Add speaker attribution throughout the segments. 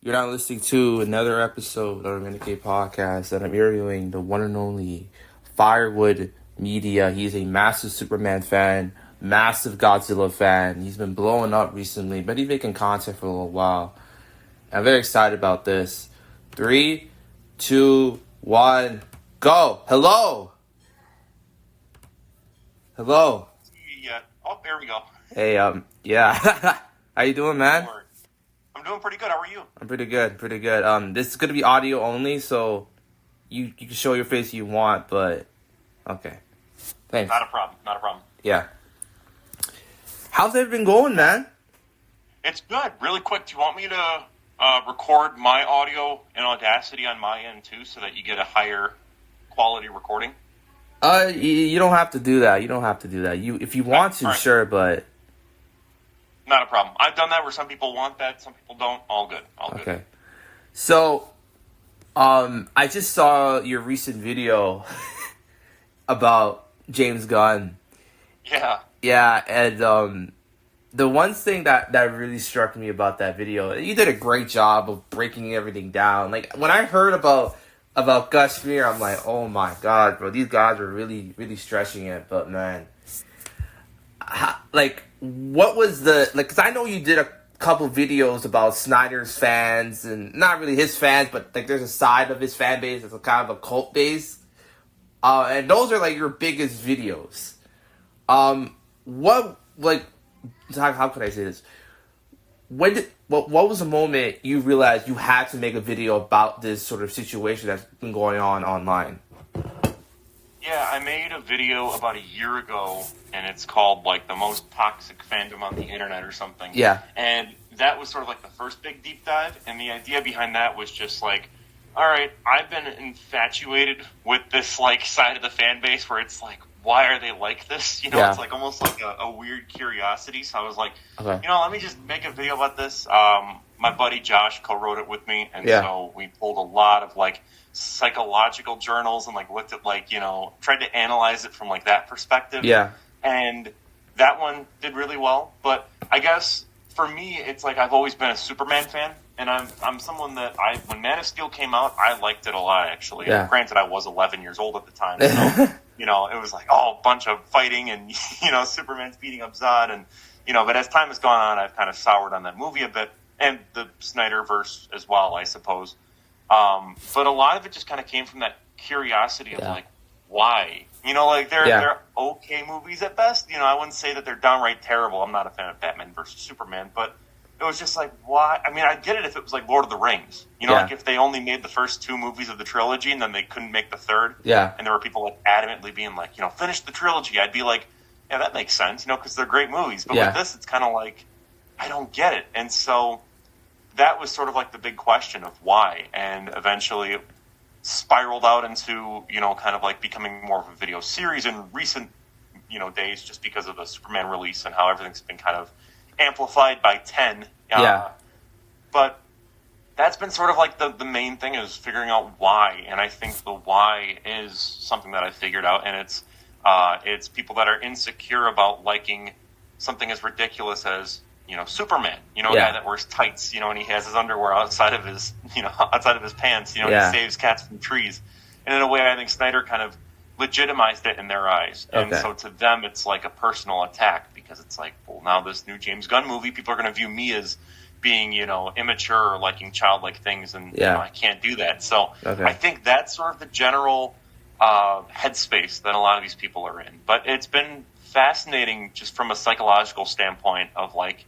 Speaker 1: You're not listening to another episode of the Renegade Podcast, and I'm interviewing the one and only Firewood Media. He's a massive Superman fan, massive Godzilla fan. He's been blowing up recently, but he's making content for a little while. I'm very excited about this. 3, 2, 1, go! Hello! Hello!
Speaker 2: Yeah. Oh, there we go.
Speaker 1: Hey, yeah. How you doing, man?
Speaker 2: I'm doing pretty good. How are you?
Speaker 1: I'm pretty good. This is gonna be audio only, so you can show your face if you want, but okay. Thanks.
Speaker 2: Not a problem.
Speaker 1: Yeah. How's it been going, man?
Speaker 2: It's good. Really quick, do you want me to record my audio in Audacity on my end too, so that you get a higher quality recording?
Speaker 1: You don't have to do that. If you want to,
Speaker 2: All right.
Speaker 1: sure, but
Speaker 2: Not a problem. I've done that where some people want that, some people don't. All good.
Speaker 1: okay. So, I just saw your recent video about James Gunn.
Speaker 2: Yeah.
Speaker 1: Yeah, and the one thing that really struck me about that video, you did a great job of breaking everything down. Like, when I heard about Gus Fear, I'm like, oh my god, bro, these guys are really, really stretching it. But man, what was because I know you did a couple videos about Snyder's fans, and not really his fans, but like there's a side of his fan base that's a kind of a cult base. And those are like your biggest videos. How could I say this? What was the moment you realized you had to make a video about this sort of situation that's been going on online?
Speaker 2: Yeah, I made a video about a year ago, and it's called, like, the most toxic fandom on the internet or something.
Speaker 1: Yeah.
Speaker 2: And that was sort of like the first big deep dive, and the idea behind that was just like, all right, I've been infatuated with this, like, side of the fan base where it's like, why are they like this? You know,
Speaker 1: Yeah.
Speaker 2: It's like almost like a weird curiosity. So I was like,
Speaker 1: Okay.
Speaker 2: let me just make a video about this. My buddy Josh co-wrote it with me, and
Speaker 1: Yeah.
Speaker 2: so we pulled a lot of, like, psychological journals and, like, looked at, like, tried to analyze it from, like, that perspective.
Speaker 1: Yeah.
Speaker 2: And that one did really well. But I guess for me, it's like I've always been a Superman fan, and I'm someone that when Man of Steel came out, I liked it a lot, actually.
Speaker 1: Yeah.
Speaker 2: And granted, I was 11 years old at the time, so it was like a bunch of fighting and Superman's beating up Zod, and but as time has gone on, I've kind of soured on that movie a bit, and the Snyderverse as well, I suppose. But a lot of it just kind of came from that curiosity of like, why? They're okay movies at best. I wouldn't say that they're downright terrible. I'm not a fan of Batman versus Superman, but it was just like, why? I mean, I'd get it if it was like Lord of the Rings. Like if they only made the first 2 movies of the trilogy and then they couldn't make the third.
Speaker 1: Yeah.
Speaker 2: And there were people like adamantly being like, finish the trilogy. I'd be like, yeah, that makes sense, because they're great movies. But with this, it's kind of like, I don't get it. And so that was sort of like the big question of why. And eventually it spiraled out into, kind of like becoming more of a video series in recent, days, just because of the Superman release and how everything's been kind of amplified by 10. But that's been sort of like the main thing, is figuring out why. And I think the why is something that I figured out. And it's people that are insecure about liking something as ridiculous as, Superman, a guy that wears tights, and he has his underwear outside of his, outside of his pants, he saves cats from trees. And in a way, I think Snyder kind of legitimized it in their eyes. And so to them, it's like a personal attack, because it's like, well, now this new James Gunn movie, people are going to view me as being, immature or liking childlike things. And I can't do that. So I think that's sort of the general headspace that a lot of these people are in. But it's been fascinating just from a psychological standpoint of like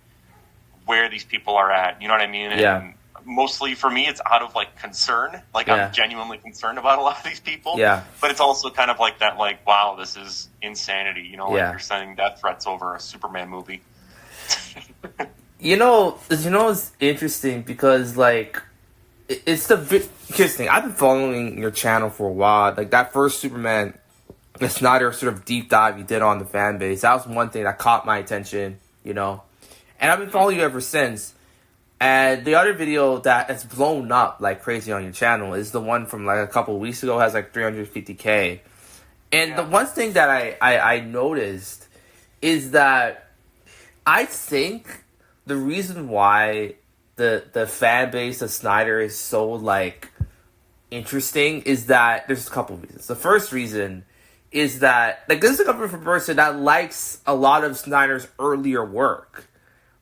Speaker 2: where these people are at. You know what I mean? And mostly for me, it's out of like concern. Like I'm genuinely concerned about a lot of these people. Yeah. But it's also kind of like that, like, wow, this is insanity. Like you're sending death threats over a Superman movie.
Speaker 1: It's interesting because like it's here's the thing. I've been following your channel for a while. Like that first Superman, the Snyder sort of deep dive you did on the fan base. That was one thing that caught my attention. And I've been following you ever since. And the other video that has blown up like crazy on your channel is the one from like a couple of weeks ago. It has like 350K. And the one thing that I noticed is that I think the reason why the fan base of Snyder is so like interesting is that there's a couple of reasons. The first reason is that like this is coming from a person that likes a lot of Snyder's earlier work,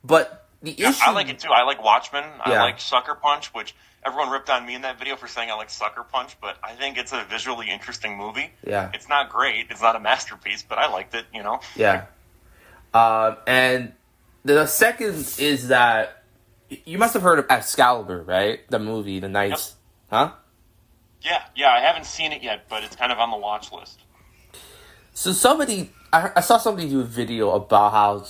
Speaker 1: but the issue
Speaker 2: I like it too. I like Watchmen. I like Sucker Punch, which everyone ripped on me in that video for saying I like Sucker Punch, but I think it's a visually interesting movie.
Speaker 1: Yeah,
Speaker 2: it's not great. It's not a masterpiece, but I liked it. You know.
Speaker 1: Yeah, and the second is that. You must have heard of Excalibur, right? The movie, the Knights. Yep. Huh?
Speaker 2: Yeah, I haven't seen it yet, but it's kind of on the watch list.
Speaker 1: So I saw somebody do a video about how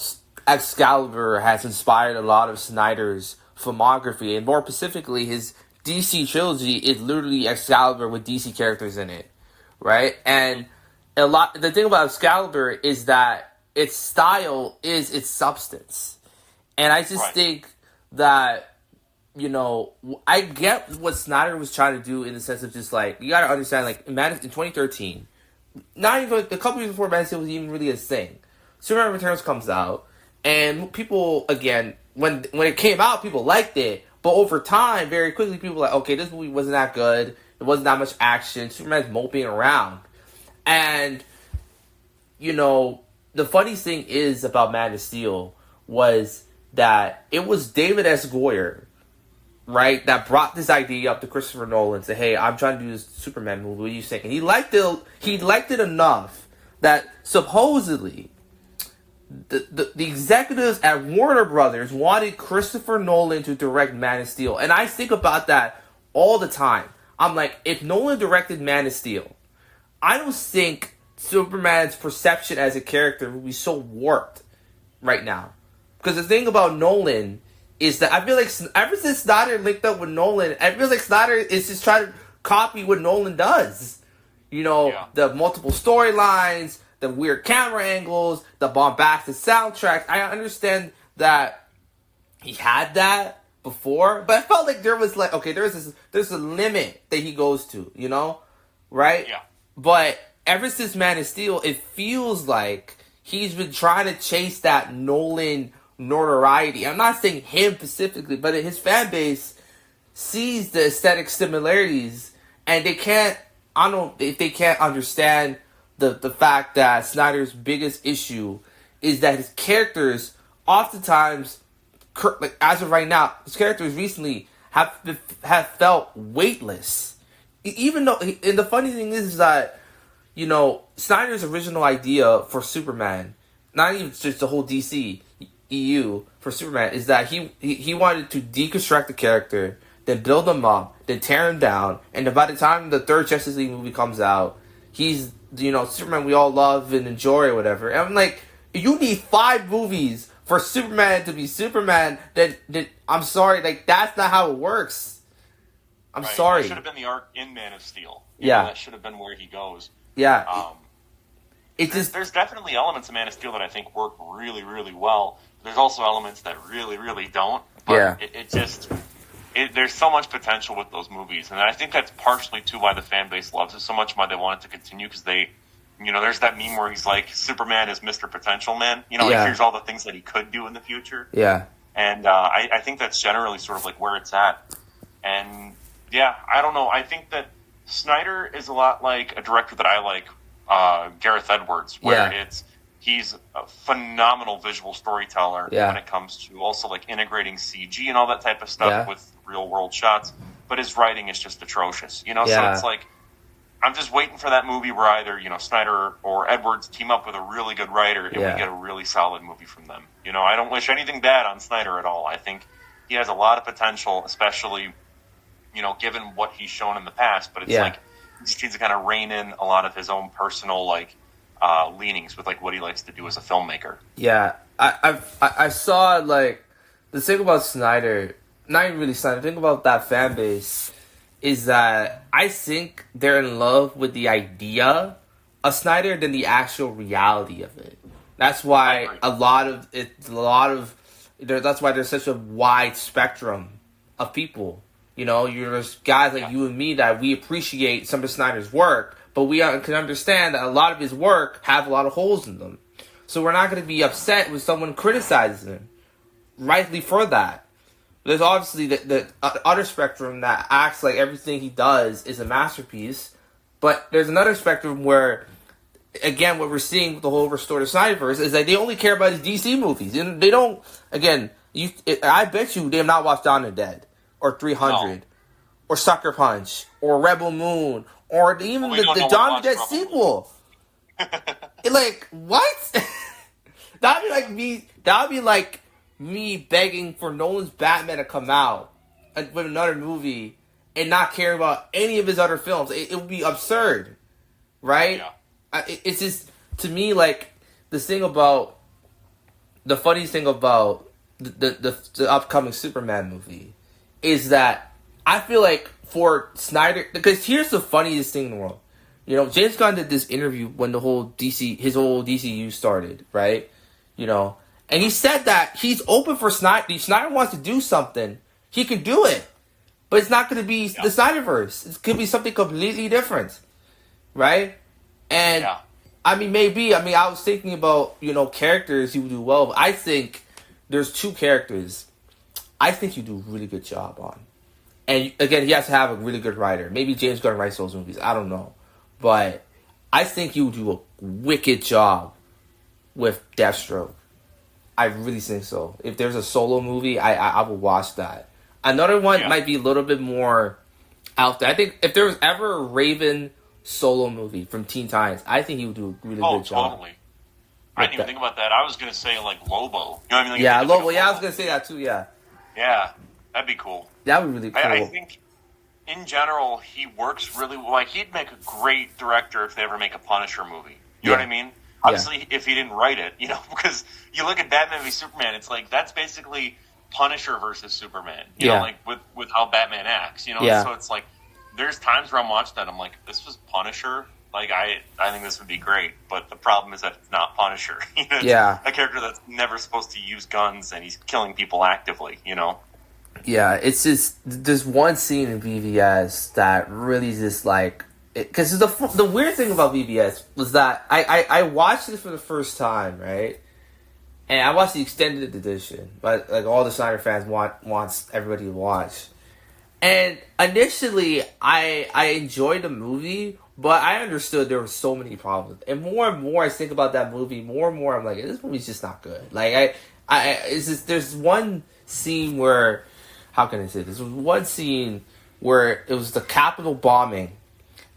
Speaker 1: Excalibur has inspired a lot of Snyder's filmography, and more specifically, his DC trilogy is literally Excalibur with DC characters in it, right? And the thing about Excalibur is that its style is its substance. And I just think that, you know, I get what Snyder was trying to do in the sense of just like, you gotta understand, like, in 2013, not even a couple years before Man of Steel was even really a thing, Superman Returns comes out, and people, again, when it came out, people liked it, but over time, very quickly, people were like, okay, this movie wasn't that good, there wasn't that much action, Superman's moping around, and, you know, the funny thing is about Man of Steel was that it was David S. Goyer, right, that brought this idea up to Christopher Nolan and said, hey, I'm trying to do this Superman movie, what do you think? And he liked it enough that supposedly the executives at Warner Brothers wanted Christopher Nolan to direct Man of Steel. And I think about that all the time. I'm like, if Nolan directed Man of Steel, I don't think Superman's perception as a character would be so warped right now. Because the thing about Nolan is that I feel like ever since Snyder linked up with Nolan, I feel like Snyder is just trying to copy what Nolan does. You know, the multiple storylines, the weird camera angles, the bombastic soundtrack. I understand that he had that before, but I felt like there was like, okay, there's a limit that he goes to, you know? Right?
Speaker 2: Yeah.
Speaker 1: But ever since Man of Steel, it feels like he's been trying to chase that Nolan notoriety. I'm not saying him specifically, but his fan base sees the aesthetic similarities, and they can't. I don't know if they can't understand the fact that Snyder's biggest issue is that his characters oftentimes, like as of right now, his characters recently have felt weightless. Even though, and the funny thing is that, you know, Snyder's original idea for Superman, not even just the whole DC EU for Superman, is that he wanted to deconstruct the character, then build him up, then tear him down, and then by the time the third Justice League movie comes out, he's, you know, Superman we all love and enjoy or whatever. And I'm like, you need 5 movies for Superman to be Superman, then I'm sorry, like, that's not how it works. I'm sorry.
Speaker 2: That should have been the arc in Man of Steel. That should have been where he goes.
Speaker 1: Yeah.
Speaker 2: There's definitely elements of Man of Steel that I think work really, really well. There's also elements that really, really don't. But there's so much potential with those movies. And I think that's partially, too, why the fan base loves it so much, why they want it to continue, because they, you know, there's that meme where he's like, Superman is Mr. Potential Man. You know, like, here's all the things that he could do in the future.
Speaker 1: Yeah.
Speaker 2: And I think that's generally sort of like where it's at. And, yeah, I don't know. I think that Snyder is a lot like a director that I like, Gareth Edwards, where he's a phenomenal visual storyteller when it comes to also like integrating CG and all that type of stuff with real world shots, but his writing is just atrocious, you know. So it's like, I'm just waiting for that movie where either, you know, Snyder or Edwards team up with a really good writer and we get a really solid movie from them. You know, I don't wish anything bad on Snyder at all. I think he has a lot of potential, especially, you know, given what he's shown in the past, but it's like, he just needs to kind of rein in a lot of his own personal, like, leanings with, like, what he likes to do as a filmmaker.
Speaker 1: Yeah, I saw, like, the thing about Snyder, not even really Snyder, the thing about that fan base is that I think they're in love with the idea of Snyder than the actual reality of it. That's why that's why there's such a wide spectrum of people. You know, there's guys like you and me that we appreciate some of Snyder's work, but we can understand that a lot of his work have a lot of holes in them. So we're not going to be upset when someone criticizes him, rightly for that. There's obviously the other spectrum that acts like everything he does is a masterpiece, but there's another spectrum where, again, what we're seeing with the whole restorative Snyderverse is that they only care about his DC movies, and they don't. Again, I bet you they have not watched Dawn of the Dead or 300 or Sucker Punch or Rebel Moon or even the Dawn of the Dead sequel. Like, what? That'd be like me. That'd be like me begging for Nolan's Batman to come out with another movie and not care about any of his other films. It would be absurd, right? Yeah. It's just, to me, like, the funniest thing about the upcoming Superman movie is that I feel like for Snyder, because here's the funniest thing in the world. You know, James Gunn did this interview when his whole DCU started, right? You know, and he said that he's open for Snyder. If Snyder wants to do something, he can do it. But it's not going to be the Snyderverse. It could be something completely different, right? And, I mean, maybe. I mean, I was thinking about, you know, characters you would do well. But I think there's two characters I think you do a really good job on. And, again, he has to have a really good writer. Maybe James Gunn writes those movies. I don't know. But I think you do a wicked job with Deathstroke. I really think so. If there's a solo movie, I will watch that. Another one might be a little bit more out there. I think if there was ever a Raven solo movie from Teen Titans, I think he would do a really good job.
Speaker 2: Totally. I didn't even think about that. I was going to say, like, Lobo. You know what I mean? Like,
Speaker 1: yeah, Lobo. Yeah, I was going to say that too, yeah.
Speaker 2: Yeah, that'd be cool.
Speaker 1: That would be really cool.
Speaker 2: I think, in general, he works really well. Like, he'd make a great director if they ever make a Punisher movie. You know what I mean? Obviously, if he didn't write it, you know, because you look at Batman v Superman, it's like, that's basically Punisher versus Superman. You know, like, with how Batman acts, you know? So it's like, there's times where I'm watching that, I'm like, this was Punisher? Like, I think this would be great, but the problem is that it's not Punisher. You know, it's a character that's never supposed to use guns, and he's killing people actively, you know?
Speaker 1: Yeah, it's just, there's one scene in BVS that really just, like, because the weird thing about BVS was that I watched it for the first time, right? And I watched the extended edition, but like all the Snyder fans wants everybody to watch. And initially, I enjoyed the movie, but I understood there were so many problems. And more I think about that movie, more and more I'm like, this movie's just not good. Like it's just, there's one scene where, how can I say this? There was one scene where it was the Capitol bombing.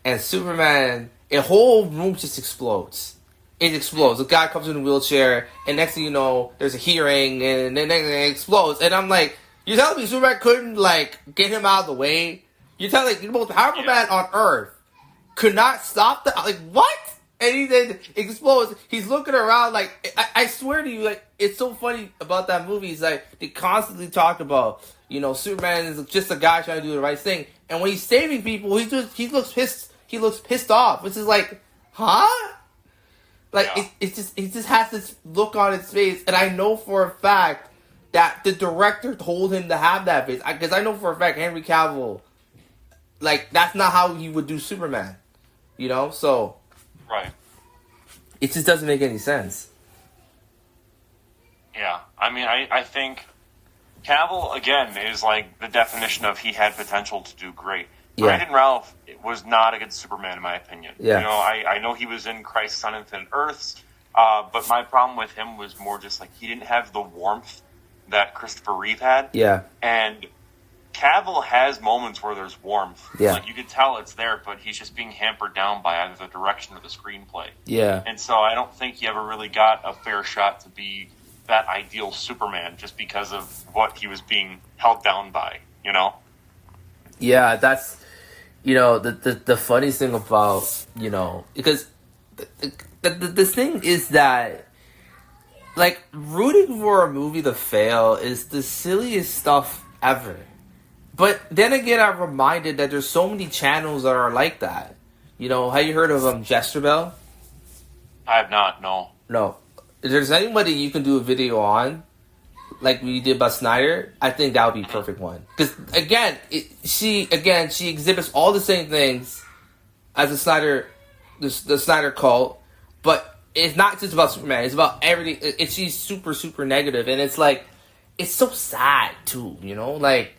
Speaker 1: And Superman, a whole room just explodes. It explodes. The guy comes in a wheelchair, and next thing you know, there's a hearing, and then it explodes. And I'm like, you're telling me Superman couldn't, like, get him out of the way? You're telling me the most powerful man on Earth could not stop that? Like, what? And he then explodes. He's looking around like, I swear to you, like, it's so funny about that movie. It's like, they constantly talk about, you know, Superman is just a guy trying to do the right thing. And when he's saving people, he looks pissed off, which is like, huh? Like, it just has this look on his face, and I know for a fact that the director told him to have that face, because I know for a fact Henry Cavill, like, that's not how he would do Superman, you know? So,
Speaker 2: right,
Speaker 1: it just doesn't make any sense.
Speaker 2: Yeah, I mean, I think Cavill, again, is like the definition of he had potential to do great. Brandon Routh was not a good Superman, in my opinion. Yeah. You know, I know he was in Crisis on Infinite Earths, but my problem with him was more just like he didn't have the warmth that Christopher Reeve had. Yeah. And Cavill has moments where there's warmth. Yeah. Like, you could tell it's there, but he's just being hampered down by either the direction or the screenplay. Yeah. And so I don't think he ever really got a fair shot to be that ideal Superman just because of what he was being held down by, you know?
Speaker 1: Yeah, that's, you know, the funniest thing about, you know, because the thing is that, like, rooting for a movie to fail is the silliest stuff ever. But then again, I'm reminded that there's so many channels that are like that. You know, have you heard of Jesterbell?
Speaker 2: I have not, no.
Speaker 1: No. If there's anybody you can do a video on, like we did about Snyder, I think that would be a perfect one. Because, again, she exhibits all the same things as the Snyder cult, but it's not just about Superman. It's about everything. She's super, super negative. And it's like, it's so sad too, you know, like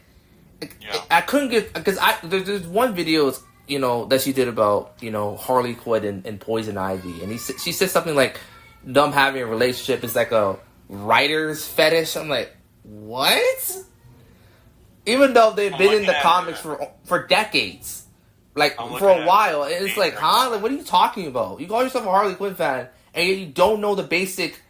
Speaker 1: I couldn't get, because there's one video, you know, that she did about, you know, Harley Quinn and Poison Ivy, and she said something like them having a relationship is like a writer's fetish. I'm like, what? Even though they've been in the comics for decades, like for a while, and it's like, huh? Like, what are you talking about? You call yourself a Harley Quinn fan, and yet you don't know the basic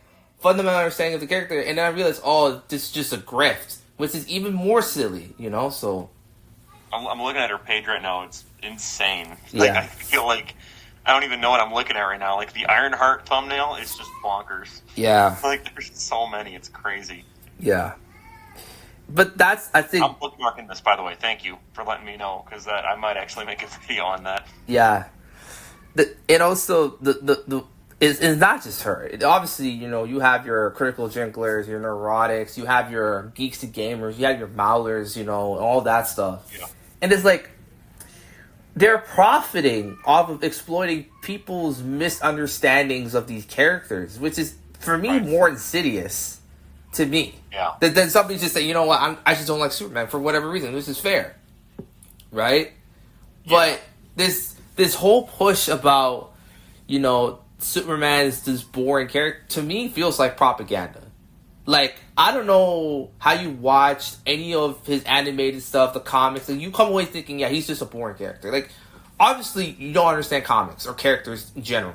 Speaker 1: fundamental understanding of the character, and then I realized, oh, this is just a grift, which is even more silly, you know. So
Speaker 2: I'm looking at her page right now. It's insane. Like, I feel like I don't even know what I'm looking at right now. Like, the Ironheart thumbnail is just bonkers.
Speaker 1: Yeah.
Speaker 2: Like, there's so many. It's crazy.
Speaker 1: Yeah. But that's, I think...
Speaker 2: I'm bookmarking this, by the way. Thank you for letting me know, because I might actually make a video on that.
Speaker 1: Yeah. And also, it's not just her. Obviously, you know, you have your critical drinklers, your neurotics, you have your geeks to gamers, you have your maulers, you know, all that stuff.
Speaker 2: Yeah.
Speaker 1: And it's like, they're profiting off of exploiting people's misunderstandings of these characters, which is, for me, more insidious to me.
Speaker 2: Yeah.
Speaker 1: Than somebody just say, you know what, I just don't like Superman for whatever reason. This is fair. Right? Yeah. But this whole push about, you know, Superman is this boring character, to me, feels like propaganda. Like, I don't know how you watched any of his animated stuff, the comics, and you come away thinking, yeah, he's just a boring character. Like, obviously, you don't understand comics or characters in general.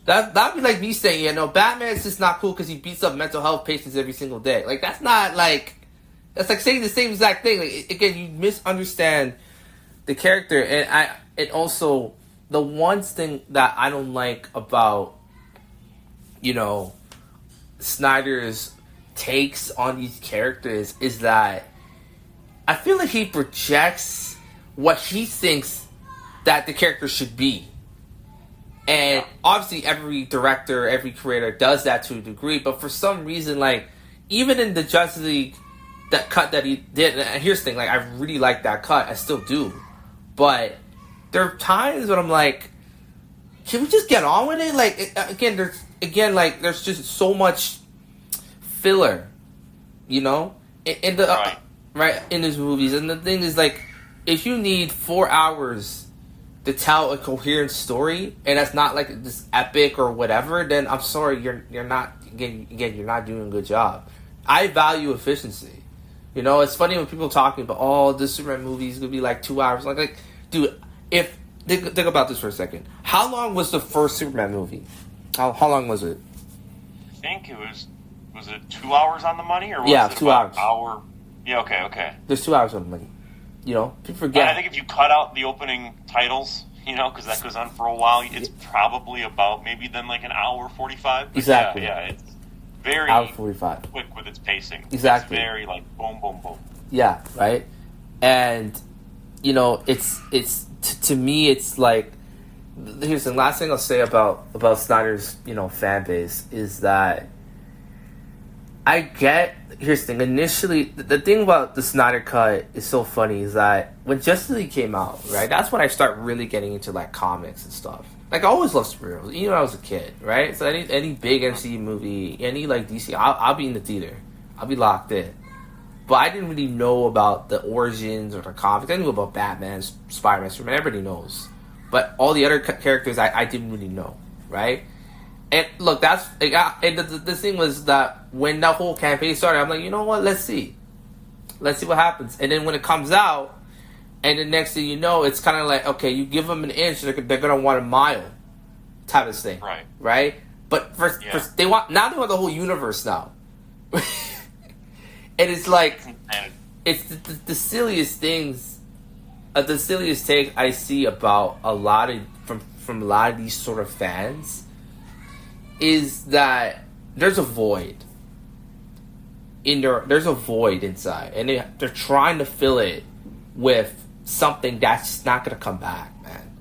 Speaker 1: That'd be like me saying, yeah, no, Batman's just not cool because he beats up mental health patients every single day. Like, that's not, like, that's like saying the same exact thing. Like, again, you misunderstand the character, and also, the one thing that I don't like about, you know, Snyder's takes on these characters is that I feel like he projects what he thinks that the character should be. And obviously every director, every creator does that to a degree, but for some reason, like, even in the Justice League, that cut that he did, and here's the thing, like, I really like that cut, I still do, but there are times when I'm like, can we just get on with it? Like, there's just so much filler, you know, in the right in his movies. And the thing is, like, if you need 4 hours to tell a coherent story, and that's not like this epic or whatever, then I'm sorry, you're not you're not doing a good job. I value efficiency. You know, it's funny when people talking about, oh, this Superman movie is gonna be like 2 hours. Like, dude, if think about this for a second. How long was the first Superman movie? How long was it?
Speaker 2: I think it was it 2 hours on the money, or was it
Speaker 1: 2 hours?
Speaker 2: Hour? Yeah, okay.
Speaker 1: There's 2 hours on the money. You know, people forget.
Speaker 2: I think if you cut out the opening titles, you know, because that goes on for a while, it's probably about maybe then like an hour 45.
Speaker 1: Exactly.
Speaker 2: Yeah, it's very
Speaker 1: hour 45.
Speaker 2: Quick with its pacing.
Speaker 1: Exactly.
Speaker 2: It's very like boom, boom, boom.
Speaker 1: Yeah, right. And you know, it's to me, it's like, here's the last thing I'll say about Snyder's, you know, fan base is that I get, here's the thing, initially, the thing about the Snyder Cut is so funny is that when Justice League came out, right, that's when I start really getting into, like, comics and stuff. Like, I always loved superheroes, even when I was a kid, right? So any big MCU movie, any, like, DC, I'll be in the theater. I'll be locked in. But I didn't really know about the origins or the comics. I knew about Batman, Spider-Man, Superman, everybody knows. But all the other characters, I didn't really know, right? And look, the thing was that when that whole campaign started, I'm like, you know what? Let's see what happens. And then when it comes out, and the next thing you know, it's kind of like, okay, you give them an inch, they're gonna want a mile, type of thing, right? But first, they want the whole universe now, and it's like, it's the silliest things, the silliest take I see about a lot of from a lot of these sort of fans. Is that there's a void there's a void inside, and they're trying to fill it with something that's not gonna come back, man.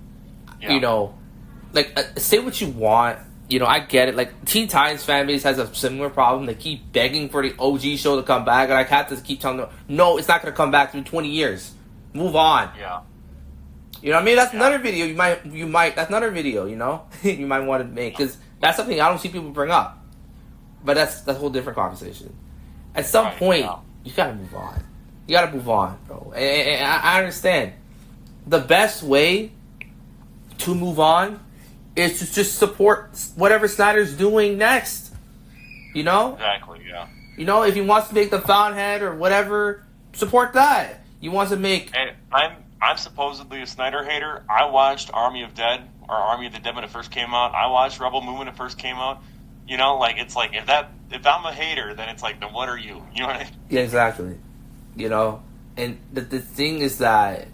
Speaker 1: Yeah. You know, like, say what you want, you know, I get it. Like, Teen Titans fan base has a similar problem. They keep begging for the OG show to come back, and I have to keep telling them, no, it's not gonna come back in 20 years. Move on.
Speaker 2: Yeah.
Speaker 1: You know what I mean? That's another video you might that's another video, you know, you might want to make, because that's something I don't see people bring up. But that's a whole different conversation. At some point, you gotta move on. You gotta move on, bro. And I understand. The best way to move on is to just support whatever Snyder's doing next. You know?
Speaker 2: Exactly, yeah.
Speaker 1: You know, if he wants to make the Fountainhead or whatever, support that. He wants to make...
Speaker 2: And I'm supposedly a Snyder hater. I watched Army of the Dead when it first came out. I watched Rebel Moon when it first came out. You know, like, it's like, if I'm a hater, then it's like, then what are you? You know what I mean?
Speaker 1: Yeah, exactly. You know? And the thing is that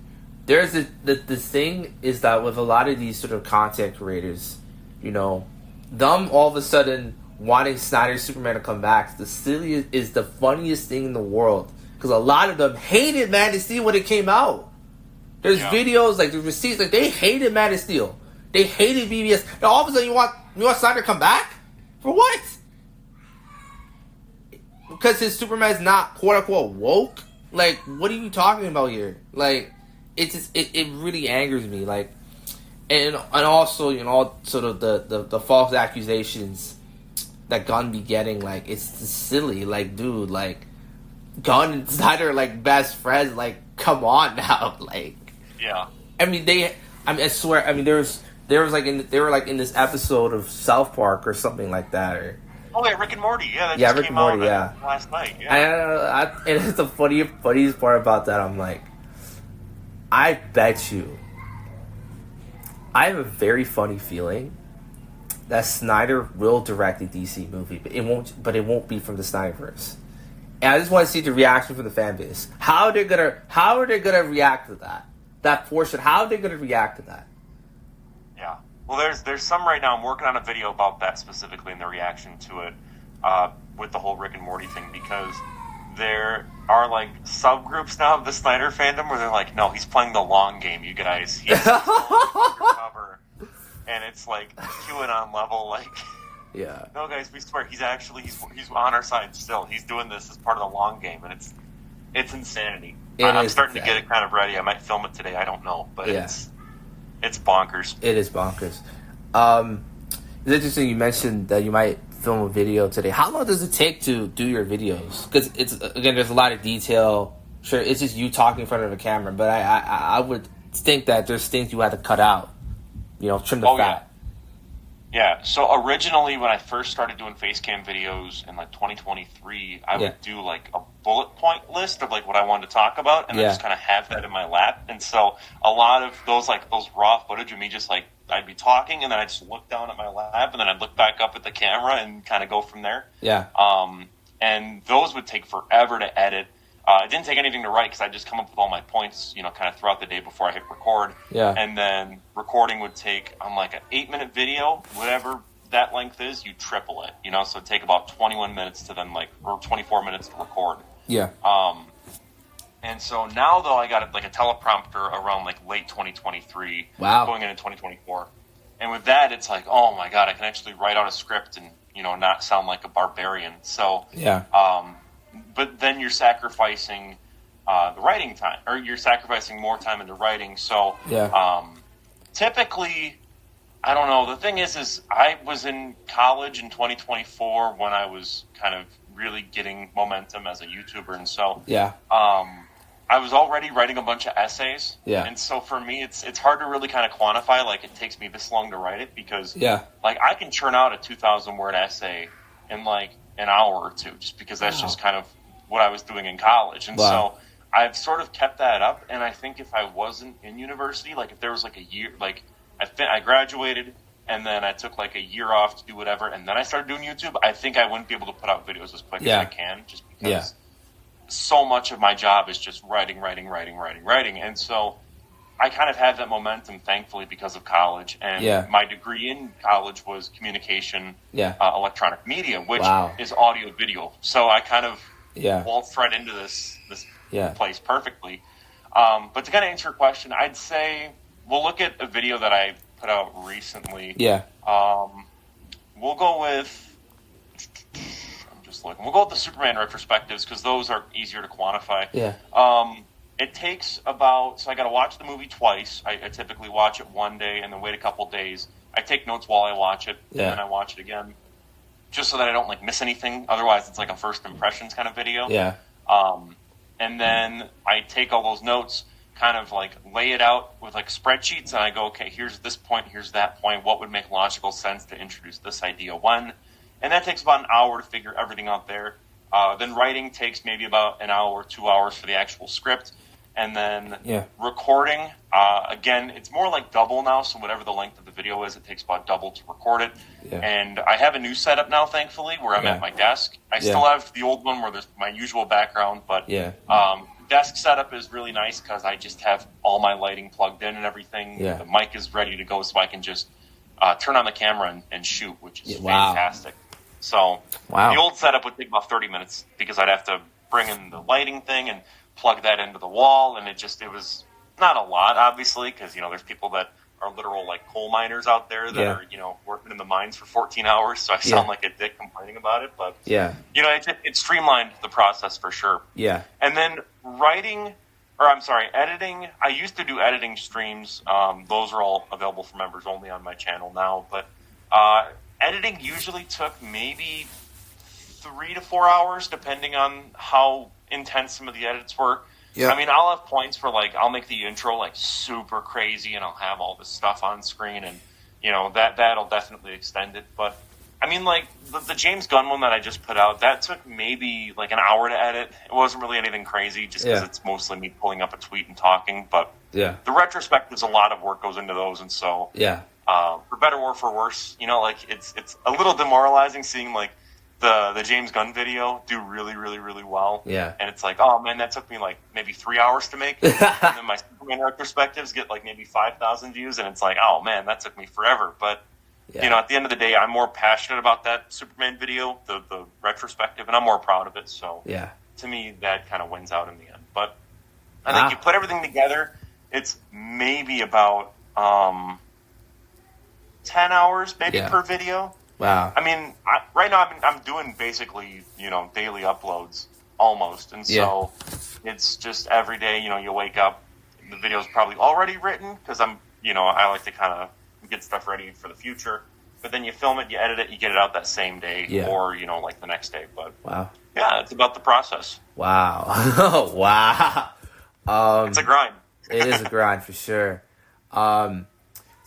Speaker 1: the thing is that with a lot of these sort of content creators, you know, them all of a sudden wanting Snyder's Superman to come back is the funniest thing in the world. Because a lot of them hated Man of Steel when it came out. There's videos, like, there's receipts, like, they hated Man of Steel. They hated BBS. Now all of a sudden you want Snyder to come back? For what? Because his Superman's not quote-unquote woke? Like, what are you talking about here? Like, it really angers me. Like, and also, you know, sort of the false accusations that Gunn be getting, like, it's silly. Like, dude, like, Gunn and Snyder are, like, best friends. Like, come on now. Like,
Speaker 2: yeah.
Speaker 1: I mean, I swear, I mean, they were like in this episode of South Park or something like that, or...
Speaker 2: Oh yeah, Rick and Morty. Yeah, that
Speaker 1: yeah,
Speaker 2: just
Speaker 1: Rick
Speaker 2: came
Speaker 1: and Morty.
Speaker 2: out,
Speaker 1: Yeah,
Speaker 2: last night. Yeah,
Speaker 1: and it's the funniest part about that. I'm like, I bet you, I have a very funny feeling that Snyder will direct a DC movie, but it won't be from the Snyderverse. And I just want to see the reaction from the fan base. How are they gonna react to that? That portion. How are they gonna react to that?
Speaker 2: Yeah. Well, there's some right now. I'm working on a video about that specifically and the reaction to it with the whole Rick and Morty thing, because there are like subgroups now of the Snyder fandom where they're like, no, he's playing the long game, you guys. He's undercover, and it's like QAnon level, like.
Speaker 1: Yeah.
Speaker 2: No, guys, we swear he's on our side still. He's doing this as part of the long game, and it's insanity. I'm starting to get it kind of ready. I might film it today. I don't know, but it's bonkers. It is bonkers.
Speaker 1: It's interesting you mentioned that you might film a video today. How long does it take to do your videos? Because there's a lot of detail. Sure, it's just you talking in front of a camera, but I would think that there's things you had to cut out. You know, trim the fat.
Speaker 2: Yeah, so originally when I first started doing facecam videos in like 2023, I would do like a bullet point list of like what I wanted to talk about, and then just kind of have that in my lap. And so a lot of those raw footage of me just like, I'd be talking and then I'd just look down at my lap and then I'd look back up at the camera and kind of go from there.
Speaker 1: Yeah.
Speaker 2: And those would take forever to edit. It didn't take anything to write because I'd just come up with all my points, you know, kind of throughout the day before I hit record.
Speaker 1: Yeah.
Speaker 2: And then recording would take, on like an 8-minute video, whatever that length is, you triple it, you know, so it'd take about 21 minutes to then or 24 minutes to record.
Speaker 1: Yeah.
Speaker 2: And so now though I got like a teleprompter around like late 2023.
Speaker 1: Wow.
Speaker 2: Going into 2024. And with that, it's like, oh my God, I can actually write out a script and, you know, not sound like a barbarian. So, but then you're sacrificing the writing time, or you're sacrificing more time into writing. So typically, I don't know. The thing is I was in college in 2024 when I was kind of really getting momentum as a YouTuber. And so I was already writing a bunch of essays.
Speaker 1: Yeah.
Speaker 2: And so for me, it's hard to really kind of quantify, like, it takes me this long to write it because, like, I can churn out a 2,000-word essay in, like, an hour or two just because that's just kind of what I was doing in college. And so I've sort of kept that up. And I think if I wasn't in university, like, if there was, like, a year, like, I graduated and then I took, like, a year off to do whatever, and then I started doing YouTube, I think I wouldn't be able to put out videos as quick as I can just because so much of my job is just writing. And so I kind of had that momentum, thankfully, because of college. And my degree in college was communication, electronic media, which is audio video. So I kind of waltzed right into this place perfectly. But to kind of answer your question, I'd say we'll look at a video that I put out recently. We'll go with... We'll go with the Superman retrospectives because those are easier to quantify. It takes about... So I got to watch the movie twice. I typically watch it one day and then wait a couple days. I take notes while I watch it, and then I watch it again. just so that I don't like miss anything. Otherwise, it's like a first impressions kind of video.
Speaker 1: Yeah.
Speaker 2: And then I take all those notes, kind of like lay it out with like spreadsheets, and I go, okay, here's this point, here's that point. What would make logical sense to introduce this idea when? And that takes about an hour to figure everything out there. Then writing takes maybe about an hour or 2 hours for the actual script. And then recording, again, it's more like double now. So whatever the length of the video is, it takes about double to record it. Yeah. And I have a new setup now, thankfully, where I'm at my desk. I still have the old one where there's my usual background, but desk setup is really nice because I just have all my lighting plugged in and everything. Yeah. The mic is ready to go, so I can just turn on the camera and shoot, which is fantastic. So the old setup would take about 30 minutes because I'd have to bring in the lighting thing and plug that into the wall, and it was not a lot, obviously, because there's people that are literal like coal miners out there that are working in the mines for 14 hours, so I sound like a dick complaining about it, but it streamlined the process for sure. And then editing, I used to do editing streams. Those are all available for members only on my channel now, but editing usually took maybe 3 to 4 hours depending on how intense some of the edits were. I mean, I'll have points for like I'll make the intro like super crazy and I'll have all this stuff on screen, and that'll definitely extend it. But I mean, like the James Gunn one that I just put out, that took maybe like an hour to edit. It wasn't really anything crazy, just because it's mostly me pulling up a tweet and talking. But the retrospectives, a lot of work goes into those, and so for better or for worse, like it's a little demoralizing seeing like the James Gunn video do really, really, really well. And it's like, oh man, that took me like maybe 3 hours to make. And then my Superman retrospectives get like maybe 5,000 views, and it's like, oh man, that took me forever. But at the end of the day, I'm more passionate about that Superman video, the retrospective, and I'm more proud of it. So to me, that kind of wins out in the end. But I think you put everything together, it's maybe about 10 hours maybe per video.
Speaker 1: Wow.
Speaker 2: I mean, right now I'm doing basically, daily uploads almost. And so it's just every day, you wake up, the video's probably already written because I like to kind of get stuff ready for the future. But then you film it, you edit it, you get it out that same day or, like the next day. But it's about the process.
Speaker 1: Wow. Wow.
Speaker 2: It's a grind.
Speaker 1: It is a grind for sure. So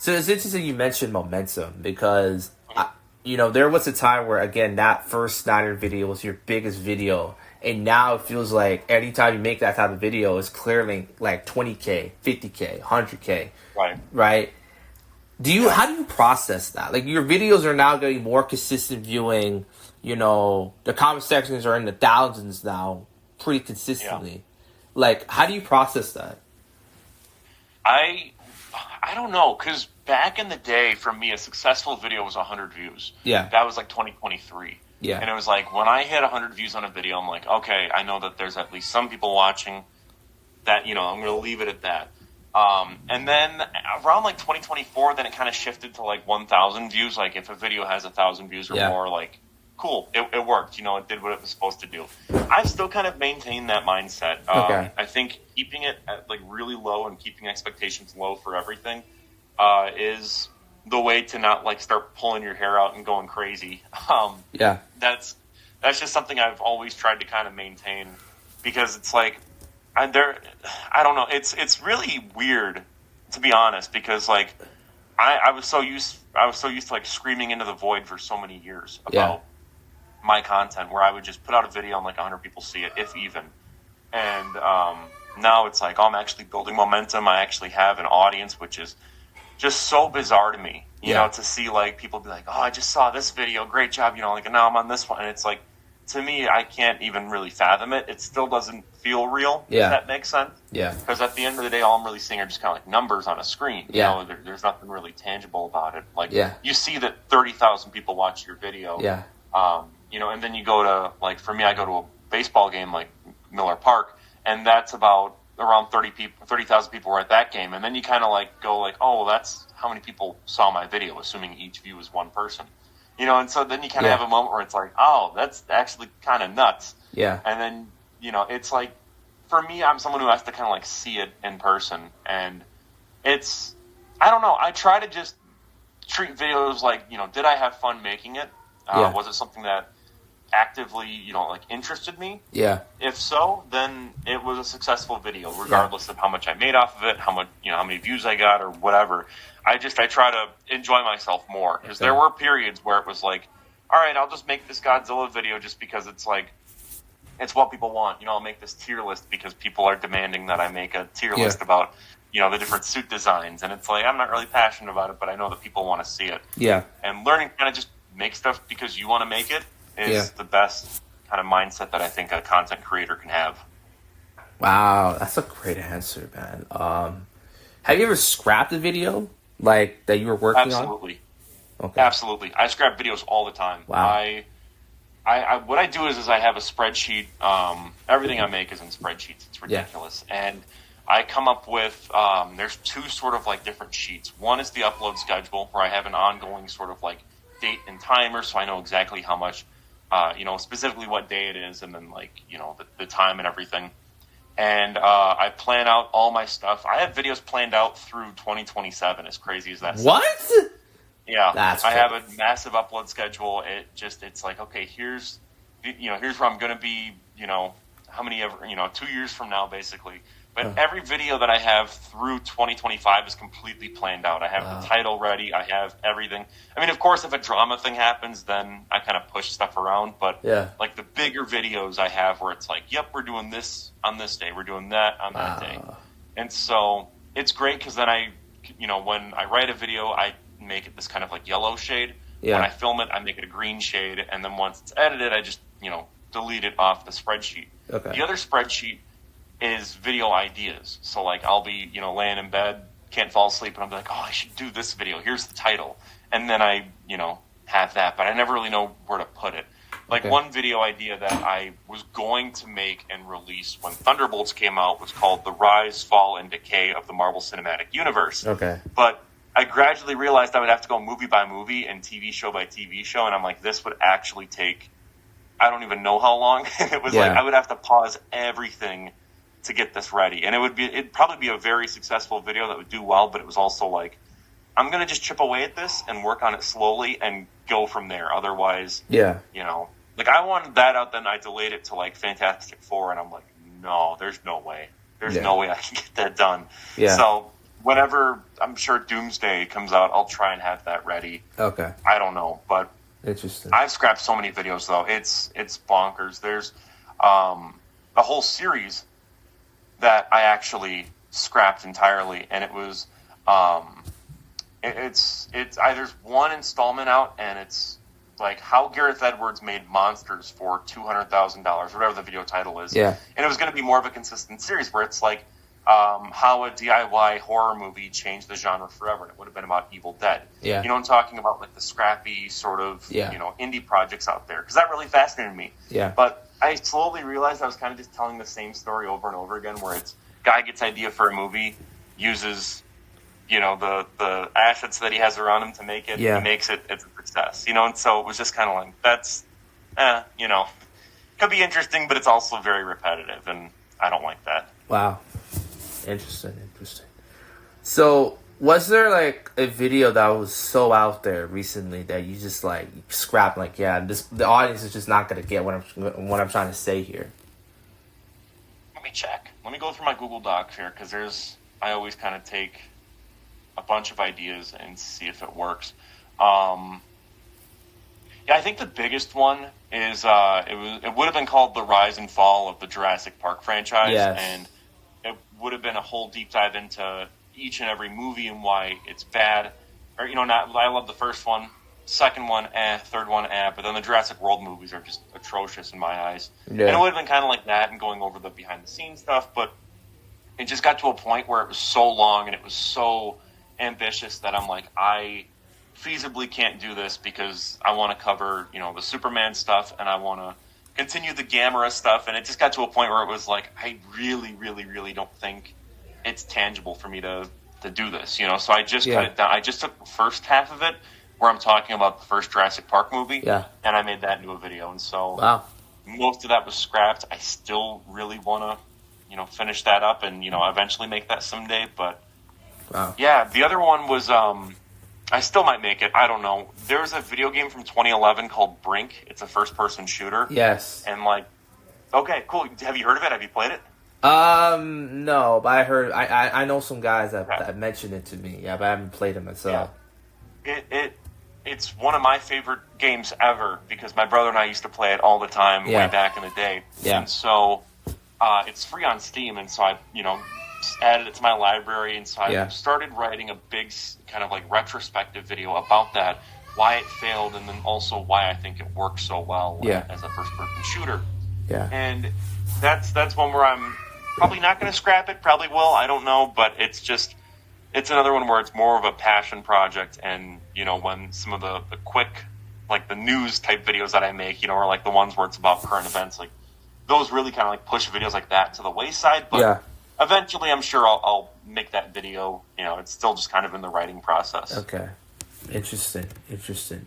Speaker 1: it's interesting you mentioned momentum because there was a time where, again, that first Snyder video was your biggest video. And now it feels like anytime you make that type of video, it's clearly like 20K, 50K, 100K. Right? How do you process that? Like, your videos are now getting more consistent viewing. The comment sections are in the thousands now pretty consistently. Like, how do you process that?
Speaker 2: I don't know, because back in the day, for me, a successful video was 100 views. That was like 2023. And it was like, when I hit 100 views on a video, I'm like, okay, I know that there's at least some people watching that, I'm going to leave it at that. And then around like 2024, then it kind of shifted to like 1,000 views. Like, if a video has 1,000 views or more, like, cool, it worked. It did what it was supposed to do. I've still kind of maintained that mindset. I think keeping it at like really low and keeping expectations low for everything is the way to not like start pulling your hair out and going crazy. That's just something I've always tried to kind of maintain, because it's like I don't know. It's really weird, to be honest, because like I was so used to like screaming into the void for so many years about my content, where I would just put out a video and like 100 people see it, if even. And now it's like, I'm actually building momentum. I actually have an audience, which is just so bizarre to me, you know, to see like people be like, oh, I just saw this video, great job, like, and now I'm on this one. And it's like, to me, I can't even really fathom it. It still doesn't feel real, if that makes sense. Because at the end of the day, all I'm really seeing are just kind of like numbers on a screen. There's nothing really tangible about it. Like, you see that 30,000 people watch your video. And then you go to, like, for me, I go to a baseball game like Miller Park, and that's about around 30,000 people were at that game. And then you kind of like go like, oh, well, that's how many people saw my video, assuming each view is one person. And so then you kind of have a moment where it's like, oh, that's actually kind of nuts. And then, it's like, for me, I'm someone who has to kind of like see it in person. And I don't know, I try to just treat videos like, did I have fun making it? Was it something that actively, like interested me?
Speaker 1: Yeah.
Speaker 2: If so, then it was a successful video, regardless of how much I made off of it, how much, how many views I got or whatever. I try to enjoy myself more, because there were periods where it was like, all right, I'll just make this Godzilla video just because it's like, it's what people want. I'll make this tier list because people are demanding that I make a tier list about, the different suit designs. And it's like, I'm not really passionate about it, but I know that people want to see it.
Speaker 1: Yeah.
Speaker 2: And learning to kind of just make stuff because you want to make it is the best kind of mindset that I think a content creator can have.
Speaker 1: Wow, that's a great answer, man. Have you ever scrapped a video like that you were working on?
Speaker 2: Absolutely.
Speaker 1: Okay.
Speaker 2: Absolutely. I scrap videos all the time.
Speaker 1: Wow.
Speaker 2: I what I do is I have a spreadsheet. Everything I make is in spreadsheets. It's ridiculous. Yeah. And I come up with, there's two sort of like different sheets. One is the upload schedule, where I have an ongoing sort of like date and timer, so I know exactly how much, specifically what day it is, and then like, the time and everything. And I plan out all my stuff. I have videos planned out through 2027, as crazy as that sounds.
Speaker 1: What?
Speaker 2: Yeah, I have a massive upload schedule. It's like, okay, here's where I'm going to be, how many ever, 2 years from now, basically. But every video that I have through 2025 is completely planned out. I have the title ready. I have everything. I mean, of course, if a drama thing happens, then I kind of push stuff around. But like the bigger videos I have where it's like, yep, we're doing this on this day. We're doing that on that day. And so it's great because then when I write a video, I make it this kind of like yellow shade. When I film it, I make it a green shade. And then once it's edited, I just, delete it off the spreadsheet. Okay. The other spreadsheet is video ideas. So like I'll be, laying in bed, can't fall asleep, and I'll be like, oh, I should do this video. Here's the title. And then I, have that, but I never really know where to put it. Like one video idea that I was going to make and release when Thunderbolts came out was called The Rise, Fall, and Decay of the Marvel Cinematic Universe. Okay. But I gradually realized I would have to go movie by movie and TV show by TV show, and I'm like, this would actually take, I don't even know how long. It was like I would have to pause everything to get this ready, and it'd probably be a very successful video that would do well, but it was also like, I'm gonna just chip away at this and work on it slowly and go from there. Otherwise, like I wanted that out, then I delayed it to like Fantastic Four, and I'm like, no, there's no way I can get that done. So whenever, I'm sure Doomsday comes out, I'll try and have that ready. Okay. I don't know, but interesting. I've scrapped so many videos though. It's bonkers. There's a whole series that I actually scrapped entirely, and it was it's either one installment out, and it's like how Gareth Edwards made monsters for $200,000, whatever the video title is. Yeah. And it was going to be more of a consistent series where it's like how a DIY horror movie changed the genre forever, and it would have been about Evil Dead. Yeah. I'm talking about like the scrappy sort of indie projects out there, because that really fascinated me. Yeah. But I slowly realized I was kind of just telling the same story over and over again, where it's guy gets idea for a movie, uses, the assets that he has around him to make it, he makes it, it's a success, and so it was just kind of like, that's, could be interesting, but it's also very repetitive, and I don't like that. Wow.
Speaker 1: Interesting. So, was there like a video that was so out there recently that you just like scrapped? Like, the audience is just not going to get what I'm trying to say here.
Speaker 2: Let me check. Let me go through my Google Docs here, because I always kind of take a bunch of ideas and see if it works. I think the biggest one is it would have been called The Rise and Fall of the Jurassic Park franchise, and it would have been a whole deep dive into each and every movie and why it's bad. Or, I love the first one, second one, third one, but then the Jurassic World movies are just atrocious in my eyes. Yeah. And it would have been kind of like that and going over the behind-the-scenes stuff, but it just got to a point where it was so long and it was so ambitious that I'm like, I feasibly can't do this because I want to cover, the Superman stuff, and I want to continue the Gamera stuff, and it just got to a point where it was like, I really, really, really don't think it's tangible for me to do this, so I just cut it down. I just took the first half of it where I'm talking about the first Jurassic Park movie, and I made that into a video, and so most of that was scrapped. I still really want to, finish that up and, eventually make that someday, but the other one was I still might make it. I don't know. There's a video game from 2011 called Brink. It's a first-person shooter.
Speaker 1: Yes.
Speaker 2: And like, okay, cool. Have you heard of it? Have you played it?
Speaker 1: No, but I heard. I know some guys that mentioned it to me. Yeah, but I haven't played it myself.
Speaker 2: Yeah. It's one of my favorite games ever because my brother and I used to play it all the time way back in the day.
Speaker 1: Yeah.
Speaker 2: And so it's free on Steam, and so I added it to my library, and so I started writing a big kind of like retrospective video about that, why it failed, and then also why I think it works so well as a first-person shooter.
Speaker 1: Yeah.
Speaker 2: And that's one where I'm probably not going to scrap it, probably will, I don't know, but it's another one where it's more of a passion project, and, when some of the quick, like the news type videos that I make, or like the ones where it's about current events, like those really kind of like push videos like that to the wayside, but eventually I'm sure I'll make that video, it's still just kind of in the writing process.
Speaker 1: Okay. Interesting. This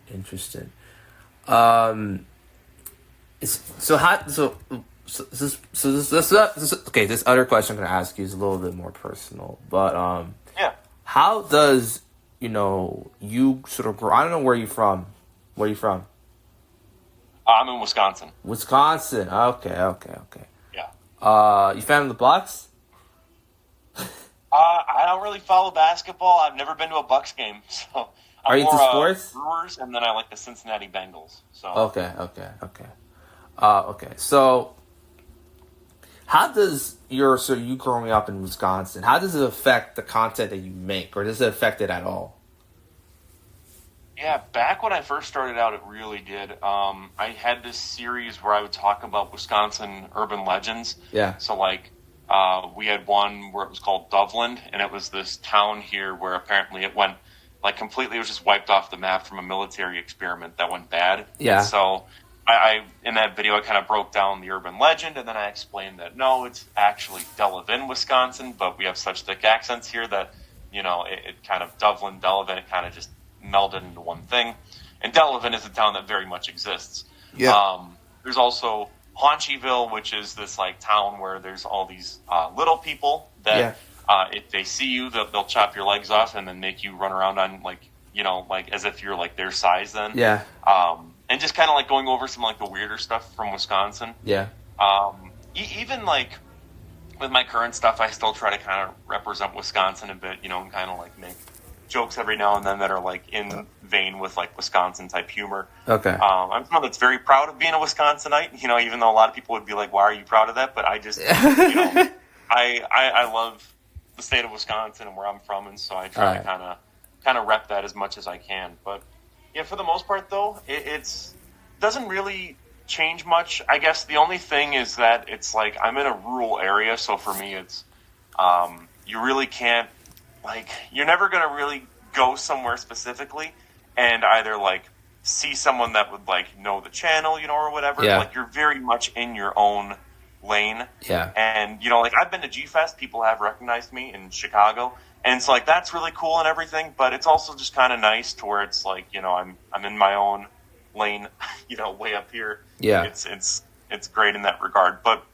Speaker 1: other question I'm going to ask you is a little bit more personal, but how does you sort of grow? I don't know where you're from. Where are you from?
Speaker 2: I'm in Wisconsin.
Speaker 1: Wisconsin. Okay.
Speaker 2: Yeah.
Speaker 1: You fan of the Bucks?
Speaker 2: I don't really follow basketball. I've never been to a Bucks game, so
Speaker 1: Are you into sports?
Speaker 2: Brewers, and then I like the Cincinnati Bengals. So
Speaker 1: okay. So, how does you growing up in Wisconsin? How does it affect the content that you make, or does it affect it at all?
Speaker 2: Yeah, back when I first started out, it really did. I had this series where I would talk about Wisconsin urban legends.
Speaker 1: Yeah.
Speaker 2: So like, we had one where it was called Doveland, and it was this town here where apparently it went like completely. It was just wiped off the map from a military experiment that went bad.
Speaker 1: Yeah.
Speaker 2: And so I in that video I kind of broke down the urban legend, and then I explained that no, it's actually Delavan, Wisconsin, but we have such thick accents here that it kind of Delavan, it kind of just melded into one thing. And Delavan is a town that very much exists. Yeah. There's also Haunchyville, which is this like town where there's all these little people that if they see you, they'll chop your legs off and then make you run around on like as if you're like their size then.
Speaker 1: Yeah.
Speaker 2: And just kind of like going over some like the weirder stuff from Wisconsin.
Speaker 1: Yeah.
Speaker 2: Even like with my current stuff, I still try to kind of represent Wisconsin a bit, and kind of like make jokes every now and then that are like in vein with like Wisconsin type humor.
Speaker 1: Okay.
Speaker 2: I'm someone that's very proud of being a Wisconsinite, even though a lot of people would be like, why are you proud of that? But I just, I love the state of Wisconsin and where I'm from. And so I try to kind of rep that as much as I can. But yeah, for the most part though, it's doesn't really change much. I guess the only thing is that it's like, I'm in a rural area. So for me, it's, you really can't, like, you're never going to really go somewhere specifically and either, like, see someone that would, like, know the channel, or whatever.
Speaker 1: Yeah.
Speaker 2: Like, you're very much in your own lane.
Speaker 1: Yeah.
Speaker 2: And, like, I've been to G-Fest. People have recognized me in Chicago. And it's, like, that's really cool and everything. But it's also just kind of nice to where it's, like, I'm in my own lane, way up here.
Speaker 1: Yeah.
Speaker 2: It's great in that regard. But,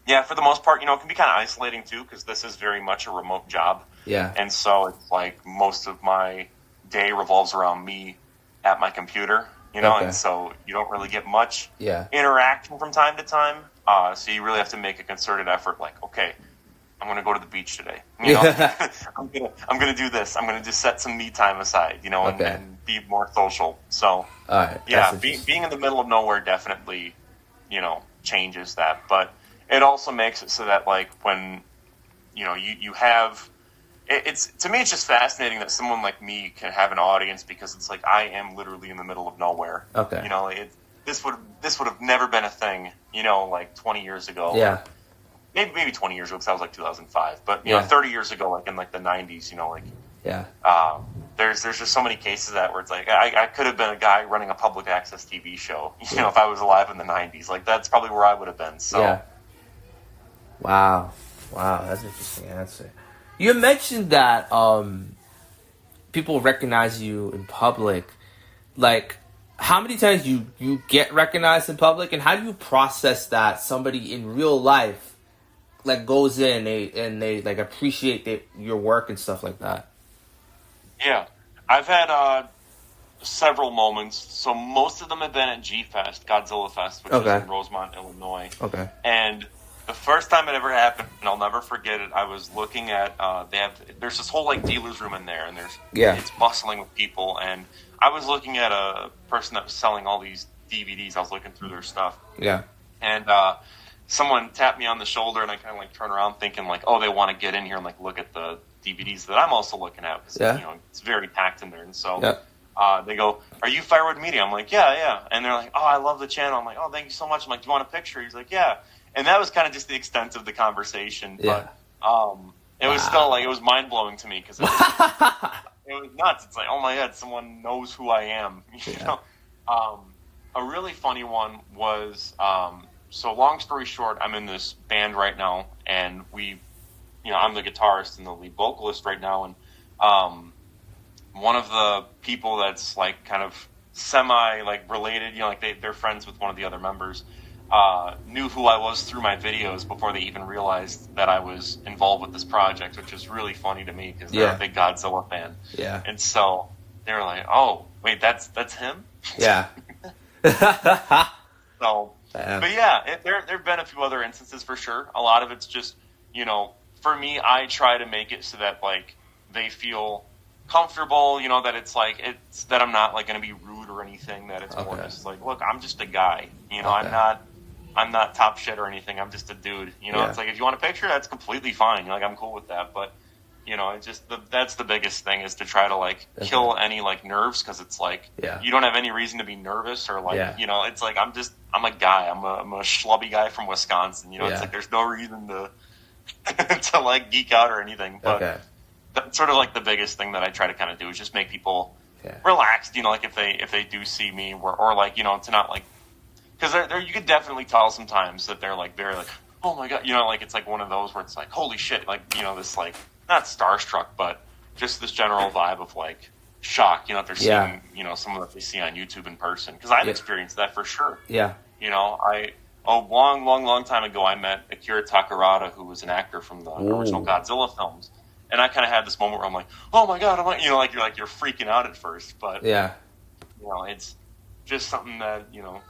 Speaker 2: yeah, for the most part, it can be kind of isolating, too, because this is very much a remote job.
Speaker 1: Yeah.
Speaker 2: And so it's like most of my day revolves around me at my computer, and so you don't really get much interaction from time to time. So you really have to make a concerted effort, like, okay, I'm going to go to the beach today. I'm going to do this. I'm going to just set some me time aside, and be more social. So, being in the middle of nowhere definitely, changes that. But it also makes it so that, like, when, you have... It's to me, it's just fascinating that someone like me can have an audience because it's like I am literally in the middle of nowhere.
Speaker 1: Okay.
Speaker 2: This would have never been a thing, like 20 years ago.
Speaker 1: Yeah.
Speaker 2: Maybe 20 years ago because that was like 2005. But 30 years ago, like in like the 90s, there's just so many cases of that where it's like I could have been a guy running a public access TV show, if I was alive in the 90s. Like that's probably where I would have been. So.
Speaker 1: Yeah. Wow, that's an interesting answer. You mentioned that people recognize you in public. Like, how many times you get recognized in public, and how do you process that somebody in real life like goes in and they like appreciate your work and stuff like that?
Speaker 2: Yeah, I've had several moments. So most of them have been at G-Fest, Godzilla Fest, which is in Rosemont, Illinois. Okay. And the first time it ever happened, and I'll never forget it, I was looking at, there's this whole, like, dealer's room in there, and it's bustling with people, and I was looking at a person that was selling all these DVDs. I was looking through their stuff. Yeah. And someone tapped me on the shoulder, and I kind of, like, turned around thinking, like, oh, they want to get in here and, like, look at the DVDs that I'm also looking at, because, you know, it's very packed in there, and so... they go, are you Firewood Media? I'm like, yeah. And they're like, oh, I love the channel. I'm like, oh, thank you so much. I'm like, do you want a picture? He's like, yeah. And that was kind of just the extent of the conversation. But it was still, like, it was mind-blowing to me because it was nuts. It's like, oh, my God, someone knows who I am. You know? A really funny one was, so long story short, I'm in this band right now, and I'm the guitarist and the lead vocalist right now, and one of the people that's, like, kind of semi, like, related, you know, like, they're friends with one of the other members, knew who I was through my videos before they even realized that I was involved with this project, which is really funny to me because they're a big Godzilla fan. Yeah. And so they were like, oh, wait, that's him? Yeah. So, but yeah, there have been a few other instances for sure. A lot of it's just, you know, for me, I try to make it so that, like, they feel comfortable, you know, that it's like, it's that I'm not, like, going to be rude or anything, that it's more just like, look, I'm just a guy, you know, I'm not top shit or anything, I'm just a dude, you know. It's like, if you want a picture, that's completely fine, you're like, I'm cool with that, but, you know, it's just, that's the biggest thing, is to try to, like, kill any, like, nerves, because it's like, you don't have any reason to be nervous, or, like, you know, it's like, I'm a guy, I'm a schlubby guy from Wisconsin, you know, it's like, there's no reason to, to, like, geek out or anything, but that's sort of, like, the biggest thing that I try to kind of do, is just make people relaxed, you know, like, if they do see me, or like, you know, to not, like, because you could definitely tell sometimes that they're, like, very, like, oh my God, you know, like, it's like one of those where it's like, holy shit, like, you know, this, like, not starstruck, but just this general vibe of, like, shock, you know, if they're seeing, you know, someone that they see on YouTube in person, because I've experienced that for sure. Yeah. You know, a long time ago, I met Akira Takarada, who was an actor from the original Godzilla films. And I kind of had this moment where I'm like, oh my God, you know, like, you're freaking out at first, but you know, it's just something that, you know,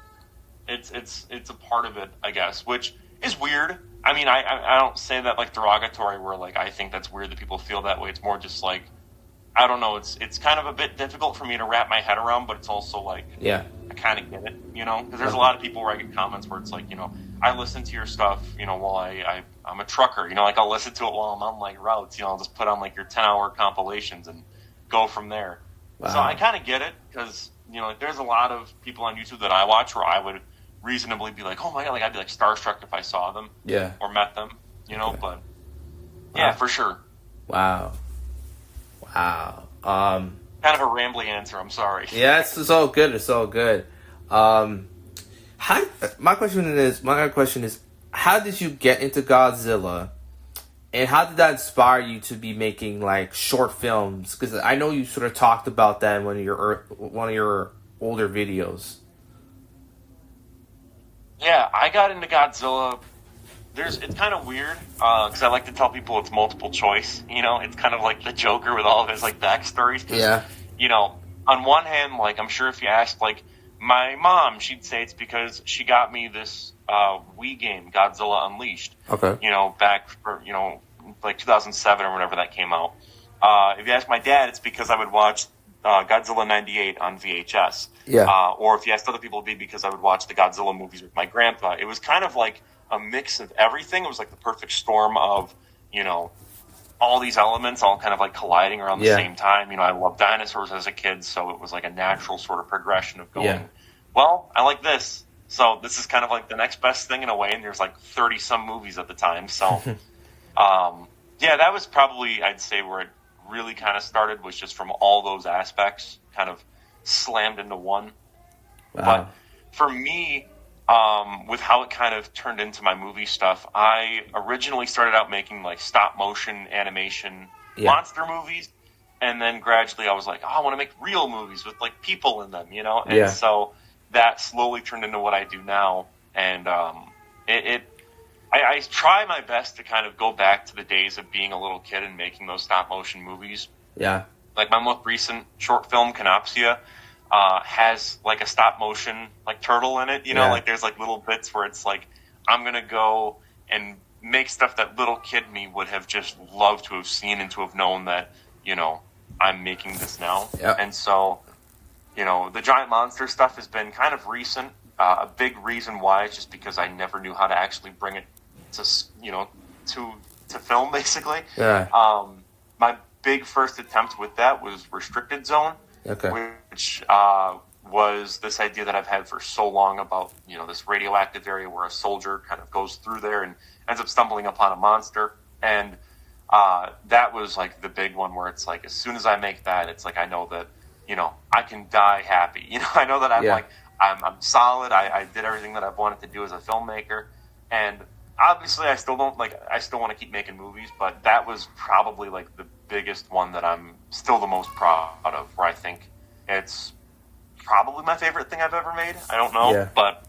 Speaker 2: it's a part of it, I guess, which is weird. I mean, I don't say that, like, derogatory, where, like, I think that's weird that people feel that way. It's more just like, I don't know, it's kind of a bit difficult for me to wrap my head around, but it's also like, I kind of get it, you know, because there's a lot of people where I get comments where it's like, you know, I listen to your stuff, you know, while I'm a trucker, you know, like, I'll listen to it while I'm on, like, routes, you know, I'll just put on, like, your 10-hour compilations and go from there. Wow. So I kind of get it, because, you know, like, there's a lot of people on YouTube that I watch where I would reasonably be like, oh my God, like, I'd be, like, starstruck if I saw them or met them, you know, but for sure. Wow. Kind of a rambly answer, I'm sorry.
Speaker 1: Yeah, it's all good. It's all good. My question is, how did you get into Godzilla, and how did that inspire you to be making, like, short films? Because I know you sort of talked about that in one of your older videos.
Speaker 2: Yeah, I got into Godzilla. It's kind of weird, because I like to tell people it's multiple choice. You know, it's kind of like the Joker with all of his, like, backstories. You know, on one hand, like, I'm sure if you asked, like, my mom, she'd say it's because she got me this Wii game, Godzilla Unleashed. Okay. You know, back for, you know, like 2007 or whatever that came out. If you ask my dad, it's because I would watch Godzilla 98 on VHS. Yeah. Or if you asked other people, it'd be because I would watch the Godzilla movies with my grandpa. It was kind of like a mix of everything. It was like the perfect storm of, you know, all these elements all kind of, like, colliding around the same time. You know, I loved dinosaurs as a kid, so it was like a natural sort of progression of going, well, I like this, so this is kind of like the next best thing in a way, and there's like 30-some movies at the time, so that was probably, I'd say, where it really kind of started, was just from all those aspects kind of slammed into one. Wow. But for me, with how it kind of turned into my movie stuff, I originally started out making, like, stop motion animation monster movies, and then gradually I was like, oh, I want to make real movies with, like, people in them, you know? And so that slowly turned into what I do now, and I try my best to kind of go back to the days of being a little kid and making those stop motion movies. Yeah. like my most recent short film, Canopsia, has like a stop motion like turtle in it. You know, like there's like little bits where it's like I'm gonna go and make stuff that little kid me would have just loved to have seen and to have known that, you know, I'm making this now.
Speaker 1: Yep.
Speaker 2: And so, you know, the giant monster stuff has been kind of recent. A big reason why is just because I never knew how to actually bring it to, you know, to film, basically.
Speaker 1: Yeah.
Speaker 2: My big first attempt with that was Restricted Zone, which was this idea that I've had for so long about, you know, this radioactive area where a soldier kind of goes through there and ends up stumbling upon a monster. And that was like the big one where it's like, as soon as I make that, it's like I know that, you know, I can die happy. You know, I know that I'm solid. I did everything that I've wanted to do as a filmmaker. And obviously I still want to keep making movies, but that was probably like the biggest one that I'm still the most proud of, where I think it's probably my favorite thing I've ever made. I don't know, but,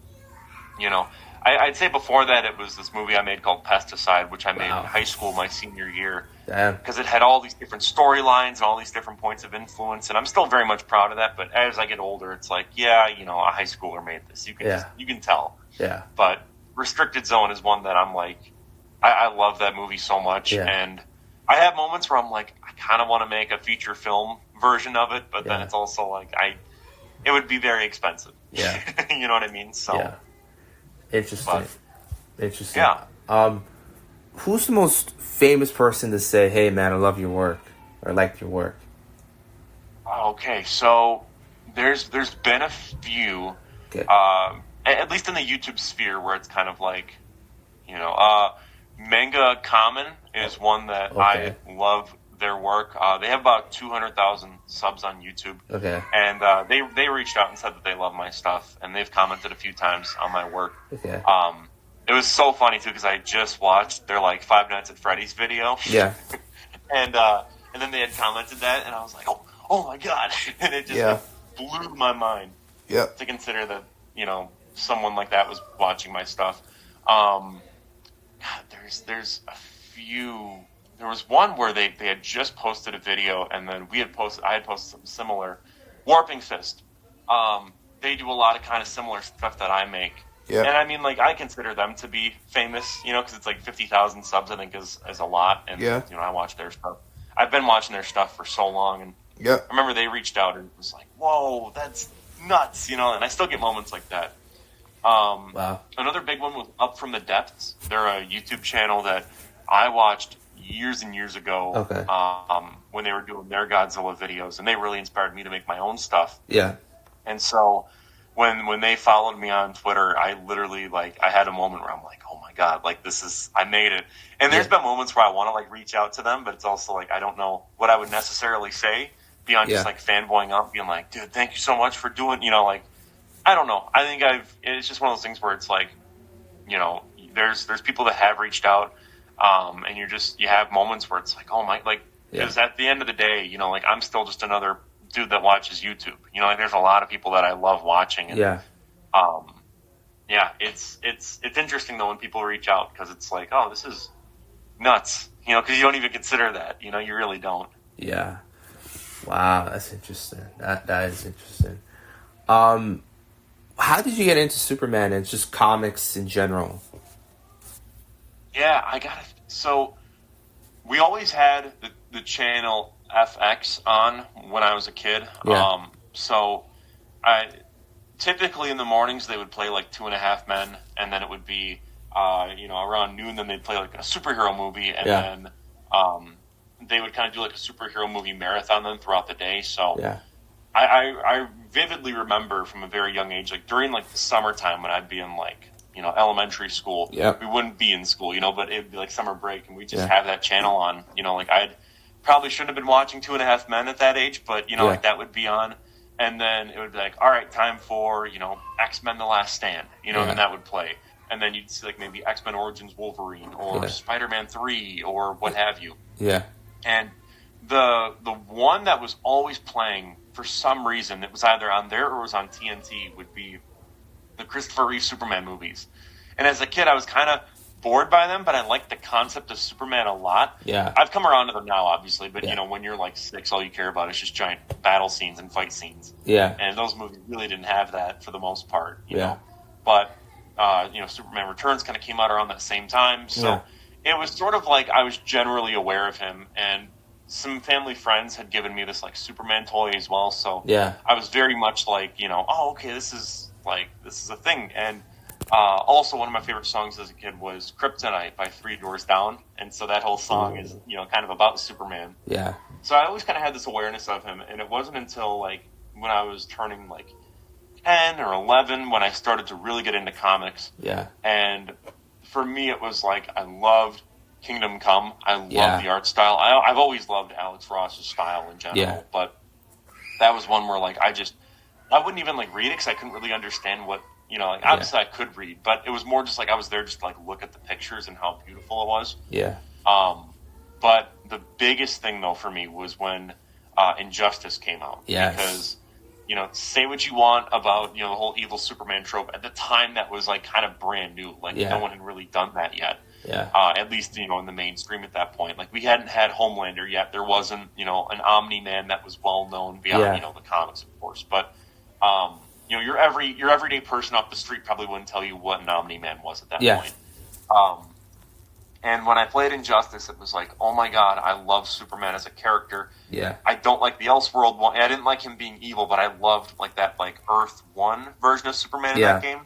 Speaker 2: you know, I'd say before that it was this movie I made called Pesticide, which I made in high school my senior year, because it had all these different storylines and all these different points of influence, and I'm still very much proud of that. But as I get older, it's like, yeah, you know, a high schooler made this. You can tell. Yeah. But Restricted Zone is one that I'm like, I love that movie so much, and I have moments where I'm like, I kind of want to make a feature film version of it, but then it's also like it would be very expensive. Yeah. You know what I mean? So. Yeah.
Speaker 1: Interesting. Yeah. Who's the most famous person to say, "Hey, man, I love your work," or "like your work"?
Speaker 2: Okay, so there's been a few, at least in the YouTube sphere, where it's kind of like, you know, Manga Common is one that I love their work. They have about 200,000 subs on YouTube. Okay. And they reached out and said that they love my stuff, and they've commented a few times on my work. Okay. It was so funny too, because I just watched their like Five Nights at Freddy's video. Yeah. and then they had commented that, and I was like, oh my god, and it just blew my mind. Yeah. To consider that, you know, someone like that was watching my stuff. God, there's a few. There was one where they had just posted a video, and then I had posted something similar. Warping Fist. They do a lot of kind of similar stuff that I make. Yeah. And I mean, like, I consider them to be famous, you know, because it's like 50,000 subs, I think, is a lot. And, you know, I watch their stuff. I've been watching their stuff for so long. And I remember they reached out and it was like, whoa, that's nuts, you know, and I still get moments like that. Wow. Another big one was Up From the Depths. They're a YouTube channel that I watched years and years ago, when they were doing their Godzilla videos, and they really inspired me to make my own stuff. Yeah. And so when they followed me on Twitter, I literally, like, I had a moment where I'm like, oh my god, like, I made it. And there's been moments where I want to, like, reach out to them, but it's also like, I don't know what I would necessarily say beyond just, like, fanboying up, being like, dude, thank you so much for doing, you know, like, I don't know. I think it's just one of those things where it's like, you know, there's people that have reached out, and you have moments where it's like, oh my, like, because at the end of the day, you know, like, I'm still just another dude that watches YouTube. You know, like, there's a lot of people that I love watching. And, it's interesting though when people reach out, because it's like, oh, this is nuts. You know, because you don't even consider that. You know, you really don't. Yeah. Wow, that's interesting. That is interesting. How did you get into Superman and just comics in general? Yeah, so we always had the channel FX on when I was a kid. Yeah. So typically in the mornings they would play like 2.5 Men, and then it would be around noon, then they'd play like a superhero movie, and then they would kind of do like a superhero movie marathon then throughout the day. So I vividly remember from a very young age, like during like the summertime when I'd be in like, you know, elementary school, we wouldn't be in school, you know, but it'd be like summer break, and we'd just have that channel on, you know, like I'd probably shouldn't have been watching 2.5 Men at that age, but, you know, like that would be on, and then it would be like, all right, time for, you know, X-Men The Last Stand, you know, and then that would play, and then you'd see like maybe X-Men Origins Wolverine, or Spider-Man 3, or what have you. Yeah. And the one that was always playing, for some reason, it was either on there or it was on TNT, would be the Christopher Reeve Superman movies. And as a kid, I was kind of bored by them, but I like the concept of Superman a lot.
Speaker 1: Yeah.
Speaker 2: I've come around to them now, obviously, but
Speaker 1: Yeah.
Speaker 2: you know, when you're like 6, all you care about is just giant battle scenes and fight scenes.
Speaker 1: Yeah.
Speaker 2: And those movies really didn't have that for the most part, you
Speaker 1: Yeah.
Speaker 2: know. But you know, Superman Returns kind of came out around that same time, so it was sort of like I was generally aware of him, and some family friends had given me this like Superman toy as well, so I was very much like, you know, oh, okay, this is a thing. And also one of my favorite songs as a kid was Kryptonite by Three Doors Down, and so that whole song is, you know, kind of about Superman.
Speaker 1: Yeah.
Speaker 2: So I always kind of had this awareness of him, and it wasn't until like when I was turning like 10 or 11 when I started to really get into comics.
Speaker 1: Yeah.
Speaker 2: And for me, it was like I loved Kingdom Come. I loved the art style. I've always loved Alex Ross's style in general, but that was one where like I wouldn't even like read it because I couldn't really understand what, you know, like obviously I could read, but it was more just like I was there just to like look at the pictures and how beautiful it was.
Speaker 1: Yeah.
Speaker 2: But the biggest thing though for me was when Injustice came out.
Speaker 1: Yes.
Speaker 2: Because, you know, say what you want about, you know, the whole evil Superman trope. At the time, that was like kind of brand new. Like no one had really done that yet.
Speaker 1: Yeah.
Speaker 2: At least, you know, in the mainstream at that point. Like we hadn't had Homelander yet. There wasn't, you know, an Omni-Man that was well known beyond, you know, the comics, of course. But you know, your everyday person off the street probably wouldn't tell you what an Omni-Man was at that point. And when I played Injustice, it was like, oh my god, I love Superman as a character.
Speaker 1: Yeah.
Speaker 2: I don't like the Elseworld one. I didn't like him being evil, but I loved like that like Earth 1 version of Superman in that game.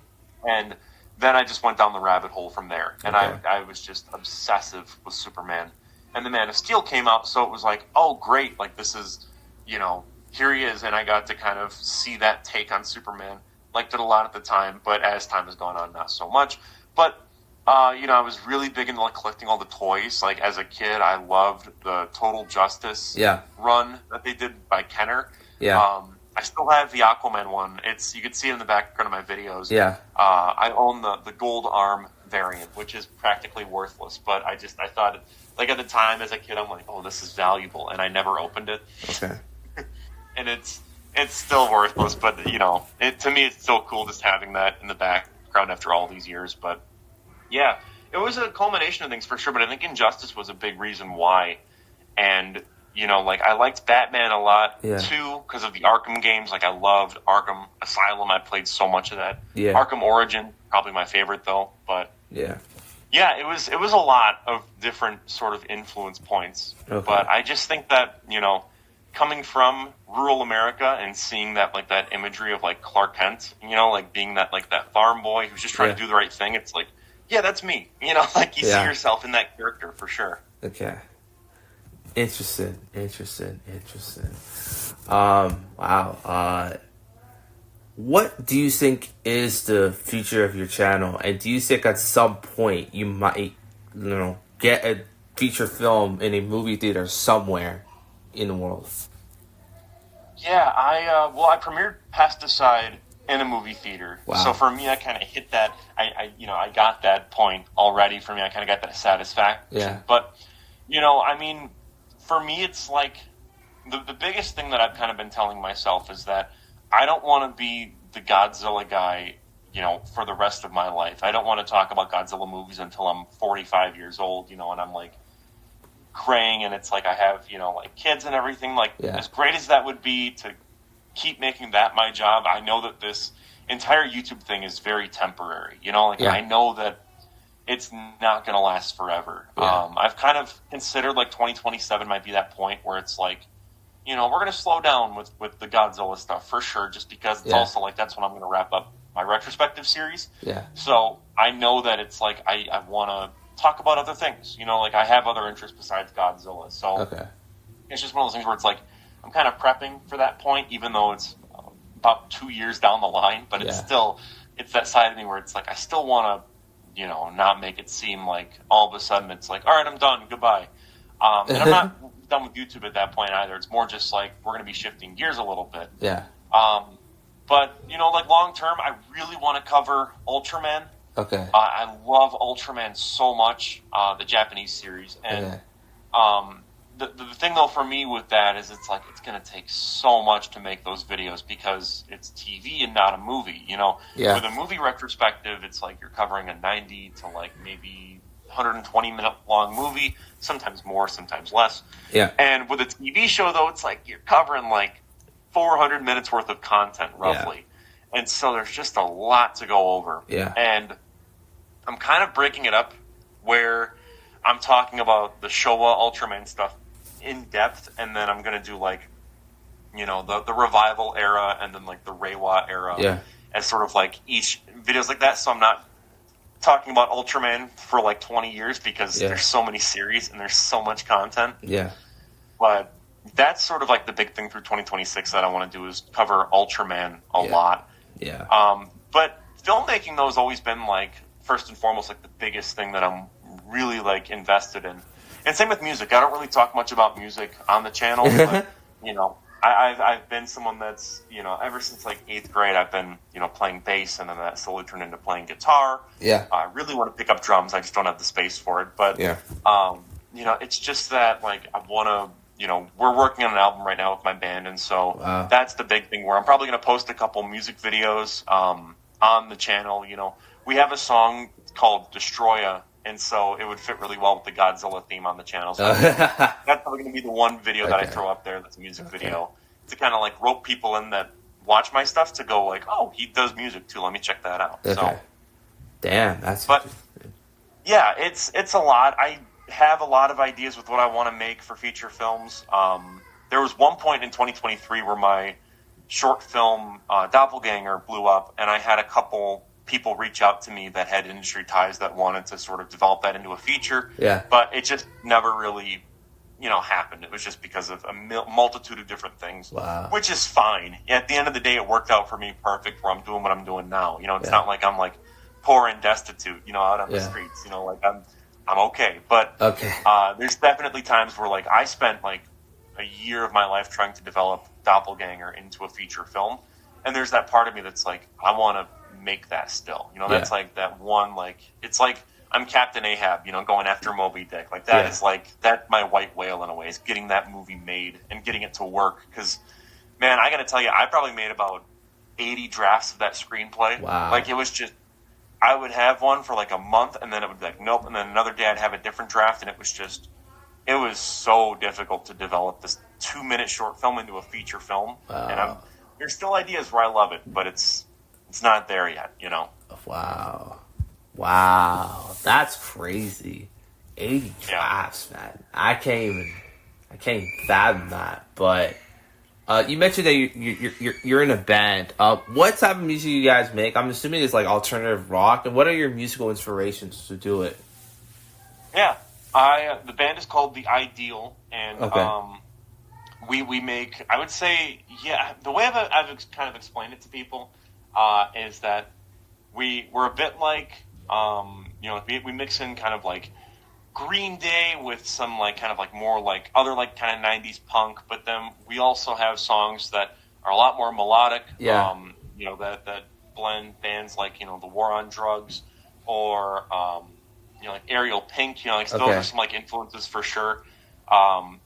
Speaker 2: And then I just went down the rabbit hole from there. And I was just obsessive with Superman. And the Man of Steel came out, so it was like, oh great, like this is, you know, here he is, and I got to kind of see that take on Superman. Liked it a lot at the time, but as time has gone on, not so much. But you know, I was really big into like collecting all the toys. Like as a kid, I loved the Total Justice run that they did by Kenner. Yeah. I still have the Aquaman one. You can see it in the background of my videos. Yeah. I own the gold arm variant, which is practically worthless. But I thought, like at the time as a kid, I'm like, oh, this is valuable, and I never opened it. Okay. And it's still worthless, but you know, to me, it's still cool just having that in the background after all these years. But yeah, it was a culmination of things for sure, but I think Injustice was a big reason why. And, you know, like, I liked Batman a lot, too, because of the Arkham games. Like, I loved Arkham Asylum. I played so much of that. Yeah. Arkham Origin, probably my favorite, though. But, yeah, it was a lot of different sort of influence points. Okay. But I just think that, you know, coming from rural America and seeing that, like, that imagery of, like, Clark Kent, you know, like, being that, like, that farm boy who's just trying to do the right thing, it's like, yeah, that's me. You know, like you see yourself in that character for sure. Okay.
Speaker 1: Interesting. Wow. What do you think is the future of your channel? And do you think at some point you might, you know, get a feature film in a movie theater somewhere in the world?
Speaker 2: Yeah, I premiered Pesticide in a movie theater. Wow. So for me, I kind of hit that. I got that point already. For me, I kind of got that satisfaction. Yeah. But, you know, I mean, for me, it's like the biggest thing that I've kind of been telling myself is that I don't want to be the Godzilla guy, you know, for the rest of my life. I don't want to talk about Godzilla movies until I'm 45 years old, you know, and I'm like graying, and it's like I have, you know, like kids and everything. Like, as great as that would be to keep making that my job, I know that this entire YouTube thing is very temporary. You know, like I know that it's not going to last forever. I've kind of considered like 2027 might be that point where it's like, you know, we're going to slow down with the Godzilla stuff for sure, just because it's also like that's when I'm going to wrap up my retrospective series. Yeah. So I know that it's like I want to talk about other things. You know, like I have other interests besides Godzilla. So it's just one of those things where it's like I'm kind of prepping for that point, even though it's about 2 years down the line. But it's still, it's that side of me where it's like I still want to, you know, not make it seem like all of a sudden it's like, all right, I'm done, goodbye. And I'm not done with YouTube at that point either. It's more just like we're going to be shifting gears a little bit. Yeah. But, you know, like long term, I really want to cover Ultraman. Okay. I love Ultraman so much, the Japanese series. And the thing, though, for me with that is it's like it's going to take so much to make those videos because it's TV and not a movie, you know? Yeah. With a movie retrospective, it's like you're covering a 90 to, like, maybe 120-minute long movie, sometimes more, sometimes less.
Speaker 1: Yeah.
Speaker 2: And with a TV show, though, it's like you're covering like 400 minutes worth of content, roughly. Yeah. And so there's just a lot to go over.
Speaker 1: Yeah.
Speaker 2: And I'm kind of breaking it up where I'm talking about the Showa Ultraman stuff in depth, and then I'm going to do like, you know, the revival era and then like the Reiwa era as sort of like each videos like that. So I'm not talking about Ultraman for like 20 years because there's so many series and there's so much content.
Speaker 1: Yeah.
Speaker 2: But that's sort of like the big thing through 2026 that I want to do is cover Ultraman a lot.
Speaker 1: Yeah.
Speaker 2: But filmmaking though has always been like first and foremost like the biggest thing that I'm really like invested in. And same with music. I don't really talk much about music on the channel, but you know, I've been someone that's, you know, ever since like 8th grade, I've been, you know, playing bass, and then that slowly turned into playing guitar.
Speaker 1: Yeah.
Speaker 2: I really want to pick up drums. I just don't have the space for it. But, you know, it's just that, like, I want to, you know, we're working on an album right now with my band. And so that's the big thing where I'm probably going to post a couple music videos on the channel. You know, we have a song called Destroya. And so it would fit really well with the Godzilla theme on the channel. So that's probably going to be the one video that I throw up there that's a music video to kind of like rope people in that watch my stuff to go like, oh, he does music too. Let me check that out.
Speaker 1: Okay.
Speaker 2: So,
Speaker 1: damn, that's...
Speaker 2: But, yeah, it's a lot. I have a lot of ideas with what I want to make for feature films. There was one point in 2023 where my short film Doppelganger blew up, and I had a couple people reach out to me that had industry ties that wanted to sort of develop that into a feature.
Speaker 1: Yeah.
Speaker 2: But it just never really, you know, happened. It was just because of a multitude of different things, which is fine. At the end of the day, it worked out for me perfect where I'm doing what I'm doing now. You know, it's not like I'm like poor and destitute, you know, out on the streets, you know, like I'm okay. But there's definitely times where like I spent like a year of my life trying to develop Doppelganger into a feature film. And there's that part of me that's like, I want to make that still, you know, that's like that one, like, it's like I'm Captain Ahab, you know, going after Moby Dick, like that is like, that my white whale in a way is getting that movie made and getting it to work. Because man, I gotta tell you, I probably made about 80 drafts of that screenplay. Like it was just, I would have one for like a month and then it would be like, nope. And then another day I'd have a different draft, and it was just, it was so difficult to develop this 2-minute short film into a feature film. And there's still ideas where I love it, but it's not there yet, you know?
Speaker 1: Wow. That's crazy. 80 drafts, man. I can't even fathom that. But you mentioned that you're in a band. What type of music you guys make? I'm assuming it's like alternative rock. And what are your musical inspirations to do it?
Speaker 2: Yeah. The band is called The Ideal, and we make, I would say, the way I've kind of explained it to people is that we're a bit like, you know, we mix in kind of like Green Day with some like kind of like more like other like kind of 90s punk, but then we also have songs that are a lot more melodic, you know, that blend bands like, you know, The War on Drugs or, you know, like Ariel Pink, you know, like those are some like influences for sure.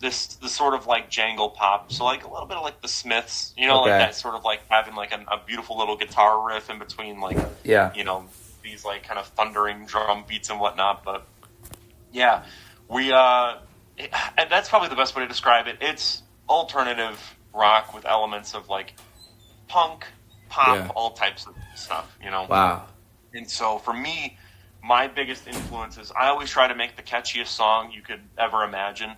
Speaker 2: This sort of like jangle pop, so like a little bit of like the Smiths, you know, like that sort of like having like a beautiful little guitar riff in between, like you know, these like kind of thundering drum beats and whatnot. But yeah, and that's probably the best way to describe it. It's alternative rock with elements of like punk, pop, all types of stuff, you know. And so for me, my biggest influences, I always try to make the catchiest song you could ever imagine.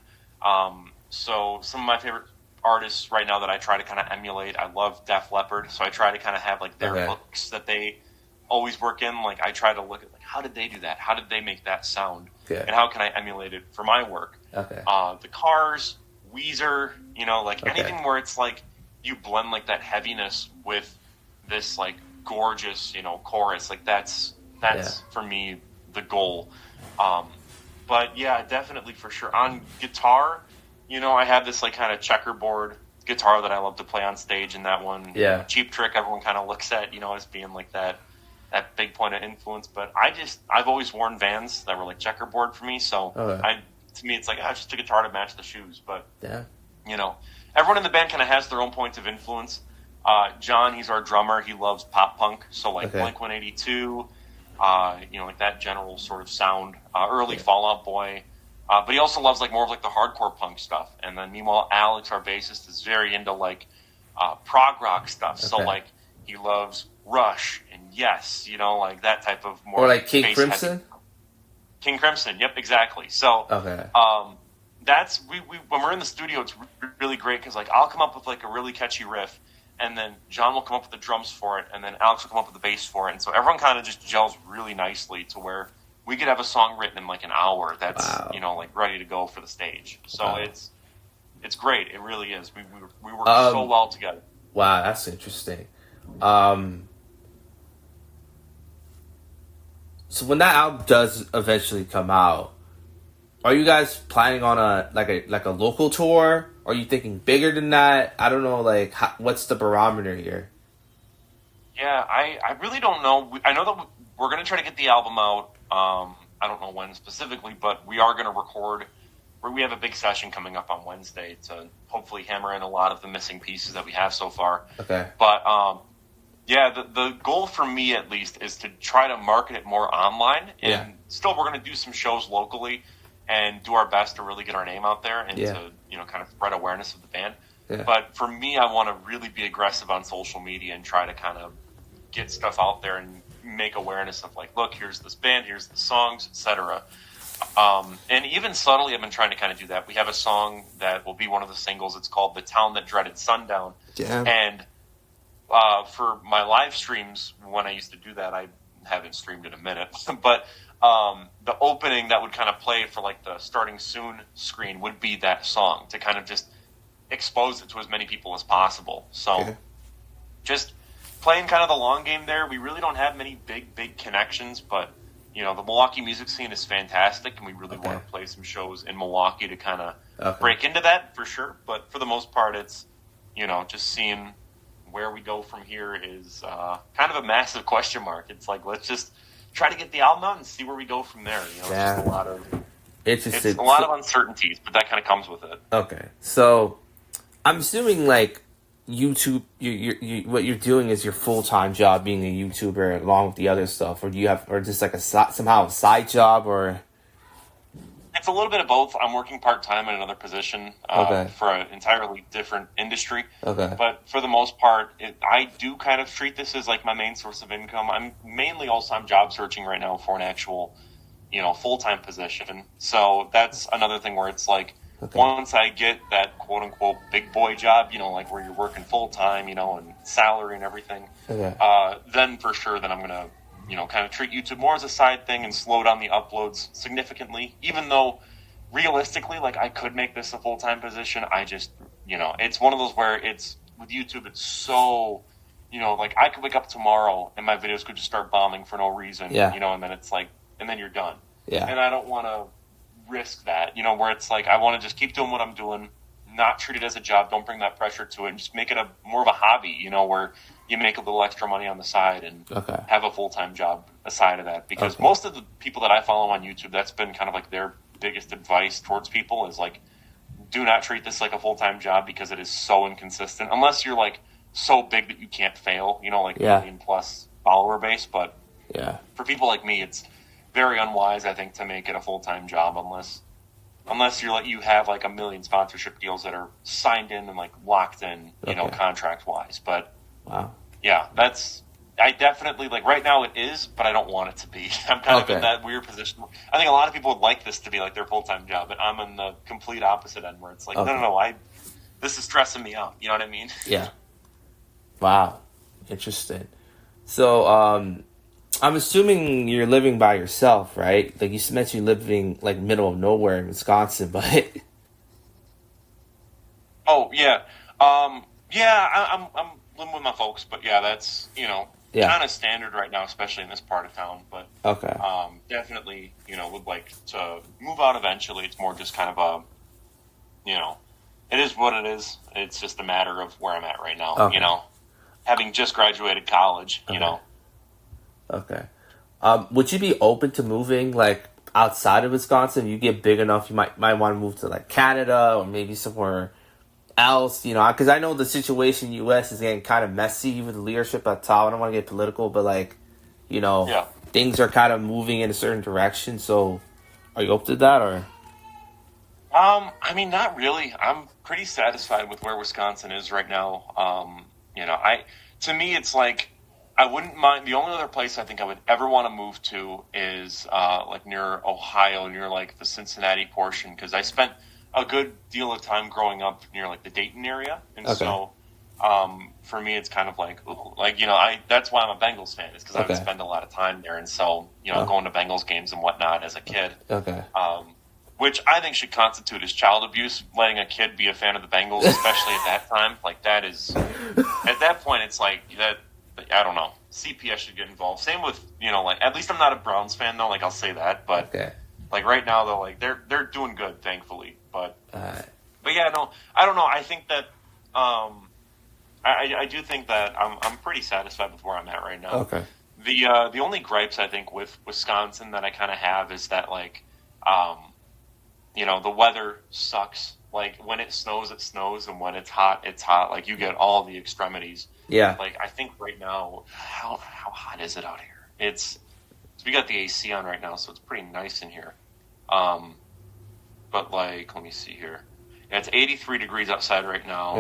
Speaker 2: So some of my favorite artists right now that I try to kind of emulate, I love Def Leppard, so I try to kind of have like their looks that they always work in. Like I try to look at like, how did they do that? How did they make that sound? And how can I emulate it for my work? The Cars, Weezer, you know, like anything where it's like you blend like that heaviness with this like gorgeous, you know, chorus. Like that's for me the goal. But yeah, definitely for sure. On guitar, you know, I have this like kind of checkerboard guitar that I love to play on stage, and that one, Cheap Trick, everyone kind of looks at, you know, as being like that big point of influence. But I've always worn Vans that were like checkerboard for me, so to me it's like just a guitar to match the shoes. But you know, everyone in the band kind of has their own points of influence. John, he's our drummer. He loves pop punk, so like Blink-182. like that general sort of sound. Early Fall Out Boy. But he also loves like more of like the hardcore punk stuff. And then meanwhile, Alex, our bassist, is very into like prog rock stuff. Okay. So like he loves Rush and Yes, like that type of more.
Speaker 1: Or like King Crimson?
Speaker 2: Heavy. King Crimson, yep, exactly. So
Speaker 1: okay.
Speaker 2: That's we when we're in the studio, it's really great because like I'll come up with like a really catchy riff, and then John will come up with the drums for it, and then Alex will come up with the bass for it, and so everyone kind of just gels really nicely to where we could have a song written in like an hour that's like ready to go for the stage. So it's great. It really is. We work so well together.
Speaker 1: Wow, that's interesting. So when that album does eventually come out, are you guys planning on a local tour? Are you thinking bigger than that? I don't know, what's the barometer here?
Speaker 2: Yeah, I really don't know. I know that we're going to try to get the album out. I don't know when specifically, but we are going to record. We have a big session coming up on Wednesday to hopefully hammer in a lot of the missing pieces that we have so far.
Speaker 1: Okay.
Speaker 2: But, the goal for me at least is to try to market it more online. And still we're going to do some shows locally and do our best to really get our name out there and to, kind of spread awareness of the band. Yeah. But for me, I want to really be aggressive on social media and try to kind of get stuff out there and make awareness of like, look, here's this band, here's the songs, etc. And even subtly, I've been trying to kind of do that. We have a song that will be one of the singles. It's called "The Town That Dreaded Sundown."
Speaker 1: Yeah.
Speaker 2: And for my live streams, when I used to do that, I haven't streamed in a minute, but the opening that would kind of play for like the starting soon screen would be that song to kind of just expose it to as many people as possible. So just playing kind of the long game there. We really don't have many big connections, but the Milwaukee music scene is fantastic, and we really want to play some shows in Milwaukee to kind of break into that for sure. But for the most part, it's just seeing where we go from here is kind of a massive question mark. It's like, let's just try to get the album out and see where we go from there. It's just it's a lot of uncertainties, but that kind of comes with it.
Speaker 1: Okay, so I'm assuming like YouTube, you what you're doing is your full-time job being a YouTuber along with the other stuff, or do you have, or just like somehow a side job, or?
Speaker 2: It's a little bit of both. I'm working part-time in another position for an entirely different industry.
Speaker 1: Okay.
Speaker 2: But for the most part, I do kind of treat this as like my main source of income. I'm job searching right now for an actual, full-time position. So that's another thing where it's like, once I get that quote-unquote big boy job, like where you're working full-time, and salary and everything, then for sure, then I'm going to, kind of treat YouTube more as a side thing and slow down the uploads significantly, even though realistically, like I could make this a full-time position. I just, it's one of those where it's with YouTube, it's so, like I could wake up tomorrow and my videos could just start bombing for no reason, and then it's like, and then you're done.
Speaker 1: Yeah.
Speaker 2: And I don't want to risk that, where it's like, I want to just keep doing what I'm doing, not treat it as a job, don't bring that pressure to it, and just make it more of a hobby, where you make a little extra money on the side and have a full-time job aside of that. Because most of the people that I follow on YouTube, that's been kind of like their biggest advice towards people is like, do not treat this like a full-time job because it is so inconsistent, unless you're like so big that you can't fail, like a million-plus follower base. But for people like me, it's very unwise, I think, to make it a full-time job unless you have like a million sponsorship deals that are signed in and like locked in, contract wise. But I definitely like right now it is, but I don't want it to be. I'm kind of in that weird position. I think a lot of people would like this to be like their full-time job, but I'm in the complete opposite end where it's like, no, this is stressing me out. You know what I mean?
Speaker 1: Yeah. Wow. Interesting. So, I'm assuming you're living by yourself, right? Like you mentioned, you're living like middle of nowhere in Wisconsin, but.
Speaker 2: Oh yeah, I'm living with my folks, but that's kind of standard right now, especially in this part of town. But definitely would like to move out eventually. It's more just kind of it is what it is. It's just a matter of where I'm at right now. Having just graduated college,
Speaker 1: Okay. Would you be open to moving like outside of Wisconsin? If you get big enough, you might want to move to like Canada or maybe somewhere else, because I know the situation in the U.S. is getting kind of messy with the leadership at top. I don't want to get political, but like, things are kind of moving in a certain direction. So, are you open to that, or?
Speaker 2: I mean, not really. I'm pretty satisfied with where Wisconsin is right now. To me, it's like I wouldn't mind. The only other place I think I would ever want to move to is like near Ohio, near like the Cincinnati portion, because I spent a good deal of time growing up near like the Dayton area, and so for me, it's kind of like that's why I'm a Bengals fan, is because I would spend a lot of time there, and so going to Bengals games and whatnot as a kid. Which I think should constitute as child abuse, letting a kid be a fan of the Bengals, especially at that time. Like, that is, at that point, it's like, that, I don't know, CPS should get involved. Same with, at least I'm not a Browns fan, though, like, I'll say that, but, like, right now, though, like, they're doing good, thankfully, but yeah, no, I don't know, I think that, I do think that I'm pretty satisfied with where I'm at right now. The only gripes, I think, with Wisconsin that I kind of have is that, like, the weather sucks. Like, when it snows, and when it's hot, it's hot. Like, you get all the extremities.
Speaker 1: Yeah.
Speaker 2: Like, I think right now, how hot is it out here? We got the AC on right now, so it's pretty nice in here. But, like, let me see here. Yeah, it's 83 degrees outside right now.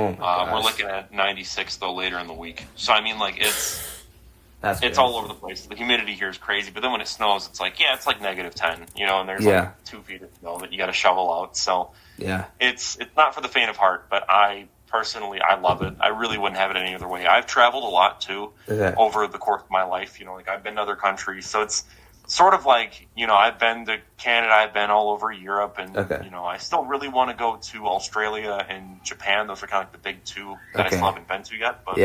Speaker 2: We're looking at 96, though, later in the week. So, I mean, like, it's all over the place. The humidity here is crazy, but then when it snows, it's like -10, and there's like 2 feet of snow that you got to shovel out. So it's not for the faint of heart, but I personally, I love it. I really wouldn't have it any other way. I've traveled a lot too over the course of my life. Like, I've been to other countries, so it's sort of like, I've been to Canada, I've been all over Europe, and I still really want to go to Australia and Japan. Those are kind of like the big two that I still haven't been to yet. But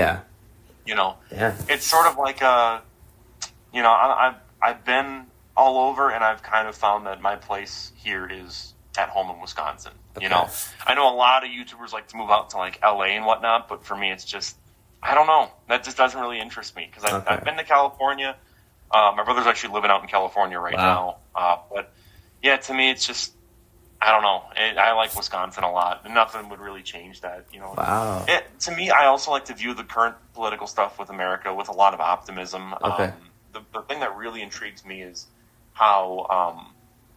Speaker 2: it's sort of like I've been all over, and I've kind of found that my place here is at home in Wisconsin. I know a lot of YouTubers like to move out to like LA and whatnot, but for me, it's just, I don't know. That just doesn't really interest me, because I've been to California. My brother's actually living out in California right now. But yeah, to me, it's just, I don't know. I like Wisconsin a lot. Nothing would really change that.
Speaker 1: Wow.
Speaker 2: To me, I also like to view the current political stuff with America with a lot of optimism. The thing that really intrigues me is how,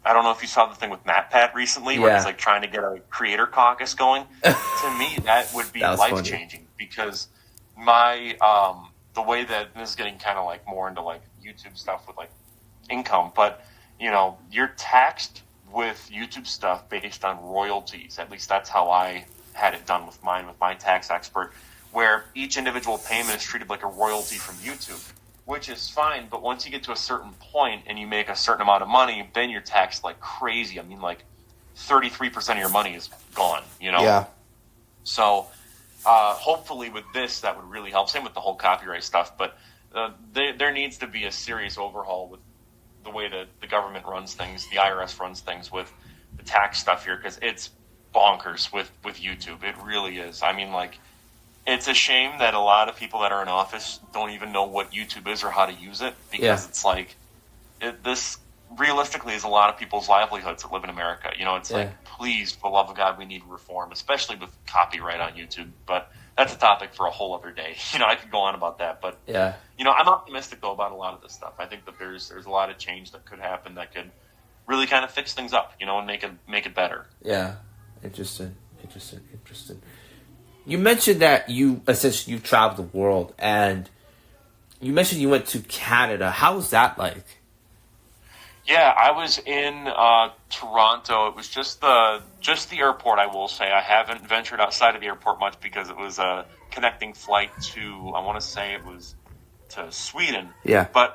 Speaker 2: I don't know if you saw the thing with MatPat recently, where he's like trying to get a creator caucus going. To me, that would be life-changing, because the way that this is getting kind of like more into like YouTube stuff with like income, but you're taxed with YouTube stuff based on royalties. At least that's how I had it done with mine, with my tax expert, where each individual payment is treated like a royalty from YouTube, which is fine. But once you get to a certain point and you make a certain amount of money, then you're taxed like crazy. I mean, like 33% of your money is gone,
Speaker 1: Yeah.
Speaker 2: So hopefully with this, that would really help. Same with the whole copyright stuff. But there needs to be a serious overhaul with the way that the government runs things, the IRS runs things with the tax stuff here, because it's bonkers with YouTube. It really is. I mean, like, it's a shame that a lot of people that are in office don't even know what YouTube is or how to use it, because it's like, this realistically is a lot of people's livelihoods that live in America. It's like, please, for the love of God, we need reform, especially with copyright on YouTube. But that's a topic for a whole other day. I could go on about that, but I'm optimistic though about a lot of this stuff. I think that there's a lot of change that could happen that could really kind of fix things up, and make it better.
Speaker 1: Yeah, interesting. You mentioned that you traveled the world, and you mentioned you went to Canada. How was that like?
Speaker 2: Yeah, I was in Toronto. It was just the airport, I will say. I haven't ventured outside of the airport much, because it was a connecting flight to, I want to say it was to Sweden.
Speaker 1: Yeah.
Speaker 2: But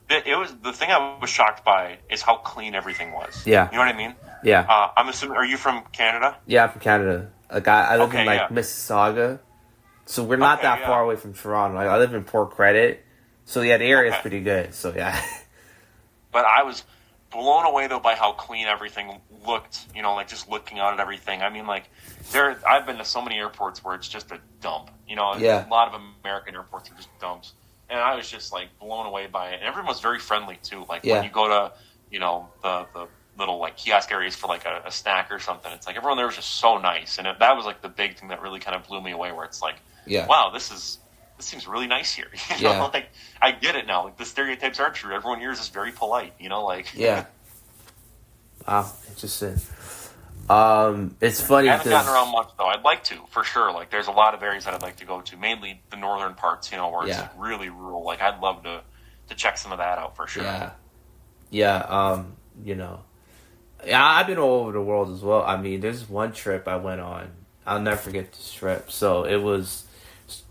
Speaker 2: it was, the thing I was shocked by is how clean everything was.
Speaker 1: Yeah.
Speaker 2: You know what I mean?
Speaker 1: Yeah.
Speaker 2: I'm assuming, are you from Canada?
Speaker 1: Yeah, I'm from Canada. I live in Mississauga. So we're not that far away from Toronto. I live in Port Credit. So the area is pretty good. So yeah.
Speaker 2: But I was blown away, though, by how clean everything looked, like just looking out at everything. I mean, like, I've been to so many airports where it's just a dump. A lot of American airports are just dumps. And I was just, like, blown away by it. And everyone was very friendly, too. Like, when you go to, the little, like, kiosk areas for, like, a snack or something, it's like everyone there was just so nice. And that was, like, the big thing that really kind of blew me away, where it's like, wow, this is this seems really nice here. You know, like, I get it now. Like, the stereotypes are true. Everyone here is just very polite, you know, like.
Speaker 1: Yeah. Wow, interesting. It's funny.
Speaker 2: I haven't gotten around much, though. I'd like to, for sure. Like, there's a lot of areas that I'd like to go to, mainly the northern parts, you know, where it's really rural. Like, I'd love to check some of that out, for sure.
Speaker 1: Yeah, you know. Yeah, I've been all over the world as well. I mean, there's one trip I went on. I'll never forget this trip. So, it was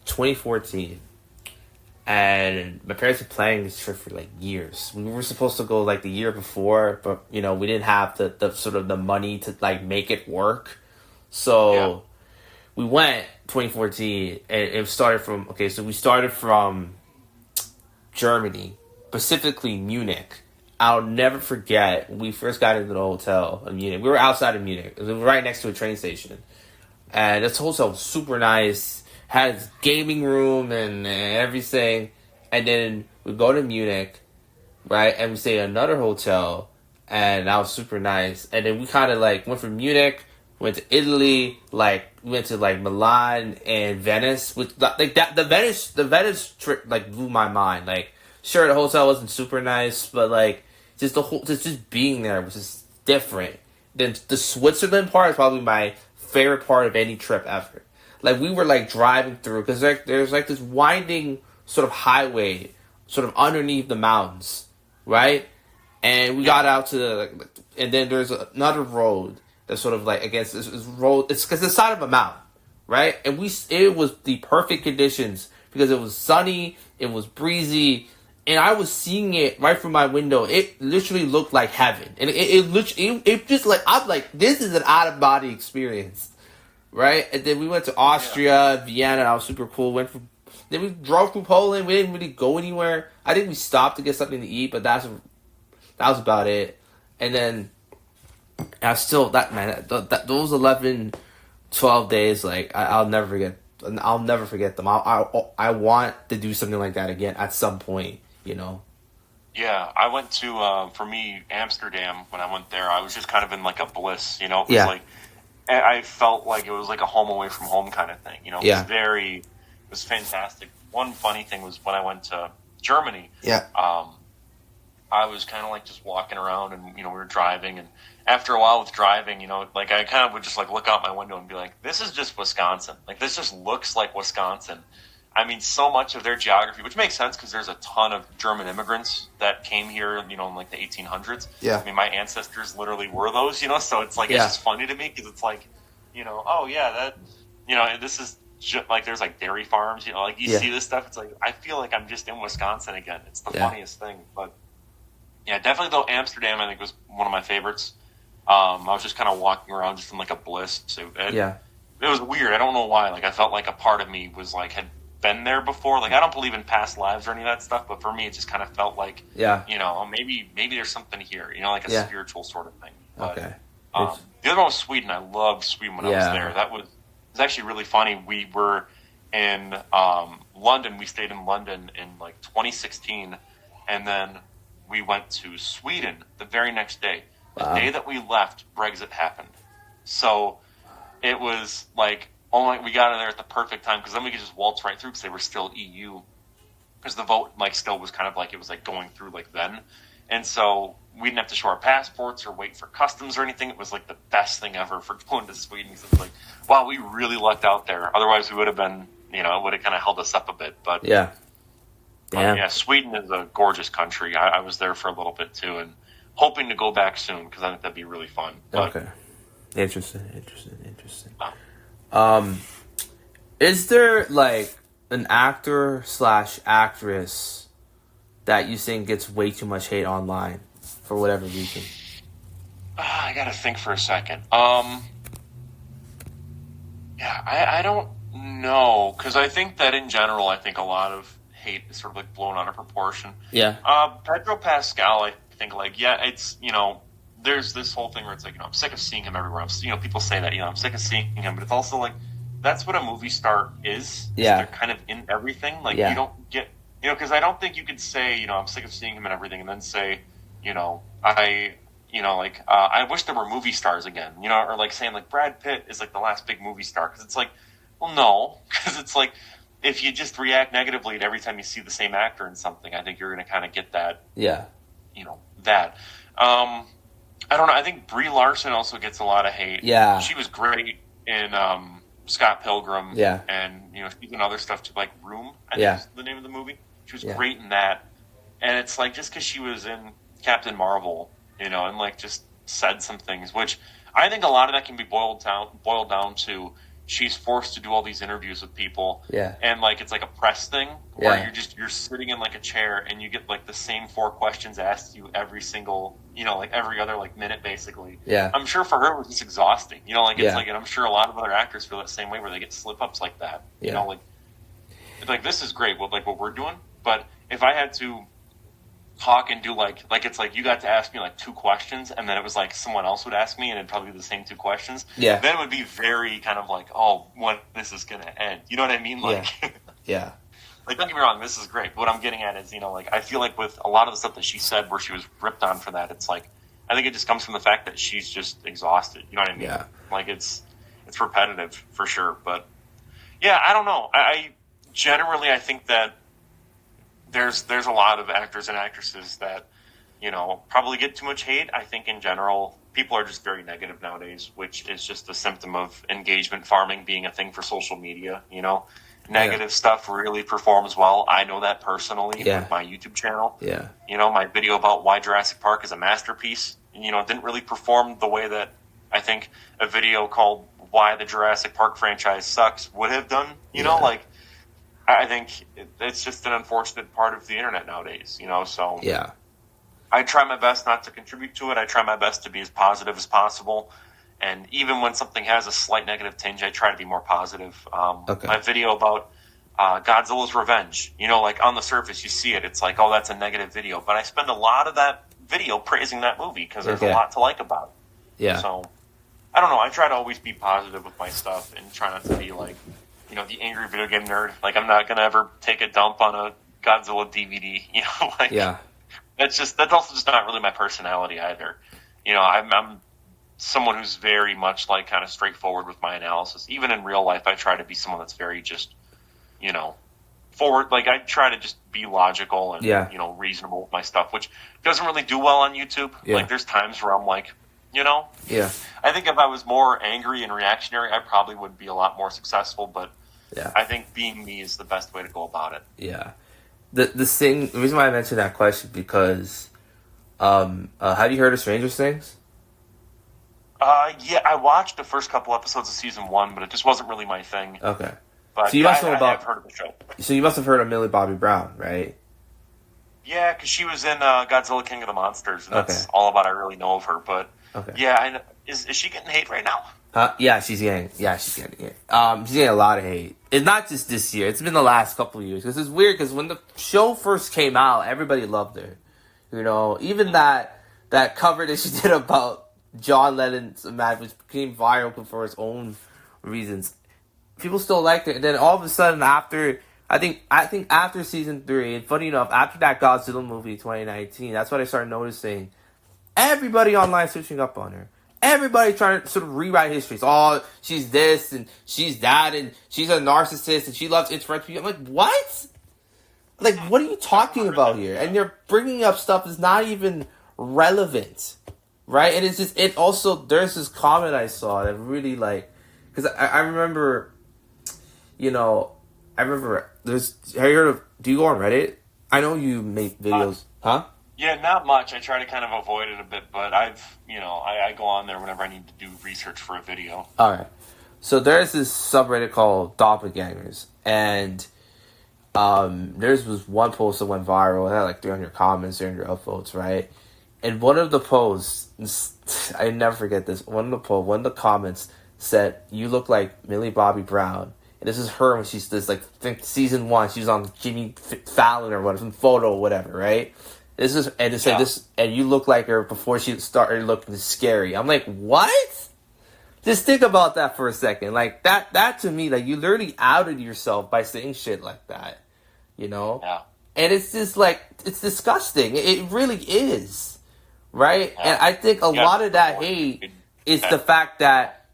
Speaker 1: 2014. And my parents were planning this trip for like years. We were supposed to go like the year before, but you know, we didn't have the sort of the money to like make it work. So we went 2014 and it started from, so we started from Germany, specifically Munich. I'll never forget when we first got into the hotel in Munich. We were outside of Munich. It was right next to a train station. And this hotel was super nice. Had its gaming room and everything. And then we go to Munich, right? And we stay at another hotel. And that was super nice. And then we kind of like went from Munich, went to Italy, like went to like Milan and Venice. With like that, the Venice trip like blew my mind. Like, sure, the hotel wasn't super nice, but like just just being there was just different. Then the Switzerland part is probably my favorite part of any trip ever. Like, we were, like, driving through, because there's, like, this winding sort of highway sort of underneath the mountains, right? And we got out to the, and then there's another road that's sort of, like, against this road. It's because it's the side of a mountain, right? And it was the perfect conditions, because it was sunny, it was breezy, and I was seeing it right from my window. It literally looked like heaven. And it just, like, I'm like, this is an out-of-body experience. Right? And then we went to Austria, Vienna, that was super cool. Then we drove through Poland. We didn't really go anywhere. I think we stopped to get something to eat, but that was about it. And then I still, those 11, 12 days, like, I'll never forget. I'll never forget them. I want to do something like that again at some point, you know?
Speaker 2: Yeah, I went to, for me, Amsterdam. When I went there, I was just kind of in, like, a bliss, you know? It was like, I felt like it was like a home away from home kind of thing. You know, it was fantastic. One funny thing was when I went to Germany, I was kind of like just walking around and, you know, we were driving. And after a while with driving, you know, like I kind of would just like look out my window and be like, this is just Wisconsin. Like, this just looks like Wisconsin. I mean, so much of their geography, which makes sense because there's a ton of German immigrants that came here, you know, in like the 1800s.
Speaker 1: Yeah.
Speaker 2: I mean, my ancestors literally were those, you know, so it's like, it's just funny to me because it's like, you know, oh yeah, that, you know, this is just like, there's like dairy farms, you know, like you see this stuff. It's like, I feel like I'm just in Wisconsin again. It's the funniest thing. But yeah, definitely though, Amsterdam, I think was one of my favorites. I was just kind of walking around just in like a bliss. So it was weird. I don't know why. Like, I felt like a part of me was like, had been there before. Like, I don't believe in past lives or any of that stuff, but for me it just kind of felt like, you know, maybe there's something here, you know, like a spiritual sort of thing. But, the other one was Sweden. I loved Sweden when I was there. It was actually really funny. We were in London. We stayed in London in like 2016, and then we went to Sweden the very next day. The day that we left, Brexit happened. So it was like, we got in there at the perfect time, because then we could just waltz right through, because they were still EU, because the vote like still was kind of like, it was like going through like then, and so we didn't have to show our passports or wait for customs or anything. It was like the best thing ever for going to Sweden. So it's like, wow, we really lucked out there. Otherwise we would have been, you know, it would have kind of held us up a bit. But Sweden is a gorgeous country. I was there for a little bit too, and hoping to go back soon, because I think that'd be really fun. But,
Speaker 1: Interesting. Is there like an actor / actress that you think gets way too much hate online for whatever reason?
Speaker 2: I gotta think for a second. I don't know, because I think that in general, I think a lot of hate is sort of like blown out of proportion. Pedro Pascal, I think like, it's, you know, there's this whole thing where it's like, you know, I'm sick of seeing him everywhere. You know, people say that, you know, I'm sick of seeing him, but it's also like, that's what a movie star is. They're kind of in everything. Like, you don't get, you know, because I don't think you could say, you know, I'm sick of seeing him and everything, and then say, you know, I wish there were movie stars again, you know, or like saying like Brad Pitt is like the last big movie star, because it's like, well, no, because it's like, if you just react negatively at every time you see the same actor in something, I think you're going to kind of get that.
Speaker 1: Yeah.
Speaker 2: That. I don't know. I think Brie Larson also gets a lot of hate.
Speaker 1: Yeah.
Speaker 2: She was great in Scott Pilgrim.
Speaker 1: Yeah.
Speaker 2: And, she's in other stuff too, like Room, I think is the name of the movie. She was great in that. And it's like, just because she was in Captain Marvel, and like just said some things, which I think a lot of that can be boiled down to she's forced to do all these interviews with people.
Speaker 1: Yeah.
Speaker 2: And like, it's like a press thing where you're sitting in like a chair and you get like the same 4 questions asked you every single, like every other like minute basically.
Speaker 1: Yeah.
Speaker 2: I'm sure for her it was just exhausting. It's like, and I'm sure a lot of other actors feel that same way where they get slip ups like that. Like this is great what we're doing, but if I had to talk and do like it's like you got to ask me like 2 questions and then it was like someone else would ask me and it'd probably be the same 2 questions.
Speaker 1: Yeah.
Speaker 2: Then it would be very kind of like, oh, when this is gonna end. You know what I mean? Like
Speaker 1: yeah.
Speaker 2: Like, don't get me wrong, this is great. But what I'm getting at is, like I feel like with a lot of the stuff that she said where she was ripped on for that, it's like I think it just comes from the fact that she's just exhausted. You know what I mean?
Speaker 1: Yeah.
Speaker 2: Like it's repetitive for sure. But yeah, I don't know. I generally I think that there's a lot of actors and actresses that, probably get too much hate. I think in general, people are just very negative nowadays, which is just a symptom of engagement farming being a thing for social media, Negative stuff really performs well. I know that personally with my YouTube channel.
Speaker 1: Yeah.
Speaker 2: My video about why Jurassic Park is a masterpiece, didn't really perform the way that I think a video called Why the Jurassic Park Franchise Sucks would have done, I think it's just an unfortunate part of the internet nowadays, so
Speaker 1: yeah.
Speaker 2: I try my best not to contribute to it. I try my best to be as positive as possible. And even when something has a slight negative tinge, I try to be more positive. My video about Godzilla's Revenge, like on the surface you see it, it's like, oh, that's a negative video. But I spend a lot of that video praising that movie because there's a lot to like about it.
Speaker 1: Yeah.
Speaker 2: So, I don't know. I try to always be positive with my stuff and try not to be like, the angry video game nerd. Like, I'm not going to ever take a dump on a Godzilla DVD,
Speaker 1: yeah.
Speaker 2: That's also just not really my personality either. I'm someone who's very much like kind of straightforward with my analysis. Even in real life, I try to be someone that's very just, forward. Like, I try to just be logical and, reasonable with my stuff, which doesn't really do well on YouTube.
Speaker 1: Yeah.
Speaker 2: Like, there's times where I'm like,
Speaker 1: Yeah.
Speaker 2: I think if I was more angry and reactionary, I probably would be a lot more successful, but I think being me is the best way to go about it.
Speaker 1: Yeah. The reason why I mentioned that question because have you heard of Stranger Things?
Speaker 2: Yeah, I watched the first couple episodes of season 1, but it just wasn't really my thing.
Speaker 1: Okay.
Speaker 2: But
Speaker 1: so you must know
Speaker 2: I've heard of the show. So
Speaker 1: you must have heard of Millie Bobby Brown, right?
Speaker 2: Yeah, because she was in Godzilla King of the Monsters, and that's all about I really know of her. But yeah, is she getting hate right now?
Speaker 1: Yeah, she's getting hate. She's getting a lot of hate. It's not just this year. It's been the last couple of years. Because it's weird, because when the show first came out, everybody loved her. Even that cover that she did about John Lennon's match, which became viral for its own reasons. People still liked her. And then all of a sudden, after... I think after season 3, and funny enough, after that Godzilla movie 2019, that's when I started noticing everybody online switching up on her. Everybody trying to sort of rewrite history. Oh, she's this and she's that and she's a narcissist and she loves interrupting people. I'm like, what? Like, what are you talking about here? And you're bringing up stuff that's not even relevant, right? And it's just, it also, there's this comment I saw that really because I remember, have you heard of, do you go on Reddit? I know you make videos, huh?
Speaker 2: Yeah, not much. I try to kind of avoid it a bit, but I go on there whenever I need to do research for a video.
Speaker 1: Alright. So there's this subreddit called Doppelgangers, and there's was one post that went viral. It had like 300 comments, 300 upvotes, right? And one of the posts, I never forget this, one of the comments said, "You look like Millie Bobby Brown." And this is her when she's this, I think season 1, she was on Jimmy Fallon or whatever, some photo or whatever, right? This is, and to say this, and you look like her before she started looking scary. I'm like, what? Just think about that for a second. Like, that to me, like, you literally outed yourself by saying shit like that,
Speaker 2: Yeah.
Speaker 1: And it's just like, it's disgusting. It really is, right? Yeah. And I think a lot of that hate is the fact that,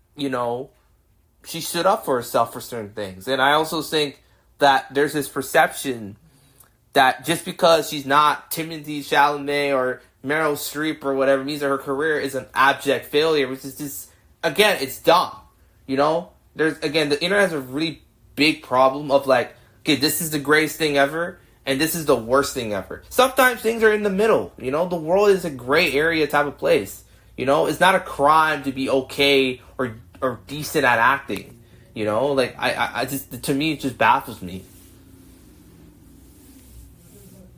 Speaker 1: she stood up for herself for certain things. And I also think that there's this perception that just because she's not Timothée Chalamet or Meryl Streep or whatever means that her career is an abject failure, which is just, again, it's dumb. You know? The internet has a really big problem of like, okay, this is the greatest thing ever, and this is the worst thing ever. Sometimes things are in the middle. You know? The world is a gray area type of place. You know? It's not a crime to be okay or decent at acting. You know? Like, I just, to me, it just baffles me.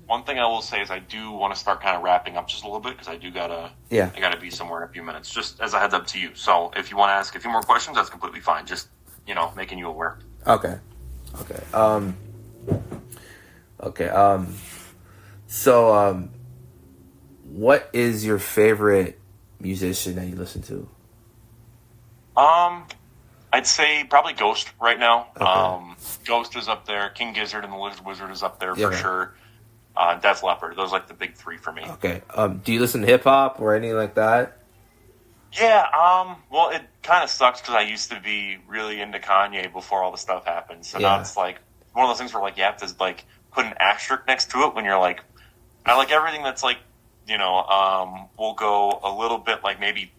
Speaker 2: One thing I will say is I do want to start kind of wrapping up just a little bit because I gotta be somewhere in a few minutes, just as a heads up to you. So if you want to ask a few more questions, that's completely fine. Just, making you aware.
Speaker 1: Okay. So, what is your favorite musician that you listen to?
Speaker 2: I'd say probably Ghost right now.
Speaker 1: Okay.
Speaker 2: Ghost is up there. King Gizzard and the Lizard Wizard is up there for sure. Def Leppard. Those are like the big three for me.
Speaker 1: Okay. Do you listen to hip hop or anything like that?
Speaker 2: Yeah. Well, it kind of sucks because I used to be really into Kanye before all the stuff happened. So now it's like one of those things where like you have to like put an asterisk next to it when you're like, I like everything that's like, we'll go a little bit like maybe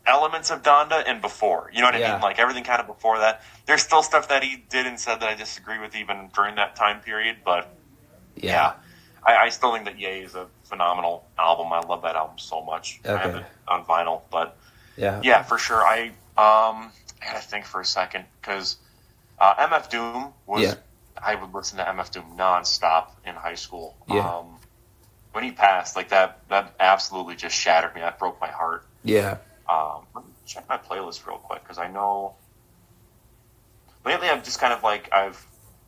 Speaker 2: elements of Donda and before. You know what I mean? Like everything kind of before that. There's still stuff that he did and said that I disagree with even during that time period, but yeah. I still think that Ye is a phenomenal album. I love that album so much.
Speaker 1: Okay.
Speaker 2: I have it on vinyl, but yeah, for sure. I gotta think for a second because MF Doom was. I would listen to MF Doom nonstop in high school.
Speaker 1: Yeah.
Speaker 2: When he passed, like that absolutely just shattered me. That broke my heart.
Speaker 1: Yeah.
Speaker 2: Let me check my playlist real quick because I know lately I've just kind of like I've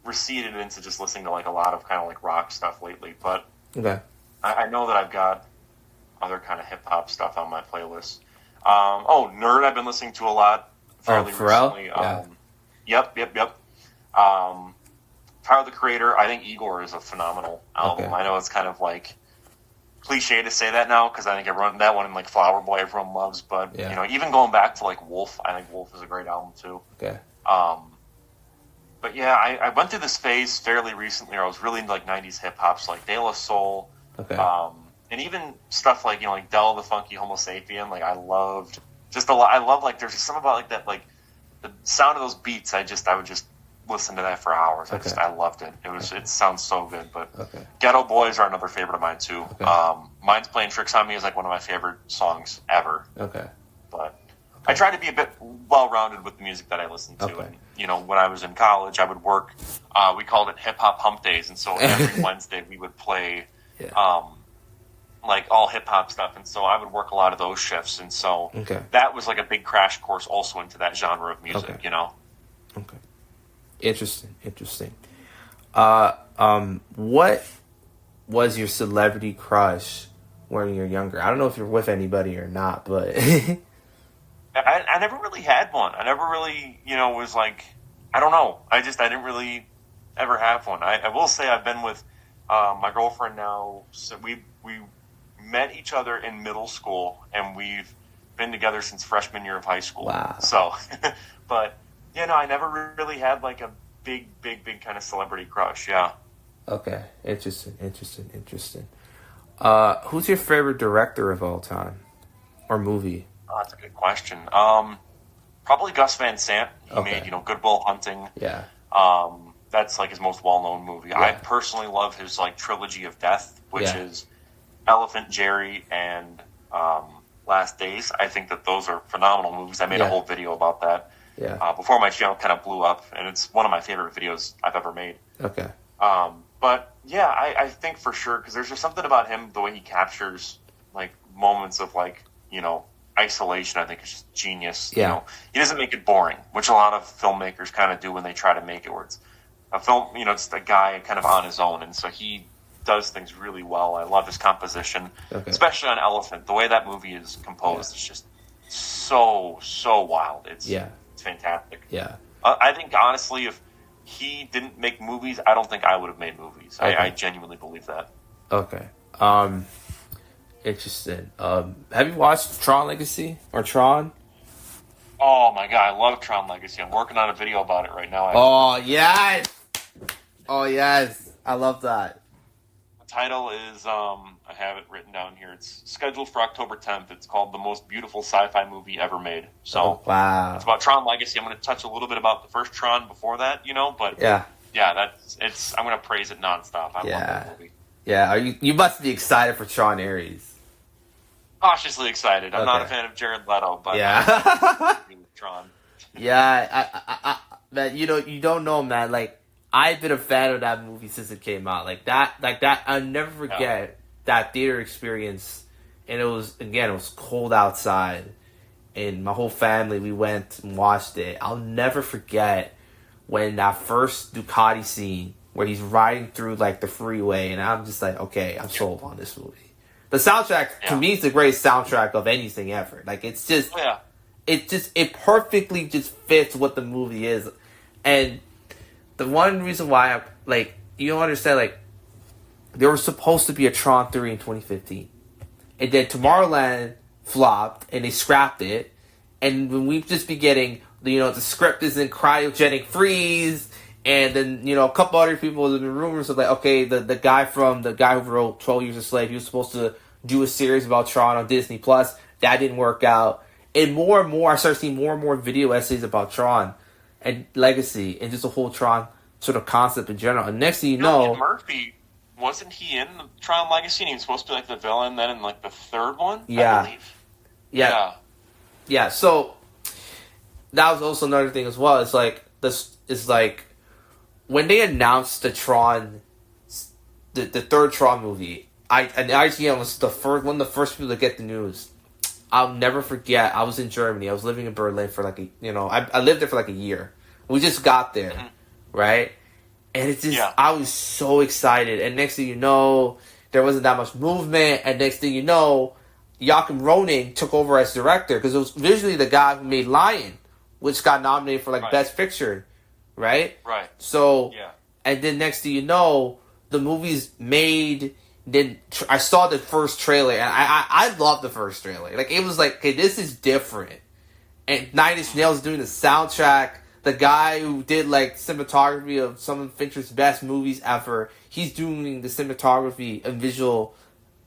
Speaker 2: receded into just listening to like a lot of kind of like rock stuff lately, but I know that I've got other kind of hip hop stuff on my playlist. Nerd I've been listening to a lot fairly recently. Yep. Tyler the Creator, I think Igor is a phenomenal album.
Speaker 1: Okay.
Speaker 2: I know it's kind of like cliche to say that now because I think everyone that one and like Flower Boy everyone loves, but even going back to like Wolf, I think Wolf is a great album too.
Speaker 1: Okay.
Speaker 2: But yeah, I went through this phase fairly recently where I was really into like 90s hip hops, like De La Soul.
Speaker 1: Okay.
Speaker 2: And even stuff like, like Del the Funky Homo Sapien. Like I loved just a lot. I love like, there's just something about like that, like the sound of those beats. I would just listen to that for hours. I loved it. It sounds so good, but Ghetto Boys are another favorite of mine too.
Speaker 1: Okay.
Speaker 2: Mine's Playing Tricks on Me is like one of my favorite songs ever.
Speaker 1: Okay.
Speaker 2: But I try to be a bit well-rounded with the music that I listen to.
Speaker 1: Okay.
Speaker 2: And, when I was in college, I would work, we called it hip-hop hump days. And so every Wednesday we would play, like all hip-hop stuff. And so I would work a lot of those shifts. And so that was like a big crash course also into that genre of music,
Speaker 1: Okay. Interesting. What was your celebrity crush when you were younger? I don't know if you're with anybody or not, but...
Speaker 2: I never really had one. I never really, was like, I don't know. I didn't really ever have one. I will say I've been with my girlfriend now. So we met each other in middle school, and we've been together since freshman year of high school.
Speaker 1: Wow.
Speaker 2: So, but, I never really had like a big kind of celebrity crush. Yeah.
Speaker 1: Okay. Interesting. Who's your favorite director of all time? Or movie?
Speaker 2: Oh, that's a good question. Probably Gus Van Sant. He made, Good Will Hunting.
Speaker 1: Yeah.
Speaker 2: That's like his most well-known movie.
Speaker 1: Yeah.
Speaker 2: I personally love his like trilogy of death, which is Elephant Jerry and Last Days. I think that those are phenomenal movies. I made a whole video about that.
Speaker 1: Yeah.
Speaker 2: Before my channel kind of blew up, and it's one of my favorite videos I've ever made.
Speaker 1: Okay.
Speaker 2: But yeah, I think for sure because there's just something about him, the way he captures like moments of like isolation. I think is just genius.
Speaker 1: Yeah.
Speaker 2: He doesn't make it boring, which a lot of filmmakers kind of do when they try to make it where it's a film, just a guy kind of on his own, and so he does things really well. I love his composition, especially on Elephant. The way that movie is composed is just so wild. It's fantastic.
Speaker 1: Yeah.
Speaker 2: I think honestly, if he didn't make movies, I don't think I would have made movies. I genuinely believe that.
Speaker 1: Okay. Interesting. Have you watched Tron Legacy or Tron?
Speaker 2: Oh my god, I love Tron Legacy. I'm working on a video about it right now.
Speaker 1: Oh yes, Oh yes, I love that.
Speaker 2: The title is I have it written down here. It's scheduled for October 10th. It's called The Most Beautiful Sci-Fi Movie Ever Made. So
Speaker 1: wow,
Speaker 2: it's about Tron Legacy. I'm going to touch a little bit about the first Tron before that, but yeah, I'm going to praise it nonstop. I love that movie.
Speaker 1: Yeah, you must be excited for Tron Ares.
Speaker 2: Cautiously excited. I'm not a fan of Jared Leto, but Tron.
Speaker 1: Yeah, man, you don't know, man. Like, I've been a fan of that movie since it came out. Like that. I'll never forget that theater experience. And it was cold outside, and my whole family, we went and watched it. I'll never forget when that first Ducati scene where he's riding through like the freeway, and I'm just like, okay, I'm sold on this movie. The soundtrack to me is the greatest soundtrack of anything ever. Like, it's just, it perfectly just fits what the movie is. And the one reason why you don't understand, like, there was supposed to be a Tron 3 in 2015. And then Tomorrowland flopped, and they scrapped it. And when we've just been getting, the script is in cryogenic freeze, and then, a couple other people, the rumors of, like, okay, the guy who wrote 12 Years a Slave, he was supposed to do a series about Tron on Disney Plus. That didn't work out. And more, I started seeing more and more video essays about Tron and Legacy and just the whole Tron sort of concept in general. And next thing you know...
Speaker 2: Murphy, wasn't he in the Tron Legacy, and he was supposed to be, like, the villain then in, like, the third one, I believe? Yeah, so that was also another thing as well. It's like when they announced the Tron, the third Tron movie, and IGN was one of the first people to get the news. I'll never forget. I was in Germany. I was living in Berlin for like I lived there for like a year. We just got there, right? And it's just I was so excited. And next thing you know, there wasn't that much movement. And next thing you know, Joachim Roning took over as director, because it was visually the guy who made Lion, which got nominated for like Best Picture, right? Right.
Speaker 1: So and then next thing you know, the movie's made. Then I saw the first trailer, and I loved the first trailer. Like, it was like, okay, this is different. And Nine Inch Nails doing the soundtrack. The guy who did like cinematography of some of Fincher's best movies ever, he's doing the cinematography and visual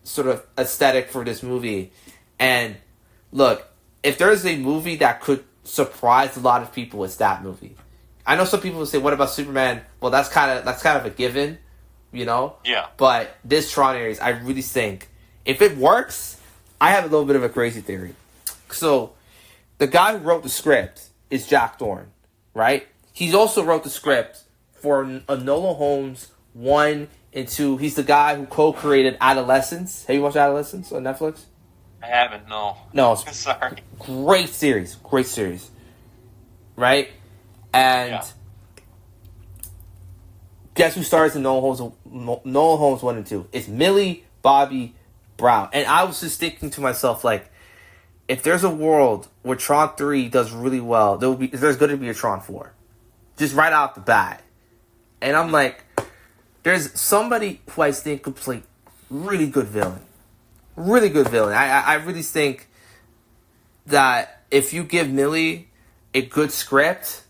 Speaker 1: sort of aesthetic for this movie. And look, if there's a movie that could surprise a lot of people, it's that movie. I know some people will say, "What about Superman?" Well, that's kind of a given.
Speaker 2: Yeah.
Speaker 1: But this Tron Ares, I really think, if it works, I have a little bit of a crazy theory. So, the guy who wrote the script is Jack Thorne, right? He's also wrote the script for Enola Holmes 1 and 2. He's the guy who co-created Adolescence. Have you watched Adolescence on Netflix?
Speaker 2: I haven't, no.
Speaker 1: No, it's
Speaker 2: sorry.
Speaker 1: Great series. Right? And... guess who stars in Enola Holmes 1 and 2? It's Millie Bobby Brown. And I was just thinking to myself, like, if there's a world where Tron 3 does really well, there's going to be a Tron 4. Just right off the bat. And I'm like, there's somebody who I think could play really good villain. Really good villain. I really think that if you give Millie a good script,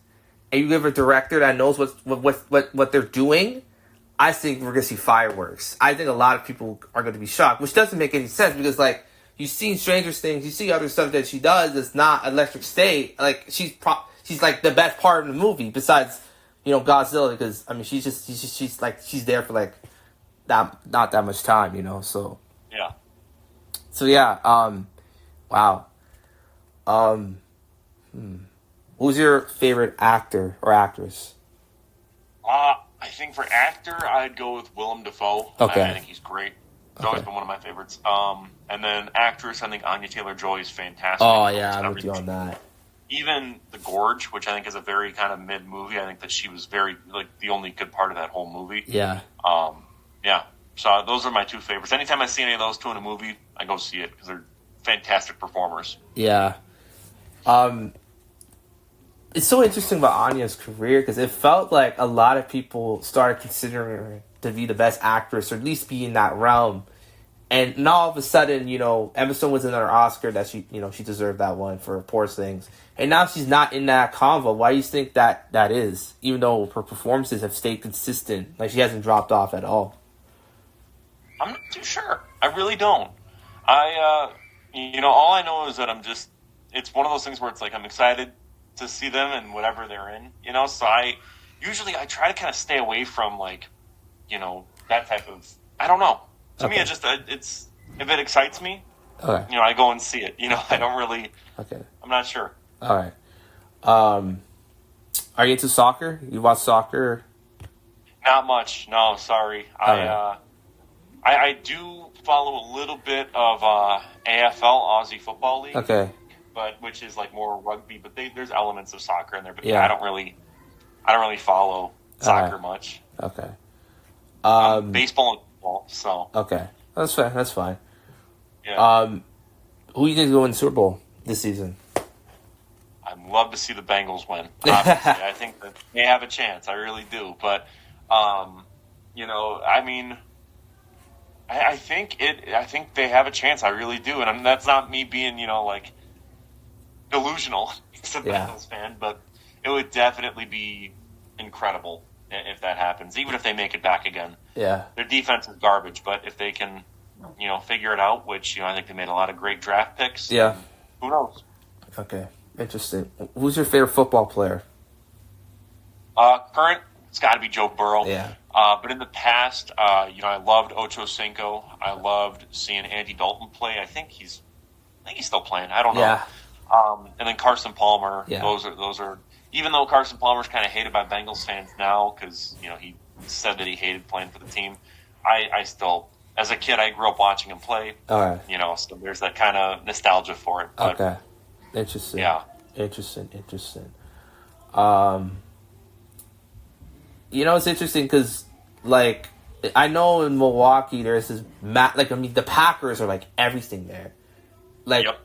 Speaker 1: and you give a director that knows what they're doing, I think we're going to see fireworks. I think a lot of people are going to be shocked, which doesn't make any sense, because, like, you've seen Stranger Things, you see other stuff that she does that's not Electric State. Like, she's like the best part of the movie besides, Godzilla, because, I mean, she's there for, like, not that much time, so.
Speaker 2: Yeah.
Speaker 1: So, yeah, wow. Who's your favorite actor or actress?
Speaker 2: I think for actor, I'd go with Willem Dafoe.
Speaker 1: Okay.
Speaker 2: I think he's great. He's always been one of my favorites. And then actress, I think Anya Taylor-Joy is fantastic.
Speaker 1: Oh, yeah, I'm with you on that.
Speaker 2: Even The Gorge, which I think is a very kind of mid movie, I think that she was very, like, the only good part of that whole movie.
Speaker 1: Yeah.
Speaker 2: Yeah. So those are my two favorites. Anytime I see any of those two in a movie, I go see it, because they're fantastic performers.
Speaker 1: Yeah. It's so interesting about Anya's career, because it felt like a lot of people started considering her to be the best actress, or at least be in that realm. And now all of a sudden, you know, Emma Stone was in her Oscar that she deserved that one for Poor Things. And now she's not in that convo. Why do you think that is? Even though her performances have stayed consistent. Like, she hasn't dropped off at all.
Speaker 2: I'm not too sure. I really don't. All I know is that it's one of those things where it's like I'm excited to see them and whatever they're in, you know? So I try to kind of stay away from, like, you know, that type of, I don't know. To me, if it excites me,
Speaker 1: okay,
Speaker 2: you know, I go and see it. You know, I don't really,
Speaker 1: okay, I'm
Speaker 2: not sure.
Speaker 1: All right. Are you into soccer? You watch soccer?
Speaker 2: Not much. No, sorry. I do follow a little bit of AFL, Aussie Football League.
Speaker 1: Okay.
Speaker 2: But which is like more rugby, but there's elements of soccer in there. But
Speaker 1: yeah,
Speaker 2: I don't really follow soccer much.
Speaker 1: Okay.
Speaker 2: Baseball and football. So
Speaker 1: okay, that's fair. That's fine.
Speaker 2: Yeah.
Speaker 1: Who do you think is going to win the Super Bowl this season?
Speaker 2: I'd love to see the Bengals win. Obviously, I think that they have a chance. I really do. But you know, I mean, I think they have a chance. I really do, and that's not me being, you know, like, delusional as a Bengals fan, but it would definitely be incredible if that happens, even if they make it back again.
Speaker 1: Yeah.
Speaker 2: Their defense is garbage, but if they can, you know, figure it out, which, you know, I think they made a lot of great draft picks.
Speaker 1: Yeah.
Speaker 2: Who knows?
Speaker 1: Okay. Interesting. Who's your favorite football player?
Speaker 2: Current, it's got to be Joe Burrow.
Speaker 1: Yeah.
Speaker 2: But in the past, you know, I loved Ocho Cinco. I loved seeing Andy Dalton play. I think he's still playing. I don't know.
Speaker 1: Yeah.
Speaker 2: And then Carson Palmer.
Speaker 1: Yeah.
Speaker 2: Those are. Even though Carson Palmer's kind of hated by Bengals fans now because, you know, he said that he hated playing for the team, I still, as a kid, I grew up watching him play.
Speaker 1: All right.
Speaker 2: You know, so there's that kind of nostalgia for it. But,
Speaker 1: okay. Interesting.
Speaker 2: Yeah.
Speaker 1: Interesting. You know, it's interesting because, like, I know in Milwaukee there's this the Packers are like everything there. Like,
Speaker 2: yep.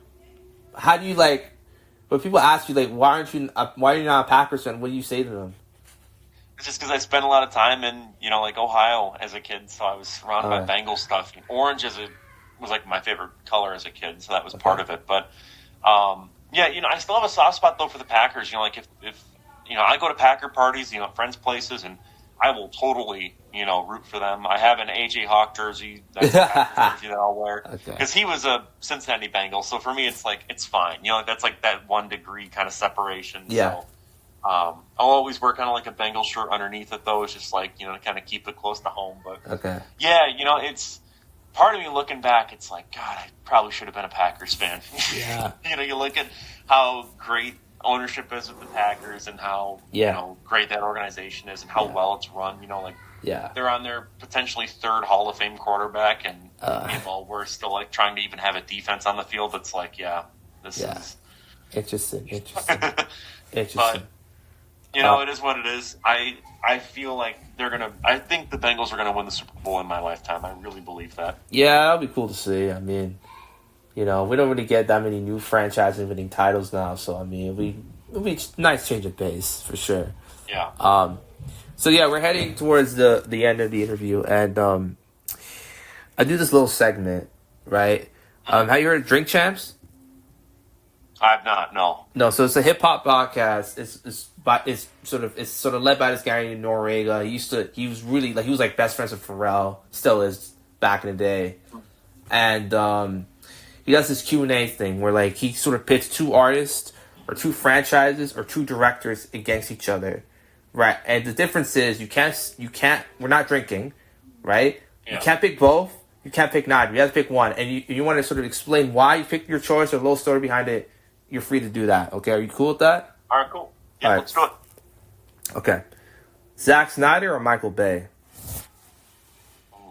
Speaker 1: How do you, like, when people ask you, like, why are you not a Packers fan? What do you say to them?
Speaker 2: It's just because I spent a lot of time in, you know, like, Ohio as a kid, so I was surrounded by Bengals stuff. And orange was like my favorite color as a kid, so that was part of it. But yeah, you know, I still have a soft spot though for the Packers. You know, like if you know, I go to Packer parties, you know, friends' places, and I will totally, you know, root for them. I have an AJ Hawk jersey, that's a Packers jersey that I'll wear because he was a Cincinnati Bengal. So for me, it's like it's fine. You know, that's like that 1 degree kind of separation.
Speaker 1: Yeah.
Speaker 2: So, I'll always wear kind of like a Bengal shirt underneath it, though. It's just like, you know, to kind of keep it close to home. But yeah, you know, it's part of me looking back. It's like, God, I probably should have been a Packers fan.
Speaker 1: Yeah.
Speaker 2: You know, you look at how great ownership is with the Packers and how you know great that organization is and how well it's run. You know, like they're on their potentially 3rd Hall of Fame quarterback, and meanwhile we're still like trying to even have a defense on the field. It's like, this is
Speaker 1: interesting.
Speaker 2: But you know, it is what it is. I feel like I think the Bengals are gonna win the Super Bowl in my lifetime. I really believe that.
Speaker 1: Yeah, that'll be cool to see. I mean, you know, we don't really get that many new franchises winning titles now, so I mean, it'll be a nice change of pace for sure.
Speaker 2: Yeah.
Speaker 1: So yeah, we're heading towards the end of the interview, and I do this little segment, right? Have you heard of Drink Champs?
Speaker 2: I've not. No.
Speaker 1: So it's a hip hop podcast. It's sort of led by this guy named Norega. He was like best friends with Pharrell, still is back in the day, and he does this Q&A thing where like he sort of pits 2 artists or 2 franchises or 2 directors against each other, right? And the difference is you can't. We're not drinking, right? Yeah. You can't pick both. You can't pick neither. You have to pick one, and you want to sort of explain why you picked your choice or a little story behind it. You're free to do that. Okay, are you cool with that?
Speaker 2: All right, cool. Yeah, let's do it.
Speaker 1: Okay, Zack Snyder or Michael Bay?
Speaker 2: I'm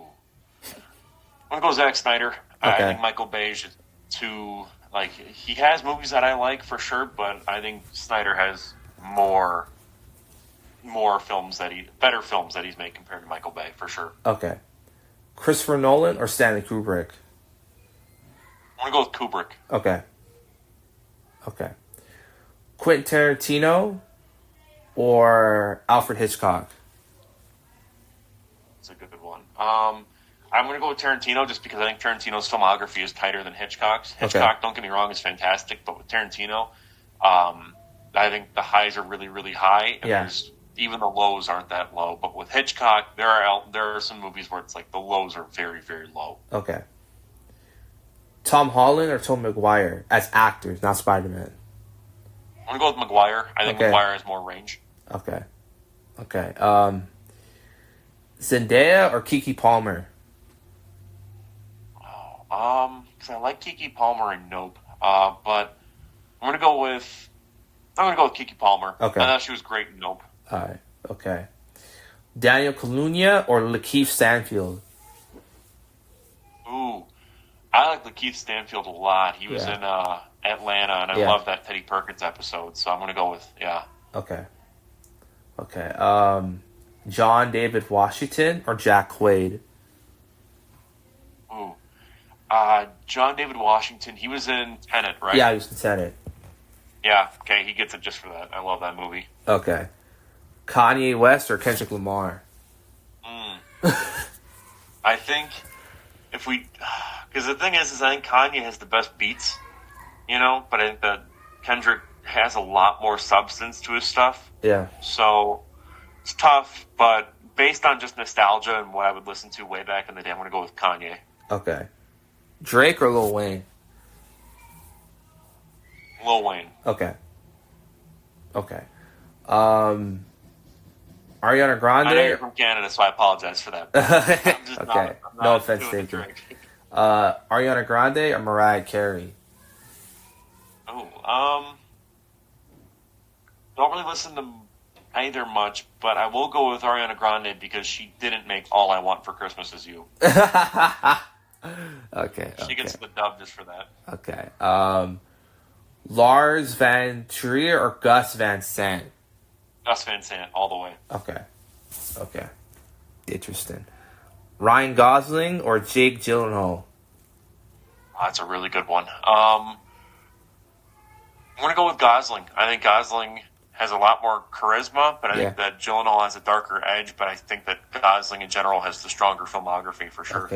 Speaker 2: gonna go Zack Snyder.
Speaker 1: Okay.
Speaker 2: I think Michael Bay is too, like, he has movies that I like for sure, but I think Snyder has more better films that he's made compared to Michael Bay for sure.
Speaker 1: Okay, Christopher Nolan or Stanley Kubrick?
Speaker 2: I'm gonna go with Kubrick.
Speaker 1: Okay. Quentin Tarantino or Alfred Hitchcock?
Speaker 2: That's a good one. I'm going to go with Tarantino just because I think Tarantino's filmography is tighter than Hitchcock's. Hitchcock, don't get me wrong, is fantastic, but with Tarantino, I think the highs are really, really high, and there's even the lows aren't that low. But with Hitchcock, there are some movies where it's like the lows are very, very low.
Speaker 1: Okay. Tom Holland or Tom Maguire as actors, not Spider-Man?
Speaker 2: I'm going to go with Maguire. I think Maguire has more range.
Speaker 1: Okay. Zendaya or Keke Palmer?
Speaker 2: Because I like Keke Palmer in Nope. But I'm going to go with Keke Palmer.
Speaker 1: Okay.
Speaker 2: I thought she was great in Nope.
Speaker 1: All right. Okay. Daniel Kaluuya or Lakeith Stanfield?
Speaker 2: Ooh, I like Lakeith Stanfield a lot. He was in Atlanta, and I love that Teddy Perkins episode. So I'm going to go with
Speaker 1: Okay. John David Washington or Jack Quaid?
Speaker 2: Ooh, John David Washington. He was in Tenet, right?
Speaker 1: Yeah, he was in Tenet.
Speaker 2: Yeah. Okay, he gets it just for that. I love that movie.
Speaker 1: Okay. Kanye West or Kendrick Lamar?
Speaker 2: I think because the thing is I think Kanye has the best beats, but I think that Kendrick has a lot more substance to his stuff.
Speaker 1: Yeah.
Speaker 2: So it's tough, but based on just nostalgia and what I would listen to way back in the day, I'm going to go with Kanye.
Speaker 1: Okay. Drake or Lil Wayne?
Speaker 2: Lil Wayne.
Speaker 1: Okay. Ariana Grande?
Speaker 2: I know you're from Canada, so I apologize for that.
Speaker 1: Okay. No offense taken. Ariana Grande or Mariah Carey?
Speaker 2: Don't really listen to either much, but I will go with Ariana Grande because she didn't make All I Want for Christmas Is You.
Speaker 1: Okay.
Speaker 2: She gets the dub just for that.
Speaker 1: Okay. Lars Van Trier or Gus Van Sant?
Speaker 2: Gus Van Sant, all the way.
Speaker 1: Okay. Interesting. Ryan Gosling or Jake Gyllenhaal?
Speaker 2: That's a really good one. I'm going to go with Gosling. I think Gosling has a lot more charisma, but I think that Gyllenhaal has a darker edge, but I think that Gosling in general has the stronger filmography for sure.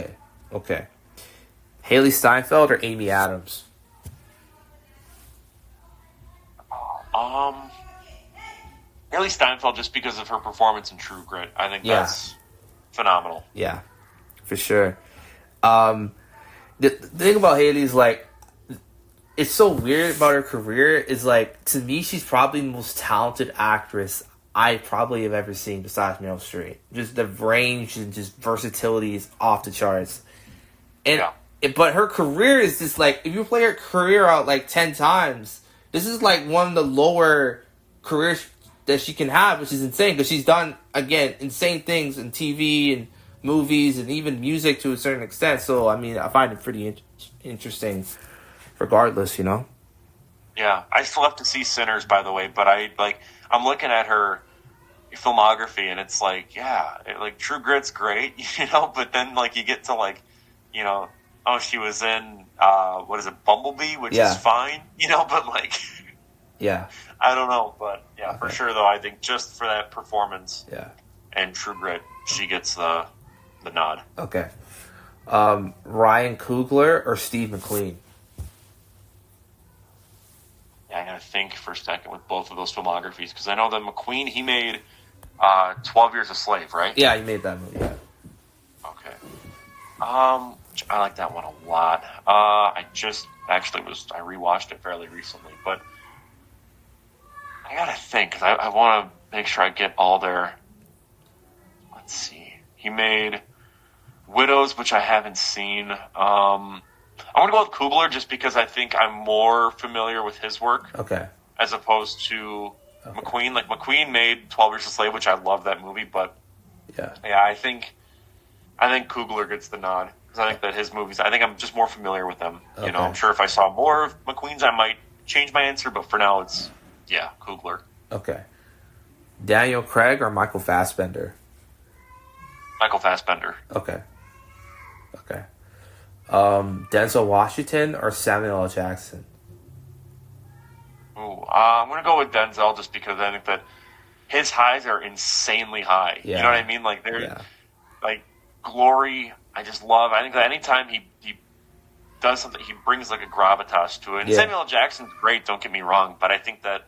Speaker 1: Okay. Haley Steinfeld or Amy Adams?
Speaker 2: Haley Steinfeld, just because of her performance in True Grit. I think that's phenomenal.
Speaker 1: Yeah, for sure. The thing about Haley is, like, it's so weird about her career is, like, to me, she's probably the most talented actress I probably have ever seen besides Meryl Streep. Just the range and just versatility is off the charts. And but her career is just, like, if you play her career out, like, 10 times, this is, like, one of the lower careers that she can have, which is insane, because she's done, again, insane things in TV and movies and even music to a certain extent. So, I mean, I find it pretty interesting regardless,
Speaker 2: Yeah, I still have to see Sinners, by the way, but I'm looking at her filmography, and it's like, True Grit's great, but then, like, you get to, like, she was in, Bumblebee, which is fine, but, like...
Speaker 1: Yeah.
Speaker 2: I don't know, but for sure though, I think just for that performance and True Grit, she gets the nod.
Speaker 1: Okay. Ryan Coogler or Steve McQueen?
Speaker 2: Yeah, I gotta think for a second with both of those filmographies, because I know that McQueen, he made 12 Years a Slave, right?
Speaker 1: Yeah, he made that movie,
Speaker 2: Okay. I like that one a lot. I rewatched it fairly recently, but I gotta think, because I want to make sure I get all their... Let's see. He made Widows, which I haven't seen. I'm going to go with Coogler just because I think I'm more familiar with his work.
Speaker 1: Okay.
Speaker 2: As opposed to McQueen. Like, McQueen made 12 Years a Slave, which I love that movie, but... Yeah, I think Coogler gets the nod. Because I think that his movies... I think I'm just more familiar with them. Okay. I'm sure if I saw more of McQueen's, I might change my answer, but for now it's... Yeah, Coogler.
Speaker 1: Okay. Daniel Craig or Michael Fassbender?
Speaker 2: Michael Fassbender.
Speaker 1: Okay. Denzel Washington or Samuel L. Jackson?
Speaker 2: I'm going to go with Denzel just because I think that his highs are insanely high. Yeah. You know what I mean? Like, they're like Glory. I just love. I think that anytime he does something, he brings like a gravitas to it. And Samuel L. Jackson's great. Don't get me wrong, but I think that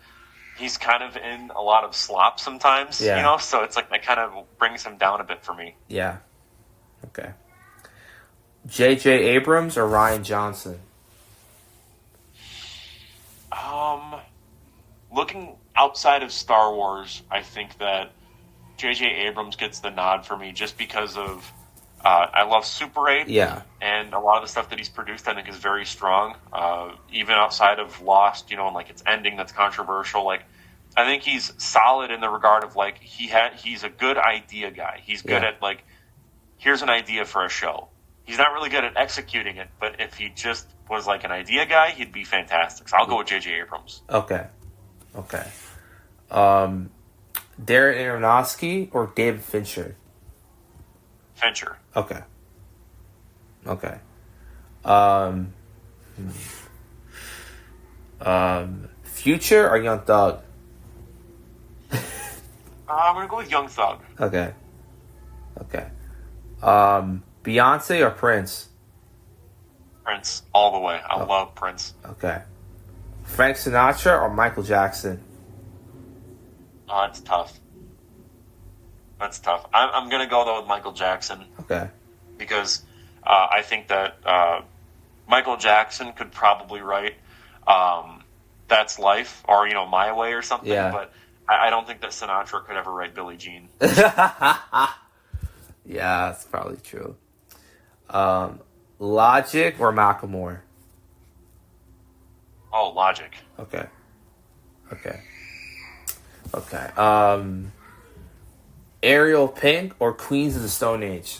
Speaker 2: he's kind of in a lot of slop sometimes. You know, so it's like that kind of brings him down a bit for me.
Speaker 1: Yeah. Okay. J.J. Abrams or Rian Johnson?
Speaker 2: Looking outside of Star Wars, I think that J.J. Abrams gets the nod for me just because of I love Super 8.
Speaker 1: Yeah.
Speaker 2: And a lot of the stuff that he's produced, I think, is very strong. Even outside of Lost, you know, and like its ending that's controversial. Like, I think he's solid in the regard of like he's a good idea guy. He's good at like, here's an idea for a show. He's not really good at executing it, but if he just was like an idea guy, he'd be fantastic. So I'll go with J.J. Abrams.
Speaker 1: Okay. Darren Aronofsky or David Fincher?
Speaker 2: Fincher.
Speaker 1: Okay. Future or Young Thug?
Speaker 2: I'm gonna go with Young Thug.
Speaker 1: Okay. Beyonce or Prince?
Speaker 2: Prince, all the way. I love Prince.
Speaker 1: Okay. Frank Sinatra or Michael Jackson?
Speaker 2: It's tough. That's tough. I'm going to go, though, with Michael Jackson.
Speaker 1: Okay.
Speaker 2: Because I think that Michael Jackson could probably write That's Life or, you know, My Way or something.
Speaker 1: Yeah.
Speaker 2: But I don't think that Sinatra could ever write Billie Jean.
Speaker 1: Yeah, that's probably true. Logic or Macklemore?
Speaker 2: Oh, Logic.
Speaker 1: Okay. Ariel Pink or Queens of the Stone Age?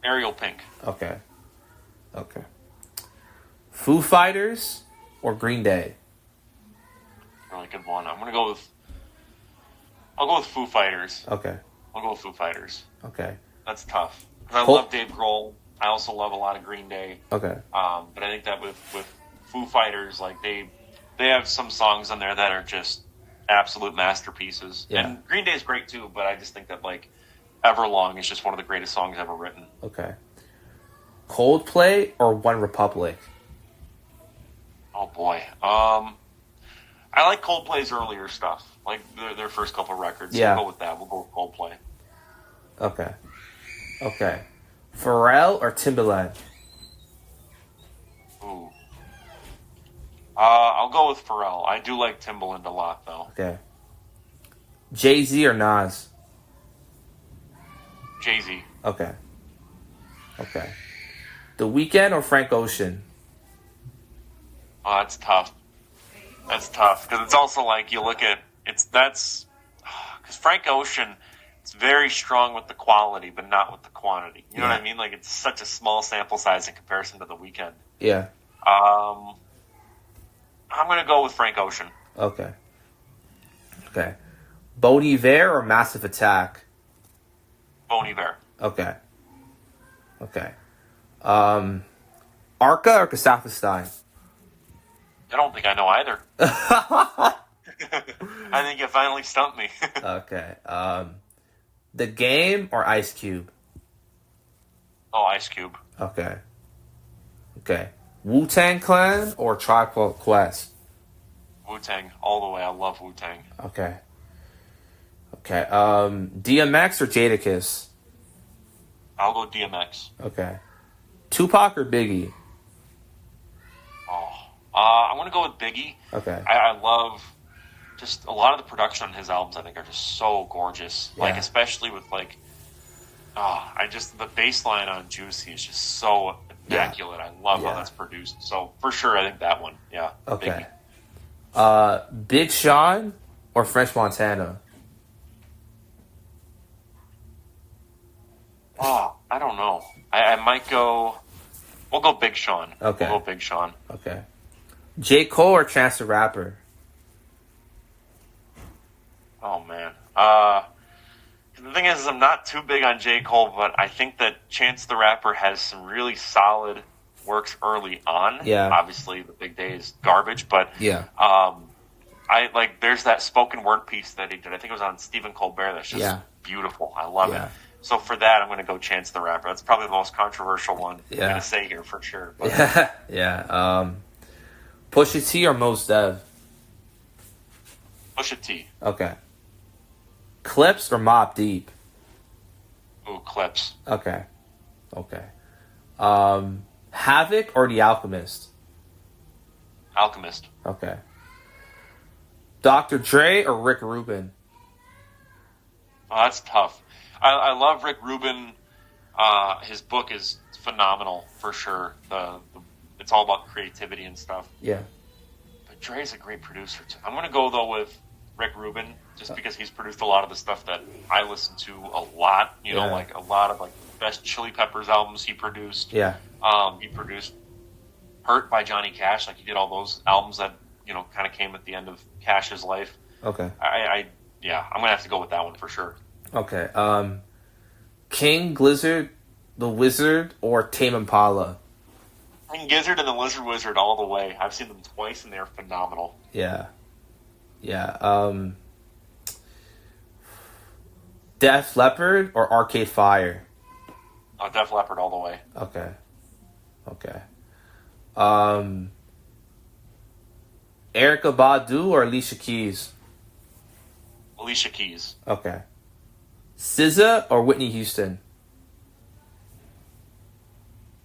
Speaker 2: Ariel Pink.
Speaker 1: Okay. Foo Fighters or Green Day?
Speaker 2: Really good one. I'll go with Foo Fighters.
Speaker 1: Okay.
Speaker 2: I'll go with Foo Fighters.
Speaker 1: Okay.
Speaker 2: That's tough. I love Dave Grohl. I also love a lot of Green Day.
Speaker 1: Okay.
Speaker 2: But I think that with Foo Fighters, like they have some songs on there that are just absolute masterpieces. Yeah. And Green Day is great too, but I just think that like Everlong is just one of the greatest songs ever written.
Speaker 1: Okay. Coldplay or One Republic?
Speaker 2: Oh boy. I like Coldplay's earlier stuff, like their first couple records.
Speaker 1: Yeah.
Speaker 2: We'll go with that. We'll go with Coldplay.
Speaker 1: Okay. Pharrell or Timbaland?
Speaker 2: Ooh. I'll go with Pharrell. I do like Timbaland a lot, though.
Speaker 1: Okay. Jay-Z or Nas?
Speaker 2: Jay-Z.
Speaker 1: Okay. The Weeknd or Frank Ocean?
Speaker 2: Oh, that's tough. Because it's also like you look at because Frank Ocean, it's very strong with the quality, but not with the quantity. You know what I mean? Like it's such a small sample size in comparison to The Weeknd.
Speaker 1: Yeah.
Speaker 2: I'm gonna go with Frank Ocean.
Speaker 1: Okay. Bon Iver or Massive Attack?
Speaker 2: Bon Iver.
Speaker 1: Okay. Arca or Kazakhstan?
Speaker 2: I don't think I know either. I think you finally stumped me.
Speaker 1: Okay. The Game or Ice Cube?
Speaker 2: Oh, Ice Cube.
Speaker 1: Okay. Wu-Tang Clan or Tribe Called Quest?
Speaker 2: Wu-Tang, all the way. I love Wu-Tang.
Speaker 1: Okay. DMX or Jadakiss?
Speaker 2: I'll go DMX.
Speaker 1: Okay. Tupac or Biggie?
Speaker 2: I'm going to go with Biggie.
Speaker 1: Okay.
Speaker 2: I love just a lot of the production on his albums, I think, are just so gorgeous.
Speaker 1: Yeah.
Speaker 2: Like, especially with, like, the bass line on Juicy is just so immaculate. I love how that's produced. So, for sure, I think that one. Yeah.
Speaker 1: Okay.
Speaker 2: Biggie.
Speaker 1: Big Sean or French Montana?
Speaker 2: Oh, I don't know. I might go... We'll go Big Sean.
Speaker 1: Okay.
Speaker 2: We'll go Big Sean.
Speaker 1: Okay. J. Cole or Chance the Rapper?
Speaker 2: Oh, man. The thing is, I'm not too big on J. Cole, but I think that Chance the Rapper has some really solid works early on.
Speaker 1: Yeah.
Speaker 2: Obviously, The Big Day is garbage, but
Speaker 1: Yeah.
Speaker 2: there's that spoken word piece that he did. I think it was on Stephen Colbert. That's just beautiful. I love it. So for that, I'm going to go Chance the Rapper. That's probably the most controversial one I'm going to say here for sure. But.
Speaker 1: Yeah. Pusha T or Mos Def?
Speaker 2: Pusha T.
Speaker 1: Okay. Clips or Mobb Deep?
Speaker 2: Ooh, Clips.
Speaker 1: Okay. Havoc or The Alchemist?
Speaker 2: Alchemist.
Speaker 1: Okay. Dr. Dre or Rick Rubin?
Speaker 2: Oh, that's tough. I love Rick Rubin. His book is phenomenal for sure. It's all about creativity and stuff.
Speaker 1: Yeah.
Speaker 2: But Dre's a great producer too. I'm gonna go though with Rick Rubin just because he's produced a lot of the stuff that I listen to a lot. You know, like a lot of like best Chili Peppers albums he produced.
Speaker 1: Yeah.
Speaker 2: He produced Hurt by Johnny Cash. Like he did all those albums that kind of came at the end of Cash's life.
Speaker 1: Okay.
Speaker 2: I'm gonna have to go with that one for sure.
Speaker 1: Okay. King Gizzard, the Wizard, or Tame Impala?
Speaker 2: King Gizzard and the Lizard Wizard all the way. I've seen them twice and they're phenomenal.
Speaker 1: Yeah. Def Leppard or Arcade Fire?
Speaker 2: Def Leppard all the way.
Speaker 1: Okay. Erykah Badu or Alicia Keys?
Speaker 2: Alicia Keys.
Speaker 1: Okay. SZA or Whitney Houston?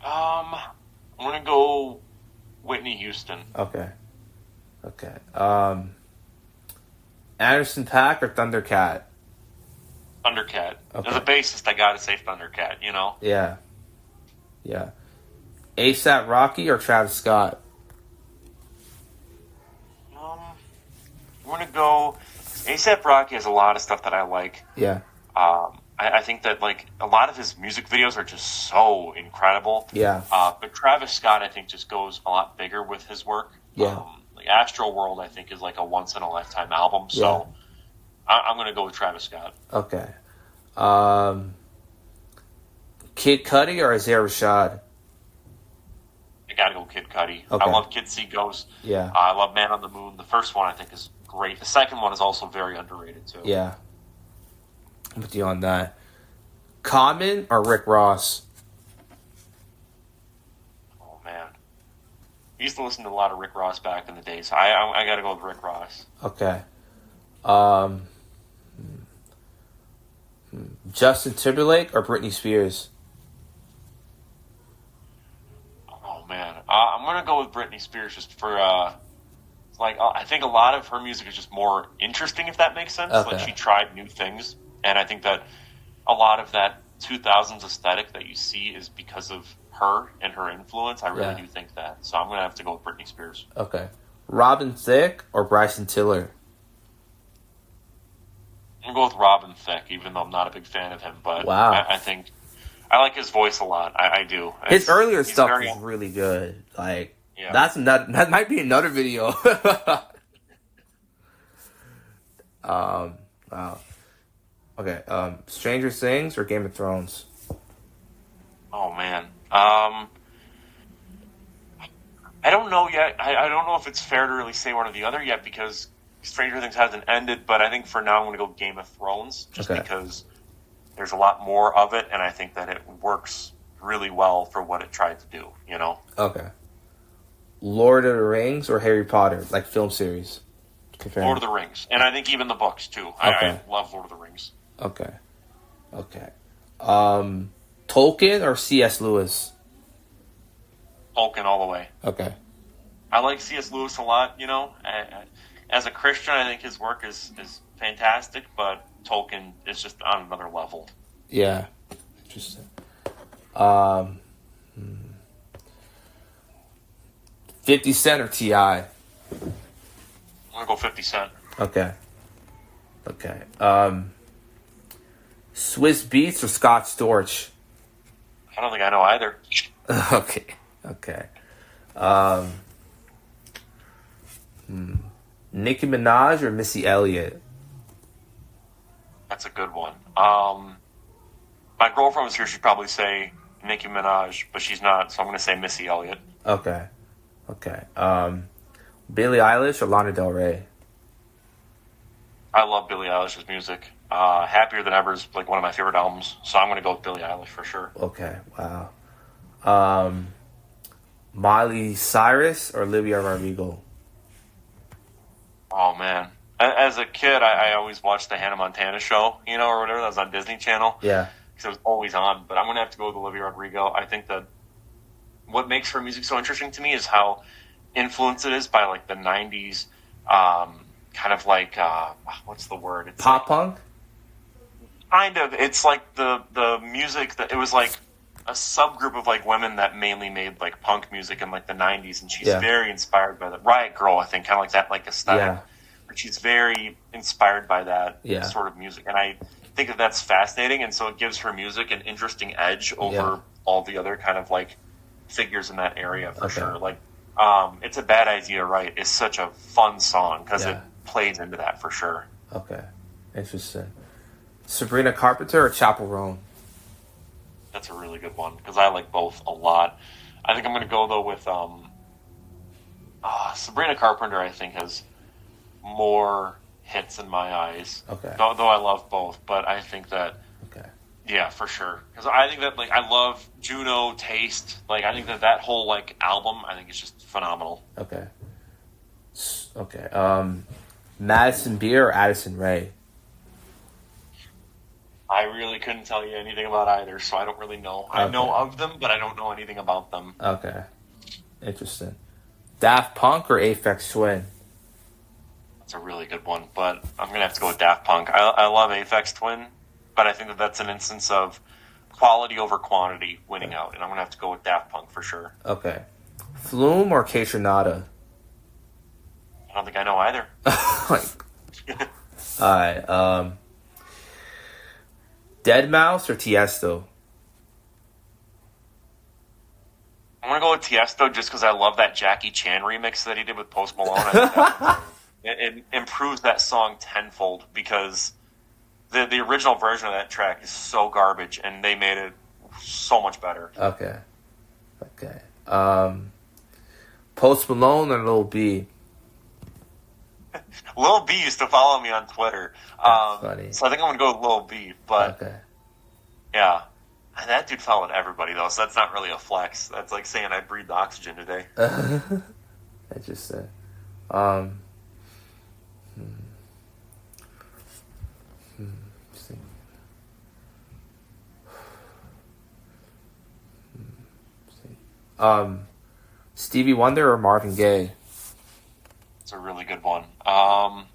Speaker 2: I'm gonna go Whitney Houston.
Speaker 1: Okay. Anderson .Paak or Thundercat?
Speaker 2: Thundercat.
Speaker 1: Okay.
Speaker 2: As a bassist, I gotta say Thundercat.
Speaker 1: Yeah. ASAP Rocky or Travis Scott?
Speaker 2: I'm gonna go. ASAP Rocky has a lot of stuff that I like.
Speaker 1: Yeah.
Speaker 2: I think that like a lot of his music videos are just so incredible.
Speaker 1: Yeah.
Speaker 2: But Travis Scott, I think, just goes a lot bigger with his work.
Speaker 1: Yeah.
Speaker 2: Like Astro World, I think, is like a once in a lifetime album. So I'm going to go with Travis Scott.
Speaker 1: Okay. Kid Cudi or Isaiah Rashad?
Speaker 2: I got to go Kid Cudi.
Speaker 1: Okay.
Speaker 2: I love Kid See Ghost.
Speaker 1: Yeah.
Speaker 2: I love Man on the Moon. The first one I think is great. The second one is also very underrated too.
Speaker 1: Yeah. I'm with you on that. Common or Rick Ross?
Speaker 2: Oh man, I used to listen to a lot of Rick Ross back in the day, so I got to go with Rick Ross.
Speaker 1: Okay. Justin Timberlake or Britney Spears?
Speaker 2: Oh man, I'm gonna go with Britney Spears just for I think a lot of her music is just more interesting, if that makes sense.
Speaker 1: Okay.
Speaker 2: Like she tried new things, and I think that a lot of that 2000s aesthetic that you see is because of her and her influence. I really do think that. So I'm gonna have to go with Britney Spears.
Speaker 1: Okay. Robin Thicke or Bryson Tiller?
Speaker 2: I'm gonna go with Robin Thicke, even though I'm not a big fan of him. But
Speaker 1: wow.
Speaker 2: I think I like his voice a lot. I do.
Speaker 1: His earlier stuff is really good. Like that might be another video. Wow. Okay. Stranger Things or Game of Thrones?
Speaker 2: Oh man. I don't know yet. I don't know if it's fair to really say one or the other yet because Stranger Things hasn't ended. But I think for now I'm going to go Game of Thrones just because there's a lot more of it, and I think that it works really well for what it tried to do.
Speaker 1: Okay. Lord of the Rings or Harry Potter, like film series?
Speaker 2: Lord of the Rings, and I think even the books too. I love Lord of the Rings.
Speaker 1: Okay. Tolkien or C.S. Lewis?
Speaker 2: Tolkien all the way.
Speaker 1: Okay.
Speaker 2: I like C.S. Lewis a lot, As a Christian, I think his work is fantastic, but Tolkien is just on another level.
Speaker 1: Yeah. Interesting. 50 Cent or T.I.?
Speaker 2: I'm going to go 50 Cent.
Speaker 1: Okay. Swiss Beats or Scott Storch?
Speaker 2: I don't think I know either.
Speaker 1: Okay. Nicki Minaj or Missy Elliott?
Speaker 2: That's a good one. My girlfriend was here. She'd probably say Nicki Minaj, but she's not, so I'm going to say Missy Elliott.
Speaker 1: Okay. Billie Eilish or Lana Del Rey?
Speaker 2: I love Billie Eilish's music. Happier Than Ever is like one of my favorite albums, so I'm going to go with Billie Eilish for sure.
Speaker 1: Okay, wow. Miley Cyrus or Olivia Rodrigo?
Speaker 2: Oh, man. As a kid, I always watched the Hannah Montana show, or whatever. That was on Disney Channel.
Speaker 1: Yeah.
Speaker 2: Because it was always on. But I'm going to have to go with Olivia Rodrigo. I think that what makes her music so interesting to me is how influenced it is by, like, the 90s, kind of like, what's the word? It's
Speaker 1: pop punk?
Speaker 2: Kind of. It's like the music that, it was like a subgroup of, like, women that mainly made, like, punk music in, like, the 90s. And she's very inspired by the Riot Girl, I think, kind of like that, like, aesthetic.
Speaker 1: Yeah.
Speaker 2: She's very inspired by that sort of music. And I think that that's fascinating. And so it gives her music an interesting edge over all the other kind of like figures in that area for sure. Like, It's a Bad Idea, Right? It's such a fun song because it plays into that for sure.
Speaker 1: Okay. Interesting. Sabrina Carpenter or Chappell Roan?
Speaker 2: That's a really good one because I like both a lot. I think I'm going to go, though, with Sabrina Carpenter, I think, has more hits in my eyes.
Speaker 1: Okay.
Speaker 2: Though I love both, but I think that yeah, for sure. Because I think that, like, I love Juno, Taste. Like, I think that whole, like, album, I think it's just phenomenal.
Speaker 1: Okay. Madison Beer or Addison Rae?
Speaker 2: I really couldn't tell you anything about either, so I don't really know. I know of them, but I don't know anything about them.
Speaker 1: Okay. Interesting. Daft Punk or Aphex Twin?
Speaker 2: That's a really good one, but I'm going to have to go with Daft Punk. I love Aphex Twin, but I think that's an instance of quality over quantity winning out, and I'm going to have to go with Daft Punk for sure.
Speaker 1: Okay. Flume or Kaytranada?
Speaker 2: I don't think I know either.
Speaker 1: Alright, Deadmau5 or Tiesto?
Speaker 2: I'm going to go with Tiesto just because I love that Jackie Chan remix that he did with Post Malone. I think it improves that song tenfold because the original version of that track is so garbage, and they made it so much better.
Speaker 1: Okay. Post Malone or Lil B?
Speaker 2: Lil B used to follow me on Twitter.
Speaker 1: Funny.
Speaker 2: So I think I'm going to go with Lil B. But, yeah. And that dude followed everybody, though, so that's not really a flex. That's like saying I breathed oxygen today.
Speaker 1: Interesting. Stevie Wonder or Marvin Gaye?
Speaker 2: It's a really good one. I'm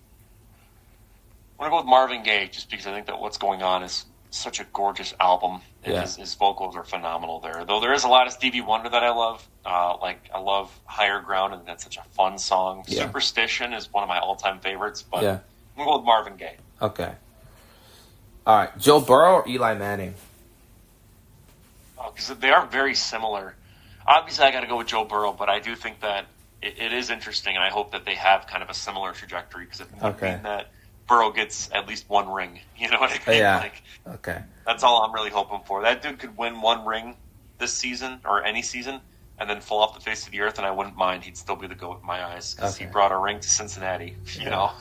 Speaker 2: going to go with Marvin Gaye just because I think that What's Going On is such a gorgeous album. And his vocals are phenomenal there. Though there is a lot of Stevie Wonder that I love. I love Higher Ground, and that's such a fun song. Yeah. Superstition is one of my all-time favorites, but I'm going to go with Marvin Gaye. Okay.
Speaker 1: All right. Joe Burrow or Eli Manning?
Speaker 2: Because they are very similar. Obviously, I got to go with Joe Burrow, but I do think that it is interesting, and I hope that they have kind of a similar trajectory because it would mean that Burrow gets at least one ring. You know what I mean?
Speaker 1: Yeah. That's
Speaker 2: all I'm really hoping for. That dude could win one ring this season or any season and then fall off the face of the earth, and I wouldn't mind. He'd still be the GOAT in my eyes because he brought a ring to Cincinnati, you know?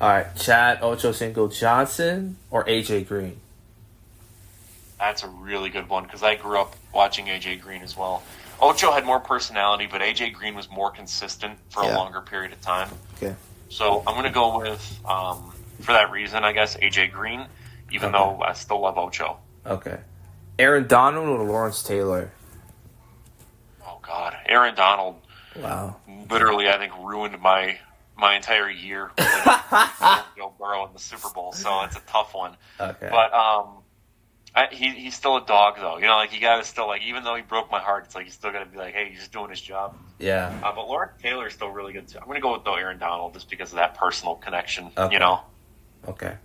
Speaker 1: All right. Chad Ochocinco Johnson or AJ Green?
Speaker 2: That's a really good one because I grew up watching AJ Green as well. Ocho had more personality, but AJ Green was more consistent for a longer period of time.
Speaker 1: Okay.
Speaker 2: So I'm going to go with, for that reason, I guess, AJ Green, even though I still love Ocho.
Speaker 1: Okay. Aaron Donald or Lawrence Taylor?
Speaker 2: Oh, God. Aaron Donald.
Speaker 1: Wow.
Speaker 2: Literally, I think, ruined my entire year with Joe Burrow in the Super Bowl, so it's a tough one.
Speaker 1: Okay.
Speaker 2: But he's still a dog, though. You know, like, you got to still, like, even though he broke my heart, it's like, you still got to be like, hey, he's just doing his job.
Speaker 1: Yeah.
Speaker 2: But Lawrence Taylor is still really good, too. I'm going to go with, though, Aaron Donald just because of that personal connection, you know?
Speaker 1: Okay.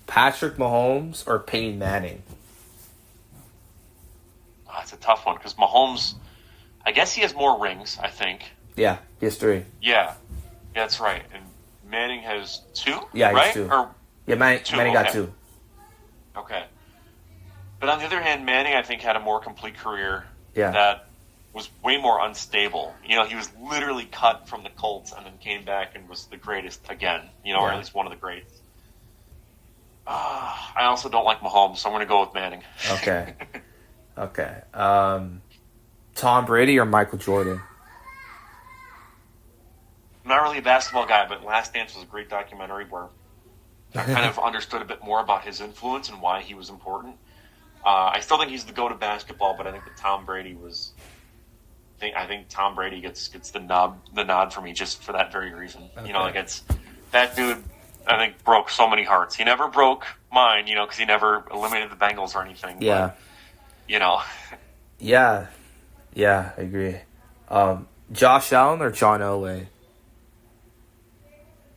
Speaker 1: Patrick Mahomes or Peyton Manning?
Speaker 2: Oh, that's a tough one because Mahomes, I guess he has more rings, I think.
Speaker 1: Yeah, he has 3.
Speaker 2: Yeah, that's right. And Manning has 2,
Speaker 1: yeah,
Speaker 2: right?
Speaker 1: He has 2. Manning got 2.
Speaker 2: Okay. But on the other hand, Manning, I think, had a more complete career.
Speaker 1: Yeah.
Speaker 2: That was way more unstable. You know, he was literally cut from the Colts and then came back and was the greatest again. You know, or at least one of the greats. I also don't like Mahomes, so I'm going to go with Manning.
Speaker 1: Okay. Okay. Tom Brady or Michael Jordan?
Speaker 2: I'm not really a basketball guy, but Last Dance was a great documentary where I kind of understood a bit more about his influence and why he was important. I still think he's the GOAT of basketball, but I think that Tom Brady was. I think Tom Brady gets the nod for me just for that very reason. Okay. You know, like it's that dude. I think broke so many hearts. He never broke mine, you know, because he never eliminated the Bengals or anything.
Speaker 1: Yeah.
Speaker 2: But, you know.
Speaker 1: Yeah, I agree. Josh Allen or John Elway?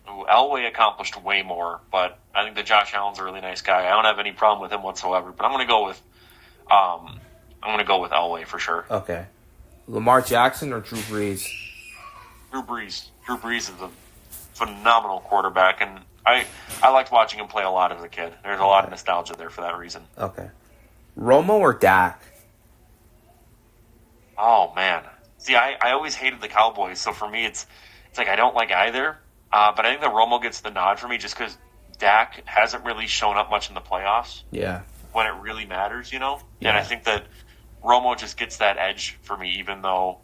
Speaker 2: Elway accomplished way more, but I think that Josh Allen's a really nice guy. I don't have any problem with him whatsoever. But I'm going to go with Elway for sure.
Speaker 1: Okay. Lamar Jackson or Drew Brees?
Speaker 2: Drew Brees. Drew Brees is a phenomenal quarterback, and I liked watching him play a lot as a kid. There's a lot of nostalgia there for that reason.
Speaker 1: Okay. Romo or Dak?
Speaker 2: Oh, man. See, I always hated the Cowboys, so for me it's like I don't like either. But I think that Romo gets the nod for me just because Dak hasn't really shown up much in the playoffs.
Speaker 1: Yeah.
Speaker 2: When it really matters, you know?
Speaker 1: Yeah.
Speaker 2: And I think that Romo just gets that edge for me, even though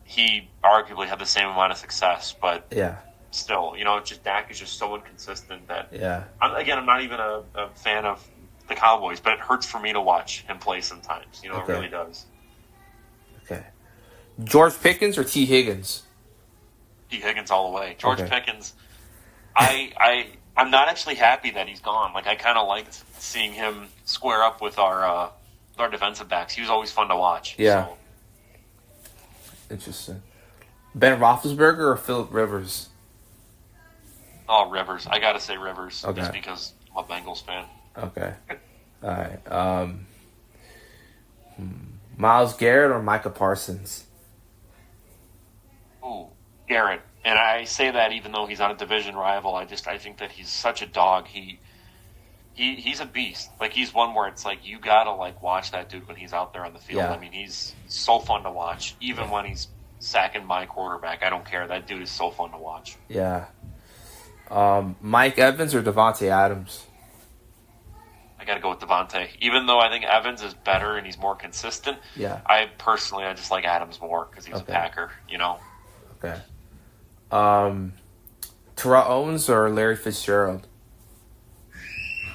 Speaker 2: he arguably had the same amount of success. But
Speaker 1: yeah.
Speaker 2: Still, you know, just Dak is just so inconsistent that I'm not even a fan of the Cowboys, but it hurts for me to watch him play sometimes. You know,
Speaker 1: Okay.
Speaker 2: It really does.
Speaker 1: Okay. George Pickens or T. Higgins?
Speaker 2: T. Higgins all the way. George Pickens, I'm not actually happy that he's gone. Like, I kind of liked seeing him square up with our defensive backs. He was always fun to watch.
Speaker 1: Yeah.
Speaker 2: So.
Speaker 1: Interesting. Ben Roethlisberger or Phillip Rivers?
Speaker 2: Oh, Rivers. I got to say Rivers.
Speaker 1: Okay.
Speaker 2: Just because I'm a Bengals fan.
Speaker 1: Okay. All right. Myles Garrett or Micah Parsons?
Speaker 2: Ooh, Garrett. And I say that even though he's on a division rival. I think that he's such a dog. He's a beast. Like, he's one where it's like you gotta like watch that dude when he's out there on the field.
Speaker 1: Yeah.
Speaker 2: I mean, he's so fun to watch. Even when he's sacking my quarterback, I don't care. That dude is so fun to watch.
Speaker 1: Yeah. Mike Evans or Devontae Adams?
Speaker 2: I gotta go with Devontae. Even though I think Evans is better and he's more consistent, I just like Adams more because he's a Packer. You know.
Speaker 1: Okay. Terrell Owens or Larry Fitzgerald?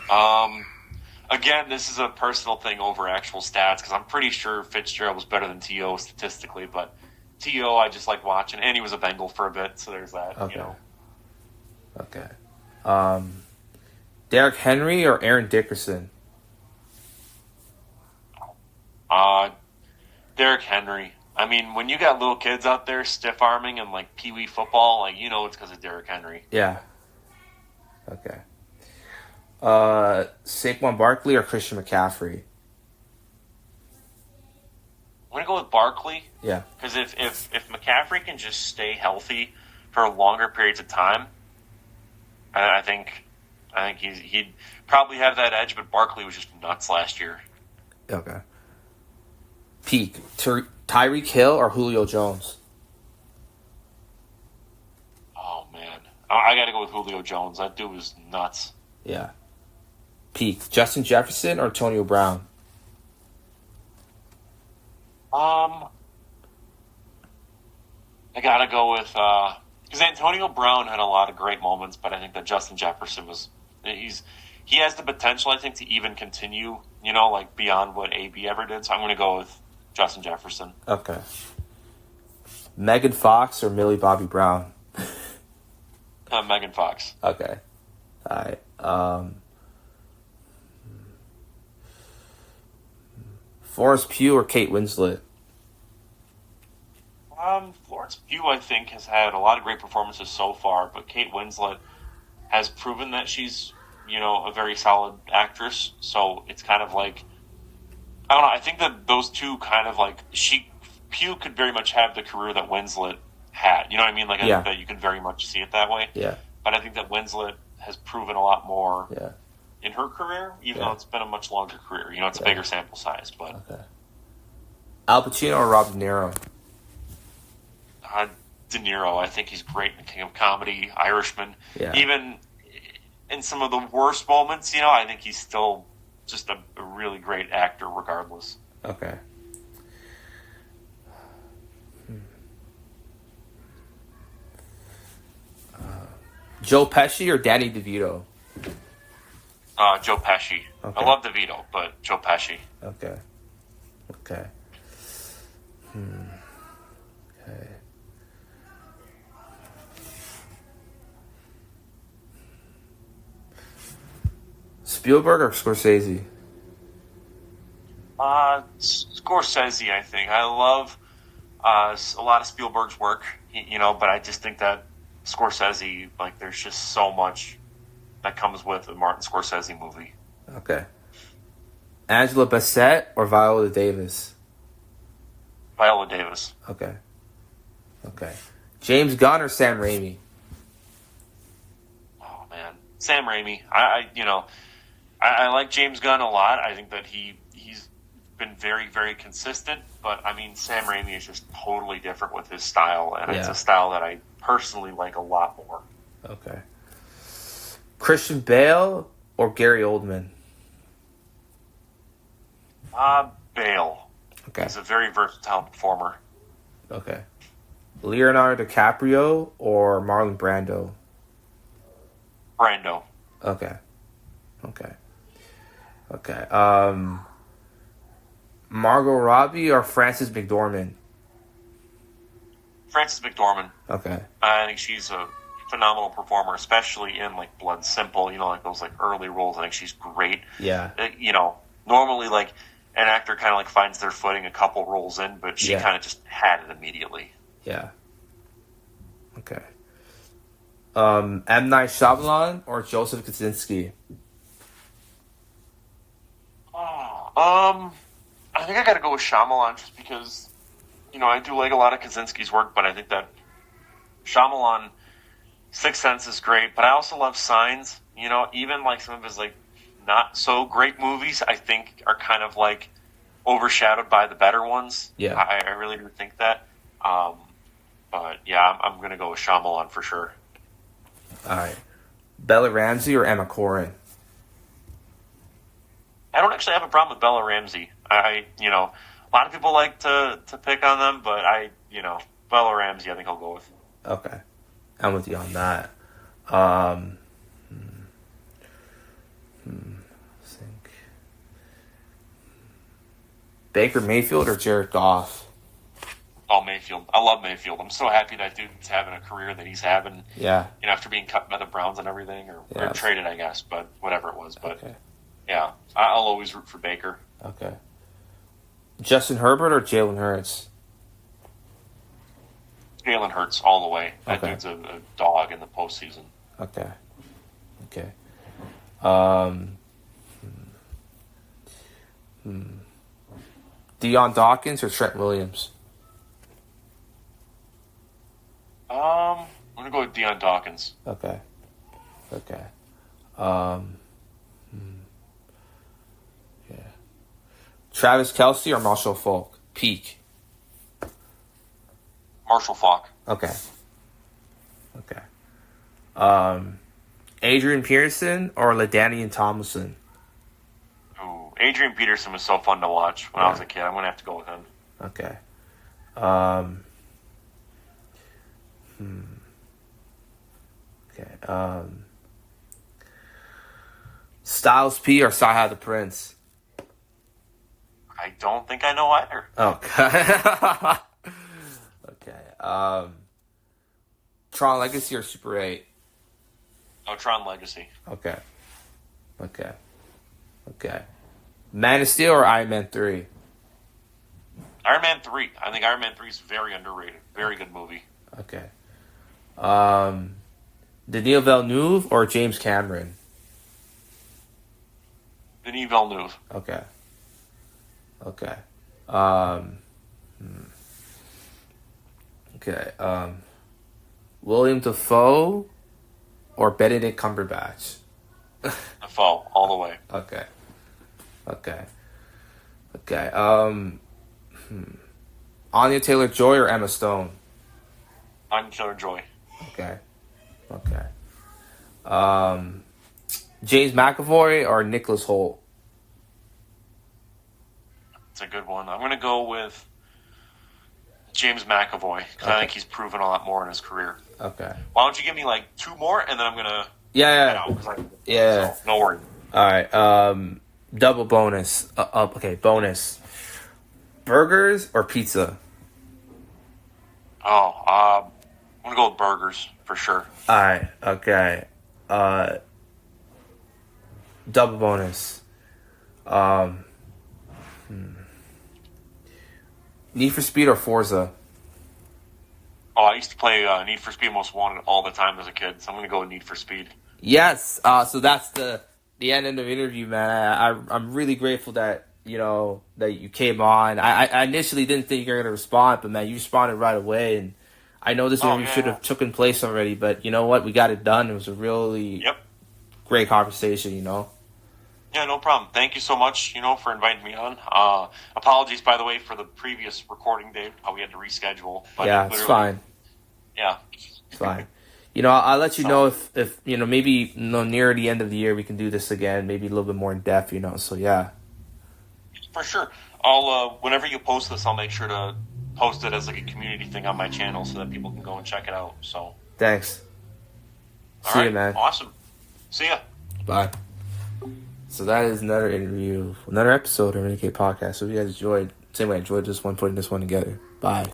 Speaker 2: Again, this is a personal thing over actual stats because I'm pretty sure Fitzgerald was better than T.O. statistically, but T.O. I just like watching, and he was a Bengal for a bit, so there's that.
Speaker 1: Okay.
Speaker 2: You know.
Speaker 1: Okay. Derrick Henry or Aaron Dickerson?
Speaker 2: Derrick Henry. I mean, when you got little kids out there stiff arming and like pee-wee football, like you know it's because of Derrick Henry.
Speaker 1: Yeah. Okay. Saquon Barkley or Christian McCaffrey?
Speaker 2: I'm gonna go with Barkley.
Speaker 1: Yeah.
Speaker 2: Because if McCaffrey can just stay healthy for longer periods of time, I think he'd probably have that edge. But Barkley was just nuts last year.
Speaker 1: Okay. Peak Tyreek Hill or Julio Jones?
Speaker 2: Oh man, I got to go with Julio Jones. That dude was nuts.
Speaker 1: Yeah. Peak Justin Jefferson or Antonio Brown?
Speaker 2: I gotta go with because Antonio Brown had a lot of great moments, but I think that Justin Jefferson he has the potential, I think, to even continue, you know, like beyond what AB ever did. So I'm gonna go with Justin Jefferson.
Speaker 1: Okay. Megan Fox or Millie Bobby Brown?
Speaker 2: Megan Fox.
Speaker 1: Okay. All right. Florence Pugh or Kate Winslet?
Speaker 2: Florence Pugh, I think, has had a lot of great performances so far, but Kate Winslet has proven that she's, you know, a very solid actress. So it's kind of like, I don't know. I think that those two kind of like Pugh could very much have the career that Winslet had. You know what I mean? Like I think that you can very much see it that way.
Speaker 1: Yeah. But
Speaker 2: I think that Winslet has proven a lot more.
Speaker 1: Yeah.
Speaker 2: In her career, even though it's been a much longer career. You know, it's a bigger sample size, but...
Speaker 1: Okay. Al Pacino or Robert De Niro?
Speaker 2: De Niro. I think he's great in The King of Comedy, Irishman.
Speaker 1: Yeah.
Speaker 2: Even in some of the worst moments, I think he's still just a really great actor regardless.
Speaker 1: Okay. Joe Pesci or Danny DeVito?
Speaker 2: Joe Pesci.
Speaker 1: Okay.
Speaker 2: I love DeVito, but Joe Pesci.
Speaker 1: Okay. Okay. Okay. Spielberg or Scorsese?
Speaker 2: Scorsese, I think. I love a lot of Spielberg's work, but I just think that Scorsese, like, there's just so much that comes with a Martin Scorsese movie.
Speaker 1: Okay. Angela Bassett or Viola Davis?
Speaker 2: Viola Davis.
Speaker 1: Okay. Okay. James Gunn or Sam Raimi?
Speaker 2: Oh man, Sam Raimi. I like James Gunn a lot. I think that he's been very, very consistent. But I mean, Sam Raimi is just totally different with his style, and it's a style that I personally like a lot more.
Speaker 1: Okay. Christian Bale or Gary Oldman?
Speaker 2: Bale.
Speaker 1: Okay.
Speaker 2: He's a very versatile performer.
Speaker 1: Okay. Leonardo DiCaprio or Marlon Brando?
Speaker 2: Brando.
Speaker 1: Okay. Okay. Okay. Margot Robbie or Frances McDormand?
Speaker 2: Frances McDormand.
Speaker 1: Okay.
Speaker 2: I think she's a phenomenal performer, especially in like Blood Simple. Like those like early roles. I think she's great.
Speaker 1: Yeah.
Speaker 2: Normally like an actor kind of like finds their footing a couple roles in, but she kind of just had it immediately.
Speaker 1: Yeah. Okay. M. Night Shyamalan or Joseph Kosinski?
Speaker 2: I think I got to go with Shyamalan just because, I do like a lot of Kaczynski's work, but I think that Shyamalan, Sixth Sense is great, but I also love Signs. Even like some of his like not so great movies, I think are kind of like overshadowed by the better ones.
Speaker 1: Yeah.
Speaker 2: I really do think that. But yeah, I'm going to go with Shyamalan for sure.
Speaker 1: All right. Bella Ramsey or Emma Corrin?
Speaker 2: I don't actually have a problem with Bella Ramsey. A lot of people like to pick on them, but Bella Ramsey, I think I'll go with.
Speaker 1: Okay. I'm with you on that. Think. Baker Mayfield or Jared Goff?
Speaker 2: Oh, Mayfield. I love Mayfield. I'm so happy that dude's having a career that he's having.
Speaker 1: Yeah.
Speaker 2: After being cut by the Browns and everything, or traded, I guess, but whatever it was. But
Speaker 1: okay.
Speaker 2: Yeah, I'll always root for Baker.
Speaker 1: Okay. Justin Herbert or Jalen Hurts?
Speaker 2: Jalen Hurts all the way. That
Speaker 1: Okay.
Speaker 2: dude's a dog in the postseason.
Speaker 1: Okay. Okay. Deion Dawkins or Trent Williams?
Speaker 2: I'm gonna go with Deion Dawkins.
Speaker 1: Okay. Okay. Yeah. Travis Kelce or Marshall Falk? Peak.
Speaker 2: Marshall Faulk.
Speaker 1: Okay. Okay. Adrian Peterson or LaDainian Tomlinson?
Speaker 2: Ooh, Adrian Peterson was so fun to watch when I was a kid. I'm gonna have to go with him.
Speaker 1: Okay. Okay. Styles P or Saha the Prince?
Speaker 2: I don't think I know either.
Speaker 1: Okay. Okay. Tron Legacy or Super 8?
Speaker 2: Oh, Tron Legacy.
Speaker 1: Okay. Okay. Okay. Man of Steel or Iron Man 3?
Speaker 2: Iron Man 3. I think Iron Man 3 is very underrated. Very good movie.
Speaker 1: Okay. Denis Villeneuve or James Cameron?
Speaker 2: Denis Villeneuve.
Speaker 1: Okay. Okay. Okay. William Dafoe or Benedict Cumberbatch?
Speaker 2: Dafoe, all the way.
Speaker 1: Okay. Okay. Okay. Anya Taylor-Joy or Emma Stone?
Speaker 2: on Killer Joy.
Speaker 1: Okay. James McAvoy or Nicholas Hoult?
Speaker 2: It's a good one. I'm going to go with James McAvoy because I think he's proven a lot more in his career.
Speaker 1: Okay.
Speaker 2: Why don't you give me like 2 more, and then I'm going to
Speaker 1: Yeah.
Speaker 2: So, no worries.
Speaker 1: All right. Double bonus. Bonus. Burgers or pizza?
Speaker 2: I'm going to go with burgers for sure.
Speaker 1: All right. Okay. Double bonus. Need for Speed or Forza?
Speaker 2: Oh, I used to play Need for Speed Most Wanted all the time as a kid, so I'm going to go with Need for Speed.
Speaker 1: Yes. So that's the end of the interview, man. I'm really grateful that that you came on. I initially didn't think you were gonna respond, but man, you responded right away. And I know this interview should have taken place already, but you know what? We got it done. It was a really great conversation.
Speaker 2: Yeah, no problem. Thank you so much, for inviting me on. Apologies, by the way, for the previous recording date. We had to reschedule. But
Speaker 1: it's fine.
Speaker 2: Yeah.
Speaker 1: It's fine. I'll let you know if maybe near the end of the year we can do this again, maybe a little bit more in depth, so yeah.
Speaker 2: For sure. I'll whenever you post this, I'll make sure to post it as like a community thing on my channel so that people can go and check it out. So
Speaker 1: thanks. See you, man.
Speaker 2: Awesome. See ya.
Speaker 1: Bye. So that is another interview, another episode of Renegade Podcast. So if you guys enjoyed, same way I enjoyed this one, putting this one together. Bye.